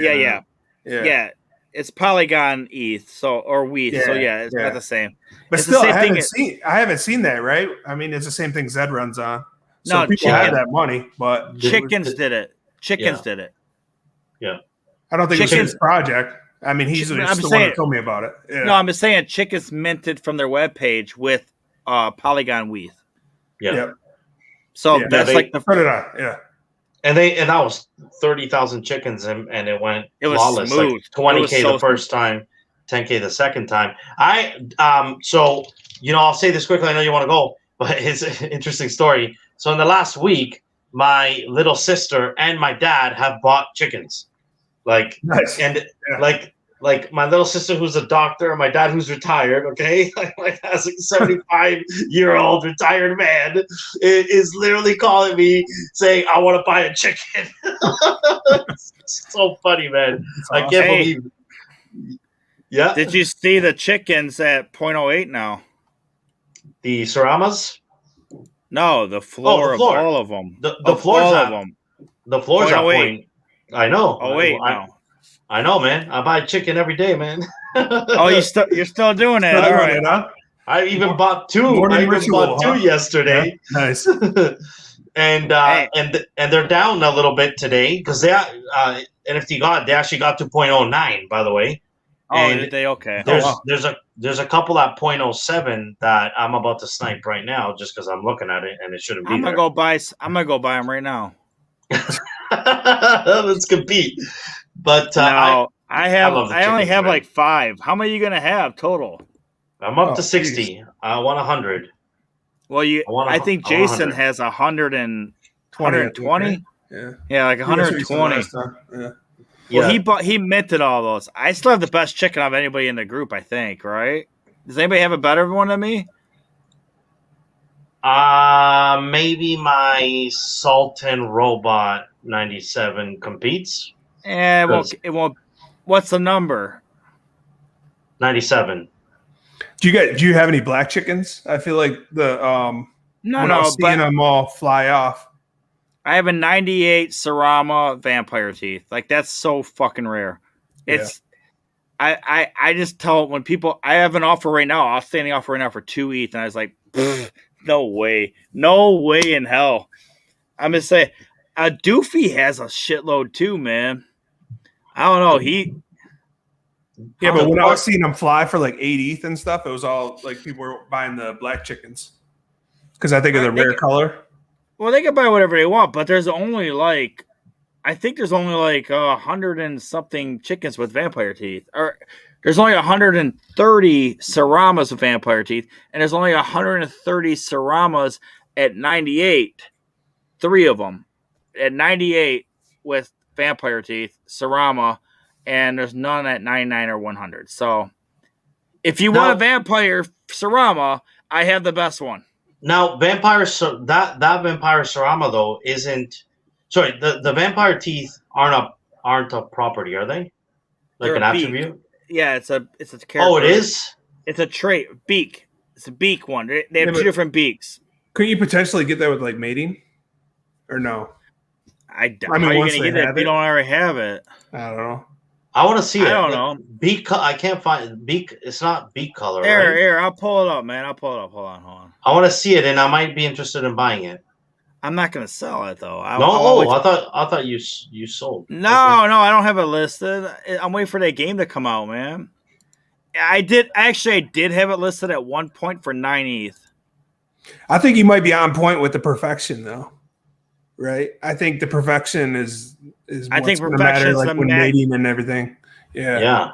Yeah. It's Polygon ETH, or WETH. So it's not the same. But it's still, the I same haven't seen that, right? I mean, it's the same thing Zed runs on. So no, people have that money, but Chickens did it. Chickens did it. Yeah. I don't think it was his project. I mean, he's the one who told me about it. Yeah. No, I'm just saying Chickens minted from their webpage with Polygon WETH. Yeah. So that's like the put it on. Yeah. And that was 30,000 chickens, and it went flawless. Smooth. Like 20K the first time, 10K the second time. So I'll say this quickly. I know you want to go, but it's an interesting story. So in the last week, my little sister and my dad have bought chickens. Like, nice. And like my little sister who's a doctor and my dad who's retired, okay? Like as a 75-year-old retired man is literally calling me saying, I want to buy a chicken. It's so funny, man. I can't believe it. Yeah. Did you see the chickens at 0.08 now? The Saramas? No, the floor of all of them. The floor's all of them. The floor's at 0.08. I know. Oh, wait, no. I know, man. I buy chicken every day, man. Oh, you're still doing it. All right. Huh? I even bought two. Two yesterday. Yeah. Nice. And they're down a little bit today because they actually got to 0.09, by the way. Oh, and did they? Okay. There's a couple at 0.07 that I'm about to snipe right now just because I'm looking at it and it shouldn't be. I'm gonna go buy them right now. Let's compete. But no, I only have like 5. How many are you gonna have total? I'm up to 60. Geez. I want 100. Well, I think Jason has 120. Yeah, like 120. Yeah. Well, he minted all those. I still have the best chicken of anybody in the group, I think. Right? Does anybody have a better one than me? Maybe my Sultan Robot 97 competes. It won't. What's the number? 97. Do you have any black chickens? I feel like seeing them all fly off. I have a 98 Sarama vampire teeth. Like that's so fucking rare. It's I just tell when people I have an offer right now, outstanding offer right now for 2 ETH, and I was like, no way in hell. I'm gonna say Doofy has a shitload too, man. I don't know. But when I was seeing them fly for like 8 ETH and stuff, it was all like people were buying the black chickens because I think of the rare color. Well, they can buy whatever they want, but there's only like 100 and something chickens with vampire teeth, or there's only 130 Saramas with vampire teeth, and there's only 130 Saramas at 98. 3 of them at 98 with vampire teeth, Sarama, and there's none at 99 or 100. So if you want a vampire Sarama, I have the best one. Now, that vampire Sarama though isn't. Sorry, the vampire teeth aren't a property, are they? Like an attribute? Yeah, it's a character. Oh, it is. It's a trait beak. It's a beak one. They have 2 different beaks. Couldn't you potentially get that with like mating, or no? I mean, how are you gonna get it if you don't already have it? I don't know. I want to see it. I don't know. Beak. I can't find beak. It's not beak color. Here, I'll pull it up, man. I'll pull it up. Hold on. I want to see it, and I might be interested in buying it. I'm not gonna sell it though. I thought you sold. No, I don't have it listed. I'm waiting for that game to come out, man. I did have it listed at one point for 9 ETH. I think you might be on point with the perfection though. right? I think the perfection is I think what's going to matter, perfection's like the when mating and everything. Yeah. Yeah.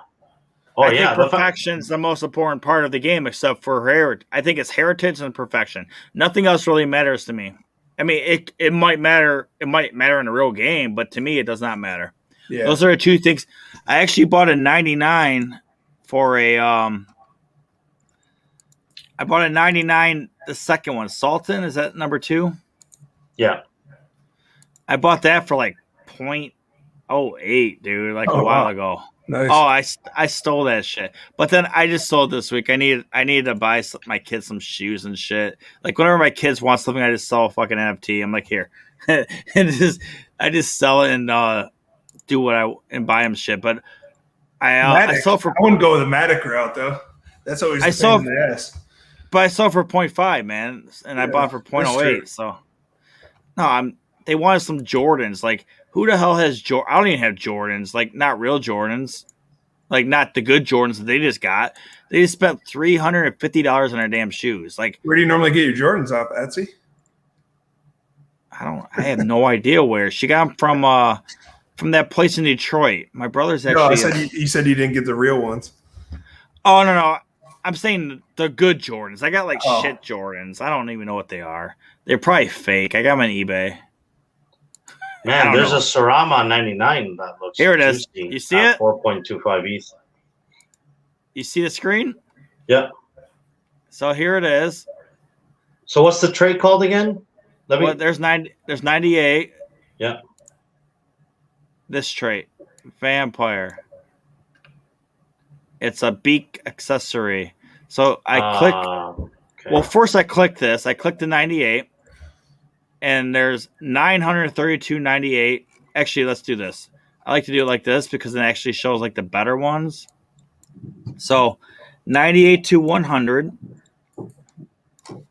Oh, I yeah. think perfection's the most important part of the game, except for heritage. I think it's heritage and perfection. Nothing else really matters to me. I mean, it might matter. It might matter in a real game, but to me, it does not matter. Yeah. Those are the two things. I actually bought a 99 for a I bought a 99. The second one, Sultan, is that number 2? Yeah. I bought that for like 0.08, dude, like a while ago. Nice. Oh, I stole that shit. But then I just sold this week. I needed to buy my kids some shoes and shit. Like whenever my kids want something, I just sell a fucking NFT. I'm like, here, and I just sell it and and buy them shit. But I sold for. I wouldn't go the Matic route though. That's always the pain in the ass. But I sold for 0.5, man, and I bought for 0.08. So no, they wanted some Jordans. Like who the hell has Jordan? I don't even have Jordans. Like not real Jordans. Like not the good Jordans that they just got. They just spent $350 on their damn shoes. Like where do you normally get your Jordans off? Etsy? I have no idea where. She got them from that place in Detroit. My brother's actually. No, you said you didn't get the real ones. Oh no. I'm saying the good Jordans. I got like shit Jordans. I don't even know what they are. They're probably fake. I got them on eBay. Man, there's a Sarama 99 that looks here. It is. You see it? 4.25 ETH. You see the screen? Yeah. So here it is. So what's the trade called again? There's 98. Yeah. This trait, Vampire. It's a beak accessory. So I click. Okay. Well, first I click this. I click the 98. And there's 932.98. Actually, let's do this. I like to do it like this because it actually shows like the better ones. So 98 to 100. All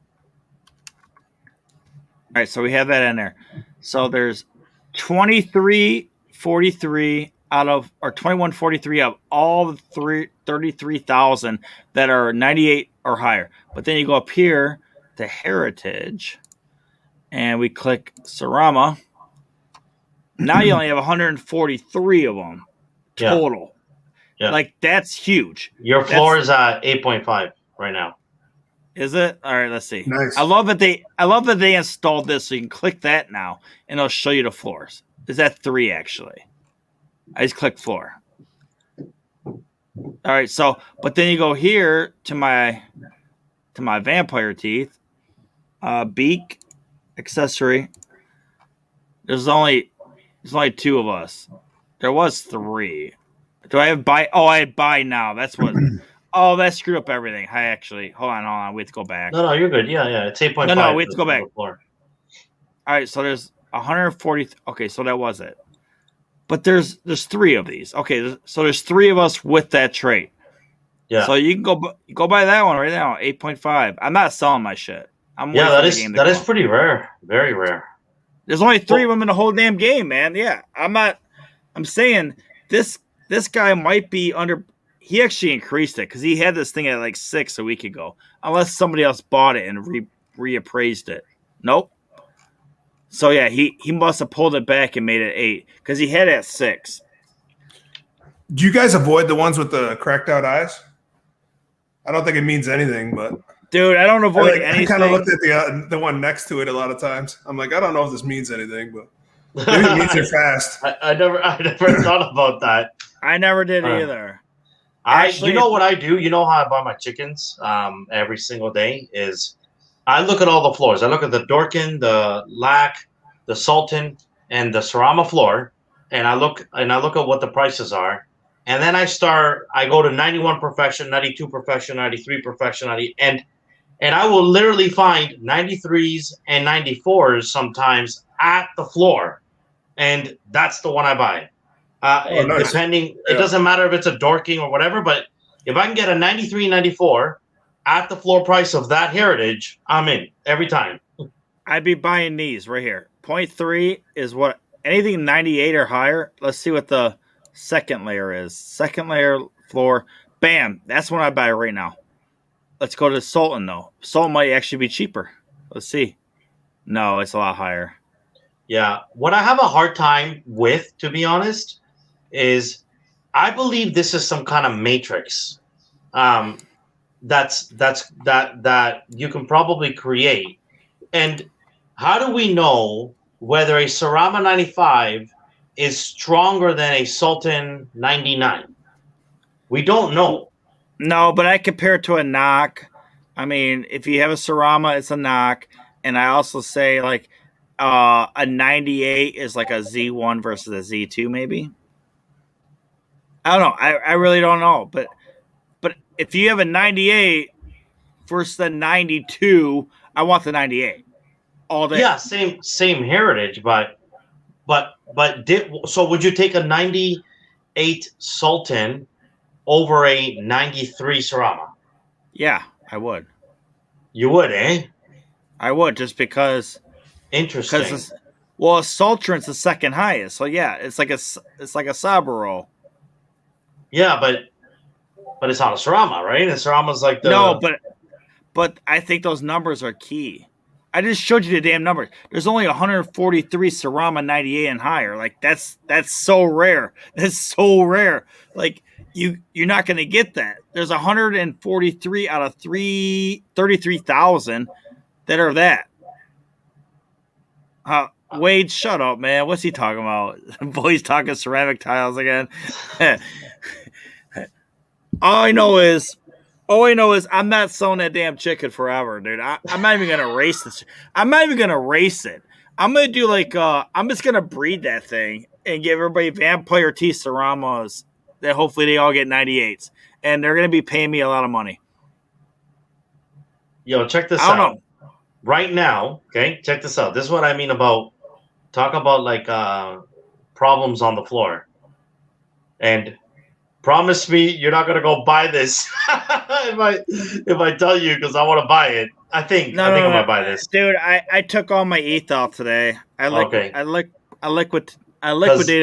right, so we have that in there. So there's 2343 out of, or 2143 of all the 33,000 that are 98 or higher. But then you go up here to Heritage, and we click Sarama. Now you only have 143 of them total. Yeah. Like, that's huge. Your floor is at 8.5 right now. Is it? All right, let's see. Nice. I love that they installed this, so you can click that now, and it'll show you the floors. Is that 3 actually? I just click floor. All right, so but then you go here to my vampire teeth, beak accessory. There's only 2 of us. There was 3. Do I have buy? Oh, I had buy now. That's what. Oh, that screwed up everything. I actually hold on. We have to go back. No, you're good. Yeah. It's 8.5. No, we have to go back. All right, so there's 140. Okay, so that was it. But there's 3 of these. Okay, so there's 3 of us with that trait. Yeah. So you can go buy that one right now, 8.5. I'm not selling my shit. That is pretty rare. Very rare. There's only 3 of them in the whole damn game, man. Yeah, I'm saying this guy might be under. He actually increased it because he had this thing at like 6 a week ago. Unless somebody else bought it and reappraised it. Nope. So yeah, he must have pulled it back and made it 8 because he had it at 6. Do you guys avoid the ones with the cracked out eyes? I don't think it means anything, but dude, I don't avoid anything. I kind of looked at the one next to it a lot of times. I'm like, I don't know if this means anything, but maybe it means they're fast. I never thought about that. I never did either. You know what I do? You know how I buy my chickens every single day is I look at all the floors. I look at the Dorkin, the Lac, the Sultan, and the Sarama floor, and I look at what the prices are. And then I go to 91 perfection, 92 perfection, 93 perfection, 90, and I will literally find 93s and 94s sometimes at the floor. And that's the one I buy. Nice. Depending, it doesn't matter if it's a Dorking or whatever, but if I can get a 93, 94 at the floor price of that Heritage, I'm in every time. I'd be buying these right here. 0.3 is what anything 98 or higher. Let's see what the second layer is. Second layer floor. Bam. That's what I buy right now. Let's go to Sultan though. Sultan might actually be cheaper. Let's see. No, it's a lot higher. Yeah. What I have a hard time with, to be honest, is I believe this is some kind of matrix. That you can probably create. And how do we know whether a Sarama 95 is stronger than a Sultan 99? We don't know. No, but I compare it to a knock. I mean, if you have a Sarama, it's a knock. And I also say like a 98 is like a Z1 versus a Z2, maybe. I don't know. I really don't know. But if you have a 98 versus a 92, I want the 98 all day. Yeah, same heritage, but so would you take a 98 Sultan over a 93 Sarama? Yeah, I would. You would, eh? I would, just because. Interesting. Well, a Sultan's the second highest, so yeah, it's like a Saburo. Yeah, but it's not a Sarama, right? And Sarama's like the no, but I think those numbers are key. I just showed you the damn numbers. There's only 143 Sarama 98 and higher. Like that's so rare. That's so rare. Like you're not going to get that. There's 143 out of 33,000 that are that. Wade, shut up, man. What's he talking about? Boy's talking ceramic tiles again. All I know is I'm not selling that damn chicken forever, dude. I'm not even gonna race this. I'm not even gonna race it. I'm gonna do like I'm just gonna breed that thing and give everybody Vampire T Saramas that hopefully they all get 98s, and they're gonna be paying me a lot of money. Yo, check this out. Right now, okay, check this out. This is what I mean about talk about like problems on the floor. And promise me you're not gonna go buy this if I tell you, because I want to buy it. I think I'm gonna buy this, dude. I took all my ETH out today. I liquidated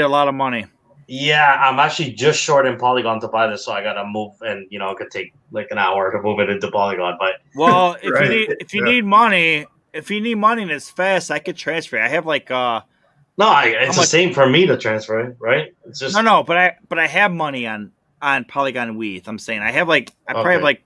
a lot of money. Yeah, I'm actually just short in Polygon to buy this, so I gotta move, and it could take like an hour to move it into Polygon. But well, if you need money and it's fast, I could transfer. I have like it's the same for me to transfer, right? It's just no, but I have money on Polygon and ETH. I'm saying I probably have like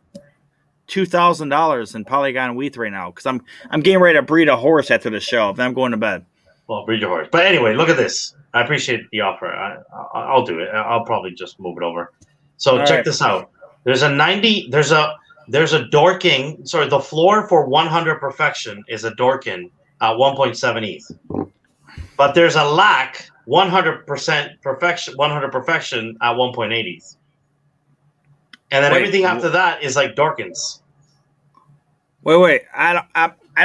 $2,000 in Polygon and ETH right now because I'm getting ready to breed a horse after the show. Then I'm going to bed. Well, breed your horse. But anyway, look at this. I appreciate the offer. I'll do it. I'll probably just move it over. So check this out. There's a 90. There's a Dorking. Sorry, the floor for 100 perfection is a Dorking at 1.7 ETH. But there's a lack 100% perfection. 100 perfection at 1.8 ETH. And then everything after that is like Dorkins. Wait. I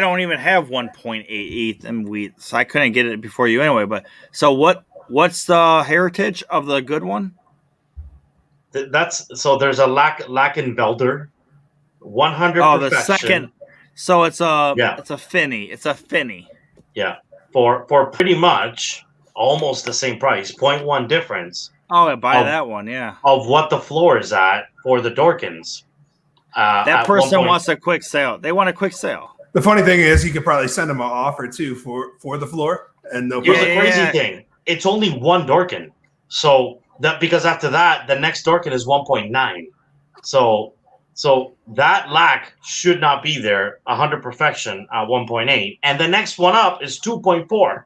don't even have 1.8 ETH and wheat, so I couldn't get it before you anyway. But so what's the heritage of the good one? There's a Lackenvelder, 100. Oh, the second. So it's a Finny. It's a Finny. Yeah, for pretty much almost the same price, 0.1 difference. Oh, I buy that one. Yeah. Of what the floor is at for the Dorkins. That person wants a quick sale. They want a quick sale. The funny thing is, you could probably send them an offer too for the floor, and they'll. Here's the crazy thing: it's only one Dorkin, so that because after that, the next Dorkin is 1.9. So that lack should not be there. 100 perfection at 1.8, and the next one up is 2.4.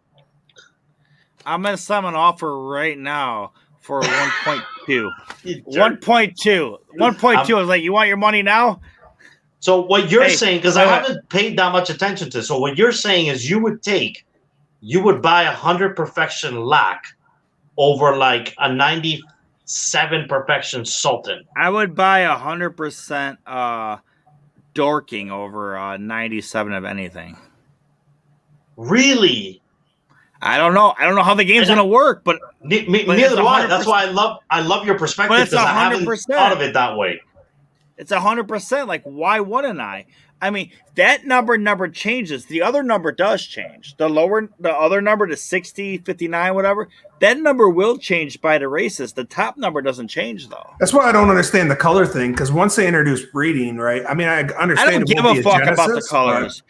I'm gonna send an offer right now for 1.2. 1.2. 1.2. I was like, you want your money now? So what you're saying, because I haven't paid that much attention to, so what you're saying is you would buy 100 perfection lack over like a 97 perfection Sultan. I would buy 100% Dorking over 97 of anything. Really? I don't know. I don't know how the game's gonna work, but neither do I. That's why I love your perspective, because I haven't thought of it that way. It's 100%. Like, why wouldn't I? I mean, that number never changes. The other number does change. The other number to 60, 59, whatever, that number will change by the races. The top number doesn't change, though. That's why I don't understand the color thing, because once they introduce breeding, right? I mean, I understand. I don't give a fuck about the colors.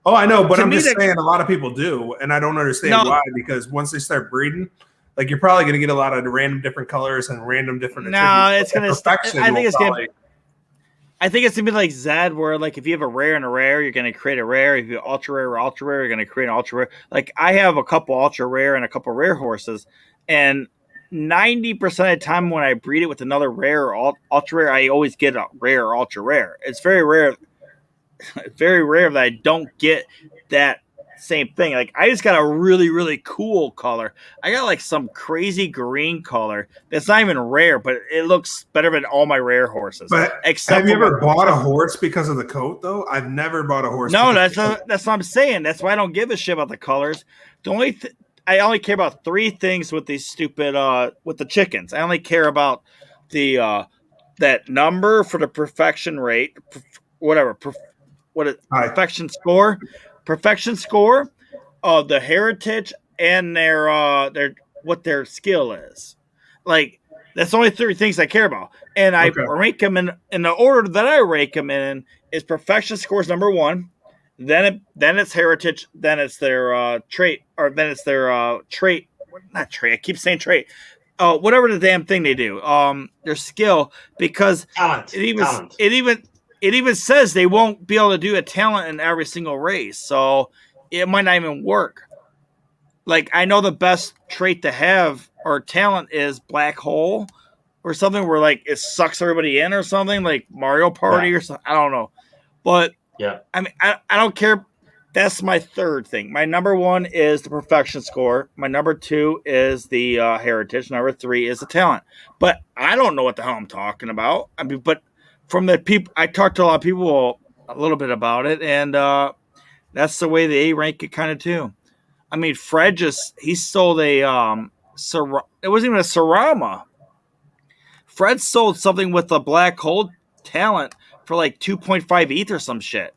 Oh, I know, but I'm me, just saying a lot of people do, and I don't understand No. why. Because once they start breeding, like you're probably going to get a lot of random different colors and random different. No, attributes, it's but gonna. perfection. I think it's probably, gonna. I think it's gonna be like Zed, where like if you have a rare and a rare, you're gonna create a rare. If you have ultra rare or ultra rare, you're gonna create an ultra rare. Like I have a couple ultra rare and a couple rare horses, and 90% of the time when I breed it with another rare or ultra rare, I always get a rare or ultra rare. It's very rare. Very rare that I don't get that same thing. Like I just got a really, really cool color. I got like some crazy green color that's not even rare, but it looks better than all my rare horses. but have you ever bought a horse because of the coat though? I've never bought a horse. No, that's what I'm saying. That's why I don't give a shit about the colors. The only I only care about 3 things with these stupid with the chickens. I only care about the that number for the perfection rate, whatever. Perfection score, the heritage, and their what their skill is. Like that's the only 3 things I care about, and I rank them in the order that I rank them in is perfection scores number 1, then it's heritage, then it's their trait, or then it's their trait. Not trait. I keep saying trait. Whatever the damn thing they do. Their skill, because talent. It even says they won't be able to do a talent in every single race, so it might not even work. Like I know the best trait to have or talent is black hole or something, where like it sucks everybody in or something, like Mario Party or something. I don't know, but yeah, I mean I don't care. That's my 3rd thing. My number 1 is the perfection score. My number 2 is the heritage. Number 3 is the talent. But I don't know what the hell I'm talking about. I mean, but from the people, I talked to a lot of people a little bit about it, and that's the way they rank it kind of too. I mean, Fred he sold a it wasn't even a Sarama. Fred sold something with a black hole talent for like 2.5 ETH or some shit,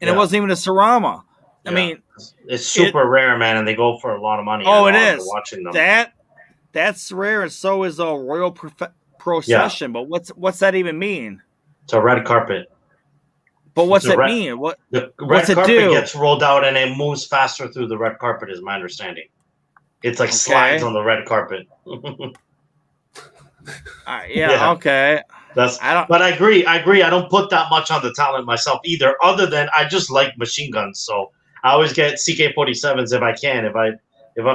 and it wasn't even a Sarama. I mean, it's super rare, man, and they go for a lot of money. Oh, it is. Watching them. That's rare, and so is a Royal Procession. But what's that even mean? It's a red carpet. But what's it mean? The red carpet gets rolled out and it moves faster through the red carpet, is my understanding. It's like slides on the red carpet. Okay. But I agree. I don't put that much on the talent myself either, other than I just like machine guns. So I always get CK-47s if I can. If I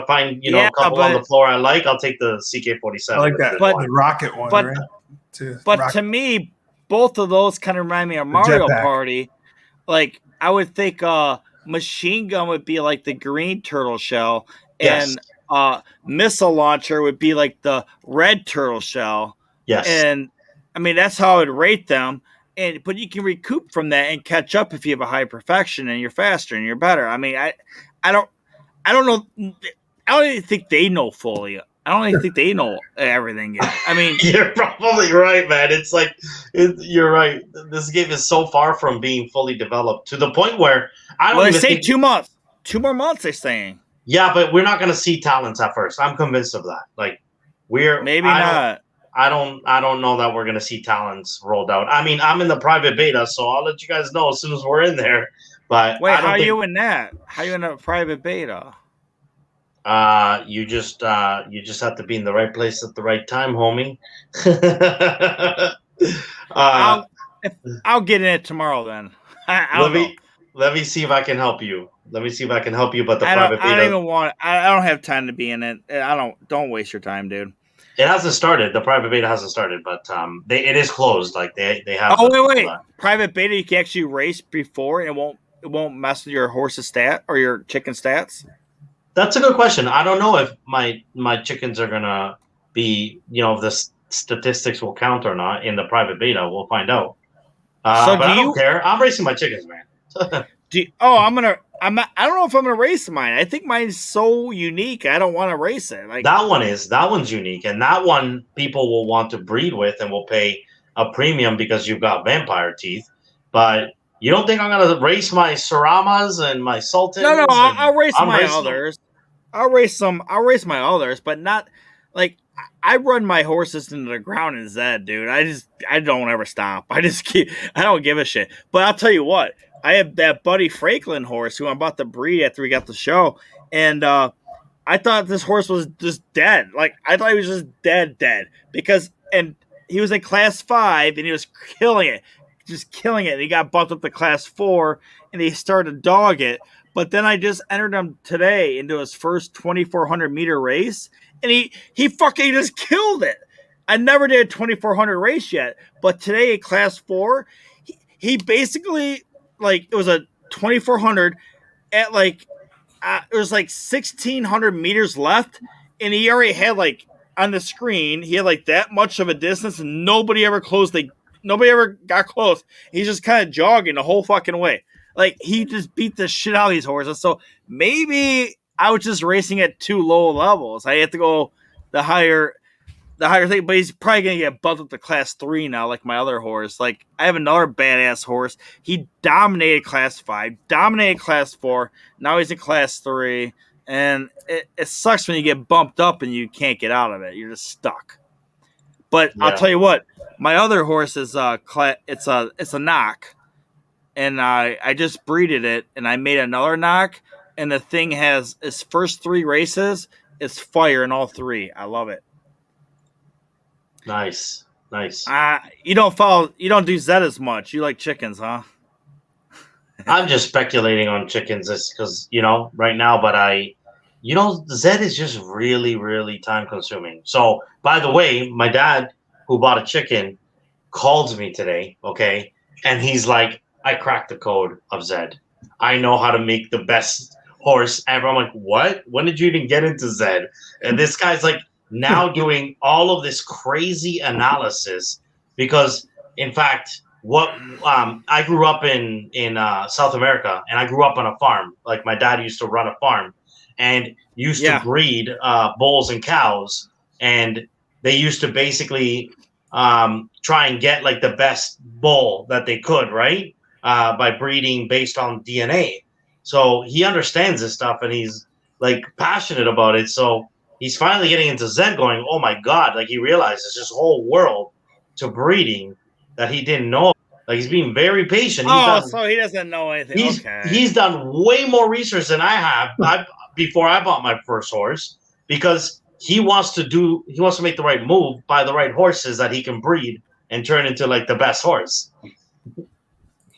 find a couple on the floor I like, I'll take the CK-47. I like that. The rocket one, right? To me, both of those kind of remind me of Mario Party. Like I would think machine gun would be like the green turtle shell, and missile launcher would be like the red turtle shell. Yes. And I mean that's how I would rate them. But you can recoup from that and catch up if you have a high perfection and you're faster and you're better. I mean, I don't know. I don't even think they know fully. I don't even think they know everything yet. I mean, you're probably right, man. It's like you're right. This game is so far from being fully developed to the point where I don't even think 2 months. 2 more months, they're saying. Yeah, but we're not going to see talents at first. I'm convinced of that. Like maybe not. I don't know that we're going to see talents rolled out. I mean, I'm in the private beta, so I'll let you guys know as soon as we're in there. But wait, how are you in that? How are you in a private beta? You just have to be in the right place at the right time, homie. I'll get in it tomorrow then. Let me see if I can help you. But the private beta, I don't even want. I don't have time to be in it. Don't waste your time, dude. It hasn't started. The private beta hasn't started, but it is closed. Like they have. Oh wait! Private beta, you can actually race before, and it won't mess with your horse's stat or your chicken stats. That's a good question. I don't know if my chickens are gonna be, if the statistics will count or not in the private beta. We'll find out. But I don't care. I'm racing my chickens, man. I don't know if I'm gonna race mine. I think mine's so unique. I don't want to race it. Like that one's unique, and that one people will want to breed with and will pay a premium because you've got vampire teeth. But you don't think I'm gonna race my Saramas and my Sultans? No, I'll race my others. I'll race my others, but not like I run my horses into the ground in Zed, dude. I don't ever stop. I don't give a shit. But I'll tell you what, I have that Buddy Franklin horse who I'm about to breed after we got the show, and I thought this horse was just dead. Like I thought he was just dead because he was in Class 5 and he was killing it, just killing it. And he got bumped up to Class 4 and he started to dog it. But then I just entered him today into his first 2,400 meter race, and he fucking just killed it. I never did a 2,400 race yet, but today at Class 4, he basically, like, it was a 2,400 at like it was like 1,600 meters left, and he already had, like, on the screen, he had like that much of a distance, and nobody ever got close. He's just kind of jogging the whole fucking way. Like, he just beat the shit out of these horses. So maybe I was just racing at too low levels. I had to go the higher thing, but he's probably going to get bumped up to Class 3 now, like my other horse. Like, I have another badass horse. He dominated Class 5, dominated Class 4. Now he's in Class 3. And it sucks when you get bumped up and you can't get out of it. You're just stuck. But yeah. I'll tell you what, my other horse is it's a knock. And I just breeded it, and I made another knock, and the thing has its first 3 races, it's fire in all 3. I love it. Nice. You don't do Zed as much. You like chickens, huh? I'm just speculating on chickens because, right now, but Zed is just really, really time consuming. So, by the way, my dad, who bought a chicken, called me today, okay? And he's like, I cracked the code of Zed. I know how to make the best horse ever. I'm like, what? When did you even get into Zed? And this guy's like now doing all of this crazy analysis because, in fact, I grew up in South America, and I grew up on a farm. Like, my dad used to run a farm and used to breed bulls and cows, and they used to basically try and get like the best bull that they could, right? By breeding based on DNA. So he understands this stuff, and he's like passionate about it. So he's finally getting into Zed going, oh my God, like he realizes this whole world to breeding that he didn't know. Like, he's being very patient. So he doesn't know anything. He's done way more research than I have before I bought my first horse, because he wants to make the right move, buy the right horses that he can breed and turn into like the best horse.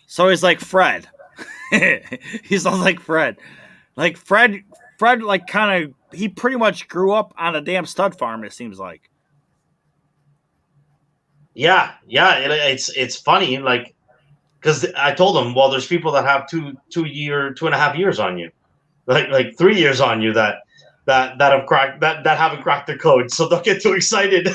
So he's like Fred. He's all like Fred. Like Fred, like, kind of, he pretty much grew up on a damn stud farm, it seems like. Yeah. It's funny, like, because I told him, well, there's people that have 2.5 years on you, like 3 years on you that have cracked that haven't cracked the code. So don't get too excited.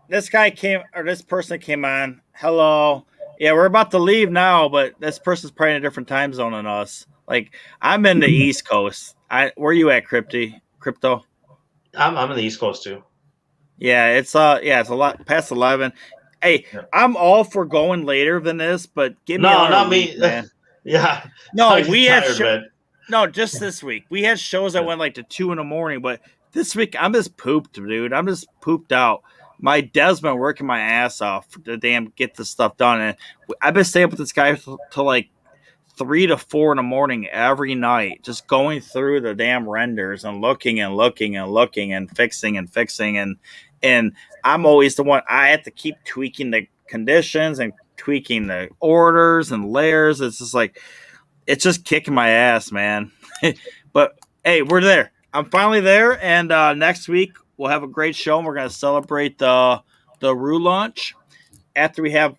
This person came on. Hello. Yeah, we're about to leave now, but this person's probably in a different time zone than us. Like, I'm in the East Coast. Where are you at, Crypto? I'm in the East Coast too. Yeah, it's a lot past 11. Hey, yeah. I'm all for going later than this, but give me not week, me. Man. Yeah. No, we had just this week. We had shows that went like to 2 a.m, but this week I'm just pooped, dude. I'm just pooped out. My dad's been working my ass off to damn get this stuff done, and I've been staying up with this guy till like 3 to 4 in every night, just going through the damn renders and looking and fixing and I'm always the one. I have to keep tweaking the conditions and tweaking the orders and layers. It's just like, it's just kicking my ass, man. But hey, we're there. I'm finally there, and next week we'll have a great show, and we're going to celebrate the Rue launch after we have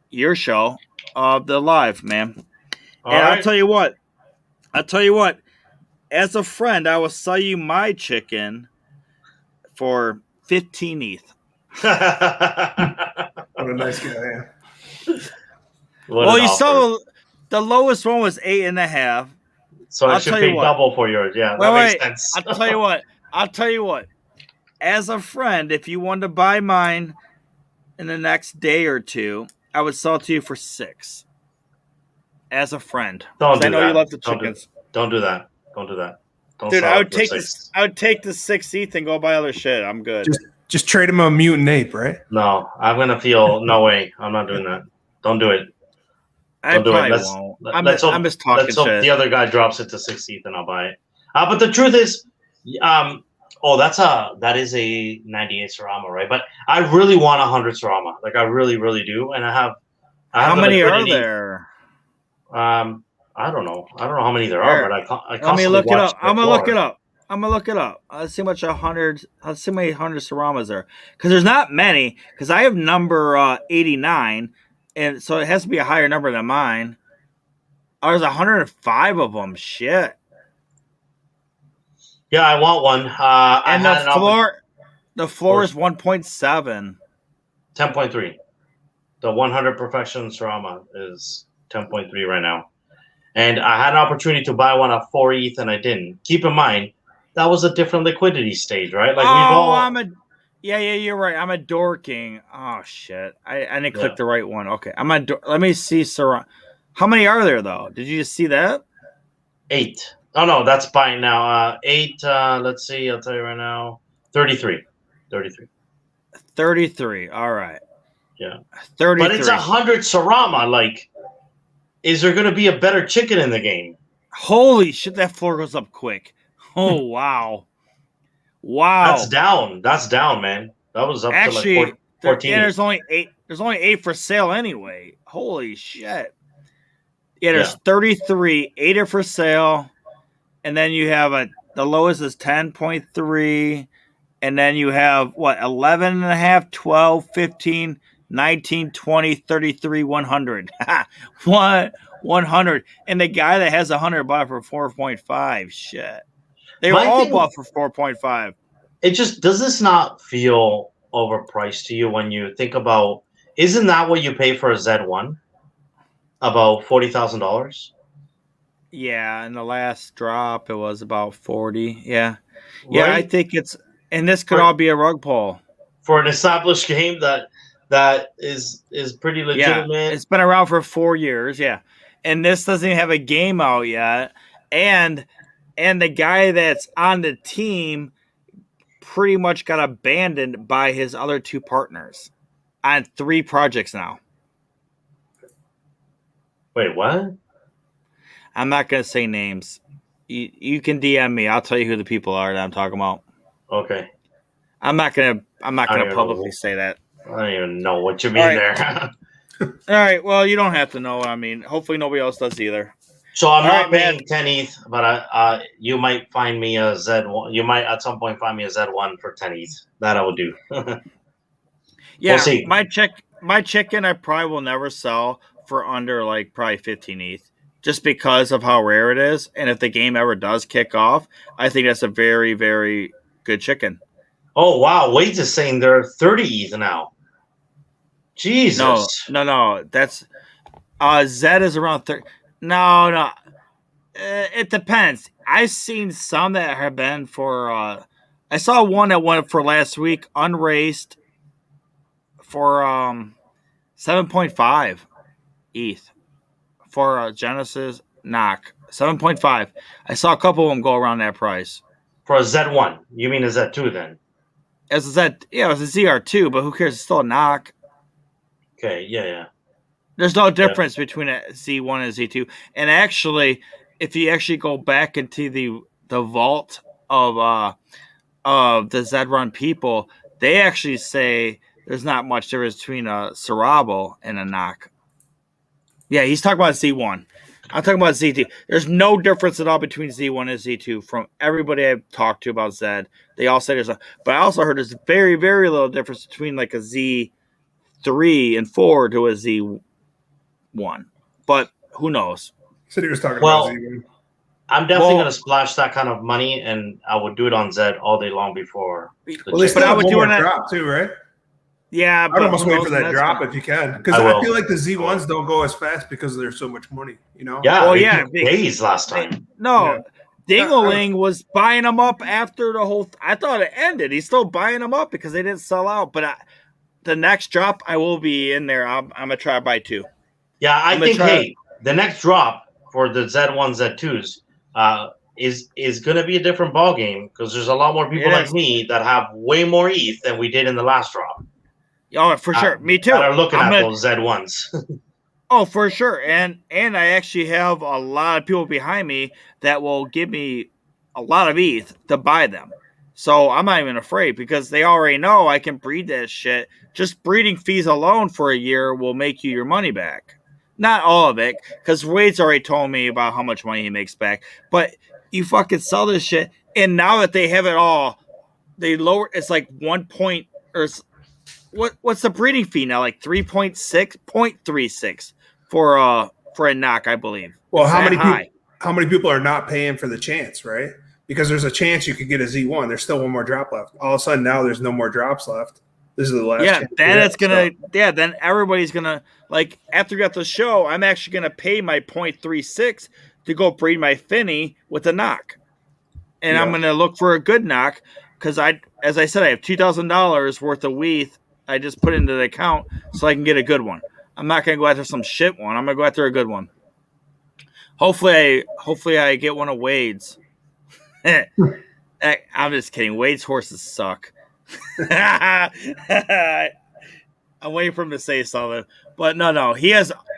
your show of the live, man. All and right. I'll tell you what, as a friend, I will sell you my chicken for 15 ETH. What a nice guy, yeah. Well, you saw the lowest one was 8.5. So I should pay double for yours. Yeah, that makes sense. I'll tell you what. As a friend, if you wanted to buy mine in the next day or two, I would sell it to you for 6. As a friend. Don't do I know that. You love the chickens. Don't do that. Don't do that. Don't Dude, I would take the 6 ETH and go buy other shit. I'm good. Just trade him a mutant ape, right? No, I'm gonna feel no way. I'm not doing that. Don't do it. I Don't do it. probably Let's won't. let's hope I'm just talking let's hope shit. the other guy drops it to 16th and I'll buy it. But the truth is, that is a 98 Sarama, right? But I really want 100 Sarama. Like I really, really do, and I have How the many are liquidity. there? I don't know. I don't know how many there are, but I Let me constantly look it watch up. I'm gonna before. look it up. I'm gonna look it up. Let's see much 100. Let's see how many 100 Saramas there, because there's not many. Because I have number 89, and so it has to be a higher number than mine. Oh, there's 105 of them. Shit. Yeah, I want one. And the floor is 1.7. 10.3. The 100 Perfection Sarama is 10.3 right now. And I had an opportunity to buy one at 4 ETH and I didn't. Keep in mind, that was a different liquidity stage, right? Like you're right. I'm a dorking. Oh shit. I didn't click the right one. Okay. Let me see Sarama. How many are there though? Did you just see that? 8. Oh no, that's buying now. 8, let's see, I'll tell you right now. 33. 33. All right. Yeah. 33. But it's 100 Sarama. Like, is there going to be a better chicken in the game? Holy shit, that floor goes up quick. Oh, wow. Wow. That's down, man. That was up Actually, to like 14. there's only 8. There's only 8 for sale anyway. Holy shit. Yeah, there's 33. 8 are for sale. And then you have the lowest is 10.3. And then you have, 11.5, 12, 15, 19, 20, 33, 100. 100. And the guy that has 100 bought for 4.5. Shit. They were all bought for 4.5. It just, does this not feel overpriced to you when you think about, isn't that what you pay for a Z1? About $40,000? Yeah, in the last drop, it was about 40. Yeah. Yeah, Right? I think it's, and this could all be a rug pull. For an established game that is pretty legitimate. Yeah, it's been around for 4 years, yeah. And this doesn't even have a game out yet. And the guy that's on the team pretty much got abandoned by his other 2 partners on 3 projects now. Wait, what? I'm not going to say names. You can DM me. I'll tell you who the people are that I'm talking about. Okay. I'm not gonna publicly say that. I don't even know what you mean there. All right. Well, you don't have to know. I mean, hopefully nobody else does either. So I'm not paying 10 ETH, but you might find me a Z1. You might at some point find me a Z1 for 10 ETH. That I will do. Yeah, we'll see. My chicken I probably will never sell for under like probably 15 ETH. Just because of how rare it is. And if the game ever does kick off, I think that's a very, very good chicken. Oh, wow. Wait is saying they're 30 ETH now. Jesus. No. That's Zed is around 30. No. It depends. I've seen some that have been for I saw one that went for last week, unraced, for 7.5 ETH. For Genesis knock 7.5. I saw a couple of them go around that price. For a Z1. You mean a Z2 then? As a Z, yeah, it was a ZR2, but who cares? It's still a knock. Okay, yeah. There's no difference between a Z1 and a Z2. And actually, if you actually go back into the vault of the Z-Run people, they actually say there's not much difference between a Sarabo and a knock. Yeah, he's talking about Z1. I'm talking about Z2. There's no difference at all between Z1 and Z2 from everybody I've talked to about Zed. They all say there's a, but I also heard there's very, very little difference between like a Z3 and 4 to a Z1. But who knows? So he was talking about Z1. I'm definitely going to splash that kind of money, and I would do it on Zed all day long before. Well, they still have one more drop too, right? Yeah, I'd almost wait for that drop if you can, because I feel like the Z1s don't go as fast because there's so much money, you know? Yeah, days last time. Dingaling was buying them up after the whole. I thought it ended. He's still buying them up because they didn't sell out. But the next drop, I will be in there. I'm gonna try to buy 2. Yeah, I think the next drop for the Z1, Z2s is going to be a different ball game because there's a lot more people like me that have way more ETH than we did in the last drop. Oh, for sure. Me too. That are looking at those Z1s. Oh, for sure. And I actually have a lot of people behind me that will give me a lot of ETH to buy them. So I'm not even afraid because they already know I can breed that shit. Just breeding fees alone for a year will make you your money back. Not all of it, because Wade's already told me about how much money he makes back. But you fucking sell this shit, and now that they have it all, they lower. It's like 1 point or what's the breeding fee now? Like 3.6, 0.36 for a knock, I believe. Well, it's how many people are not paying for the chance, right? Because there's a chance you could get a Z1. There's still one more drop left. All of a sudden now there's no more drops left. This is the last. Yeah, then it's gonna. So. Yeah, then everybody's gonna like after we got the show. I'm actually gonna pay my 0.36 to go breed my Finny with a knock, and I'm gonna look for a good knock because as I said, I have $2,000 worth of WETH. I just put into the account so I can get a good one. I'm not gonna go after some shit one. I'm gonna go after a good one. Hopefully I get one of Wade's. I'm just kidding. Wade's horses suck. I'm waiting for him to say something, but no.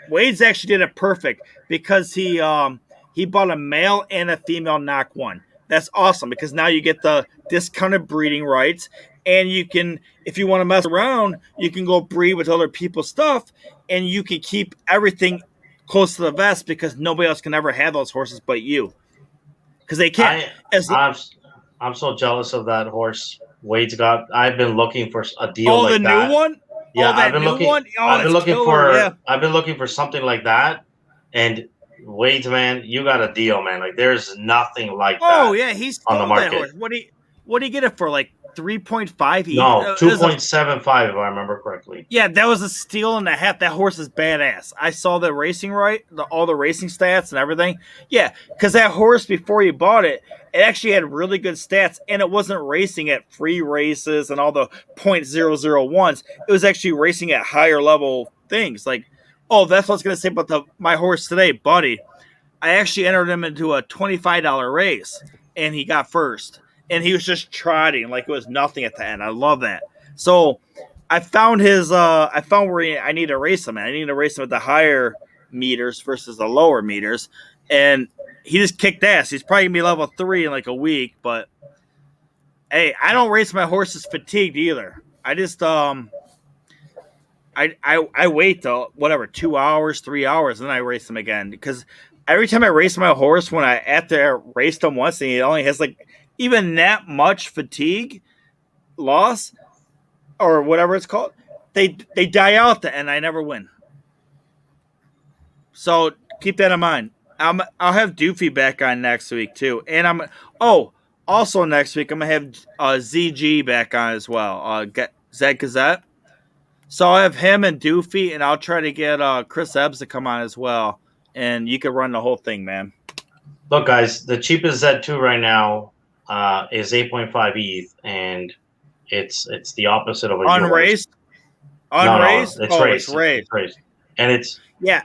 Wade's actually did it perfect because he bought a male and a female knock one. That's awesome because now you get the discounted breeding rights, and you can, if you want to mess around, you can go breed with other people's stuff, and you can keep everything close to the vest because nobody else can ever have those horses but you. Because they can't. I'm so jealous of that horse Wade's got. I've been looking for a deal like that. Oh, the new one? Yeah, I've been looking. I've been looking for. Yeah. I've been looking for something like that. And Wade's, man, you got a deal, man. Like there's nothing like that. Oh yeah, he's on the market. That horse. What do you get it for? Like 3.5? No, 2.75 if I remember correctly. Yeah, that was a steal and a half. That horse is badass. I saw the racing all the racing stats and everything. Yeah, because that horse before you bought it, it actually had really good stats, and it wasn't racing at free races and all the .001s. It was actually racing at higher level things. Like, oh, that's what I was gonna say about my horse today, Buddy. I actually entered him into a $25 race, and he got first. And he was just trotting like it was nothing at the end. I love that. So I found where I need to race him. I need to race him at the higher meters versus the lower meters. And he just kicked ass. He's probably going to be level 3 in like a week. But, hey, I don't race my horses fatigued either. I just I wait till, 2 hours, 3 hours, and then I race them again. Because every time I race my horse, after I raced him once and he only has like even that much fatigue loss or whatever it's called, they die out and I never win. So keep that in mind. I'll have Doofy back on next week too, and also next week I'm gonna have ZG back on as well. Zed Gazette. So I'll have him and Doofy, and I'll try to get Chris Ebbs to come on as well, and you can run the whole thing, man. Look, guys, the cheapest Z2 right now is 8.5 ETH, and it's the opposite of a unraised. Unraised? No, it's raised. It's raised. It's raised, and it's yeah,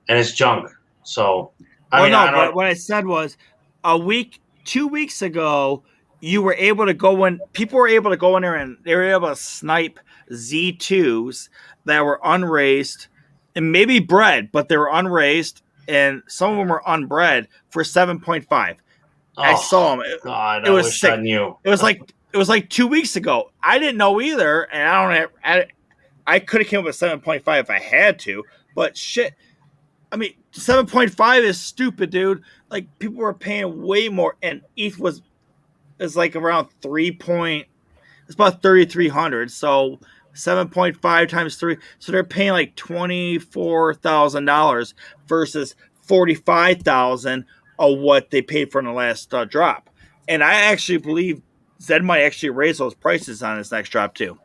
and it's junk. So but what I said was 2 weeks ago, you were able to go in. People were able to go in there and they were able to snipe Z2s that were unraised and maybe bred, but they were unraised, and some of them were unbred for 7.5. I saw them. God, it was wish sick. I knew. It was like 2 weeks ago. I didn't know either, and I could have came up with 7.5 if I had to, but shit. I mean, 7.5 is stupid, dude. Like people were paying way more, and ETH is like around it's about 3,300. So 7.5 times 3, so they're paying like $24,000 versus $45,000 of what they paid for in the last drop. And I actually believe Zed might actually raise those prices on his next drop too.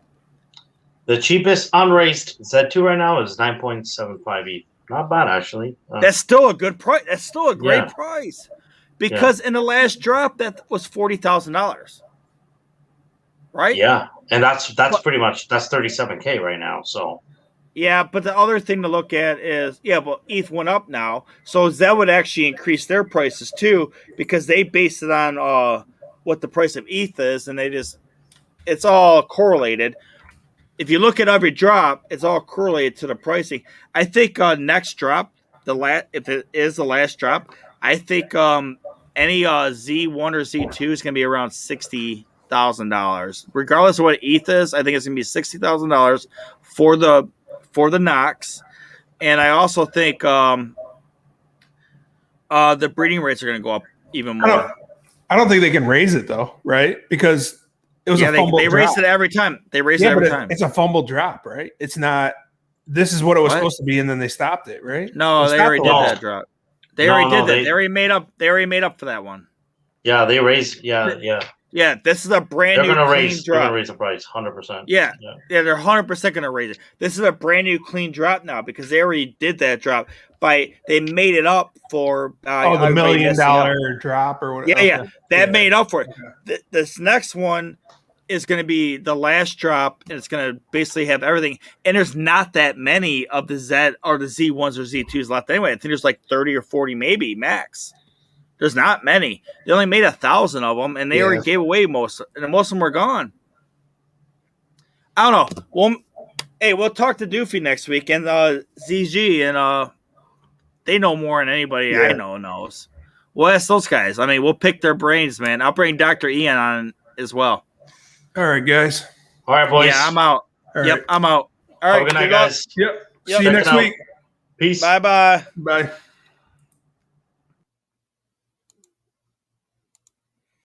The cheapest unraised Z2 right now is 9.75 ETH. Not bad, actually. That's still a good price. That's still a great price. Because in the last drop, that was $40,000. Right? Yeah. And that's pretty much, that's 37K right now. So. Yeah, but the other thing to look at is, ETH went up now. So that would actually increase their prices too, because they base it on what the price of ETH is, and it's all correlated. if you look at every drop, it's all correlated to the pricing. I think next drop, if it is the last drop, I think any Z1 or Z2 is going to be around $60,000, regardless of what ETH is. I think it's going to be $60,000 for the Knox, and I also think the breeding rates are going to go up even more. I don't think they can raise it though, right? Because it was a fumble. They raise it every time. They raise it every time. It's a fumble drop, right? It's not. This is what it was supposed to be, and then they stopped it, right? No, they already did that drop. They already did that. They already made up. They already made up for that one. Yeah, they raised. Yeah. Yeah, this is a brand new clean drop. They're gonna raise the price, 100%. Yeah, they're 100% gonna raise it. This is a brand new clean drop now because they already did that drop. They made it up for the $1 million drop or whatever. Yeah, that made up for it. Okay. This next one is going to be the last drop, and it's going to basically have everything. And there's not that many of the Z or the Z1s or Z2s left anyway. I think there's like 30 or 40 maybe max. There's not many. They only made 1,000 of them, and they already gave away most, and most of them were gone. I don't know. Well, hey, we'll talk to Doofy next week and ZG, and they know more than anybody I know knows. We'll ask those guys. I mean, we'll pick their brains, man. I'll bring Dr. Ian on as well. All right, guys. All right, boys. Yeah, I'm out. All yep, right. I'm out. All right. Good night, guys. Yep. See you next week. Peace. Bye-bye. Bye.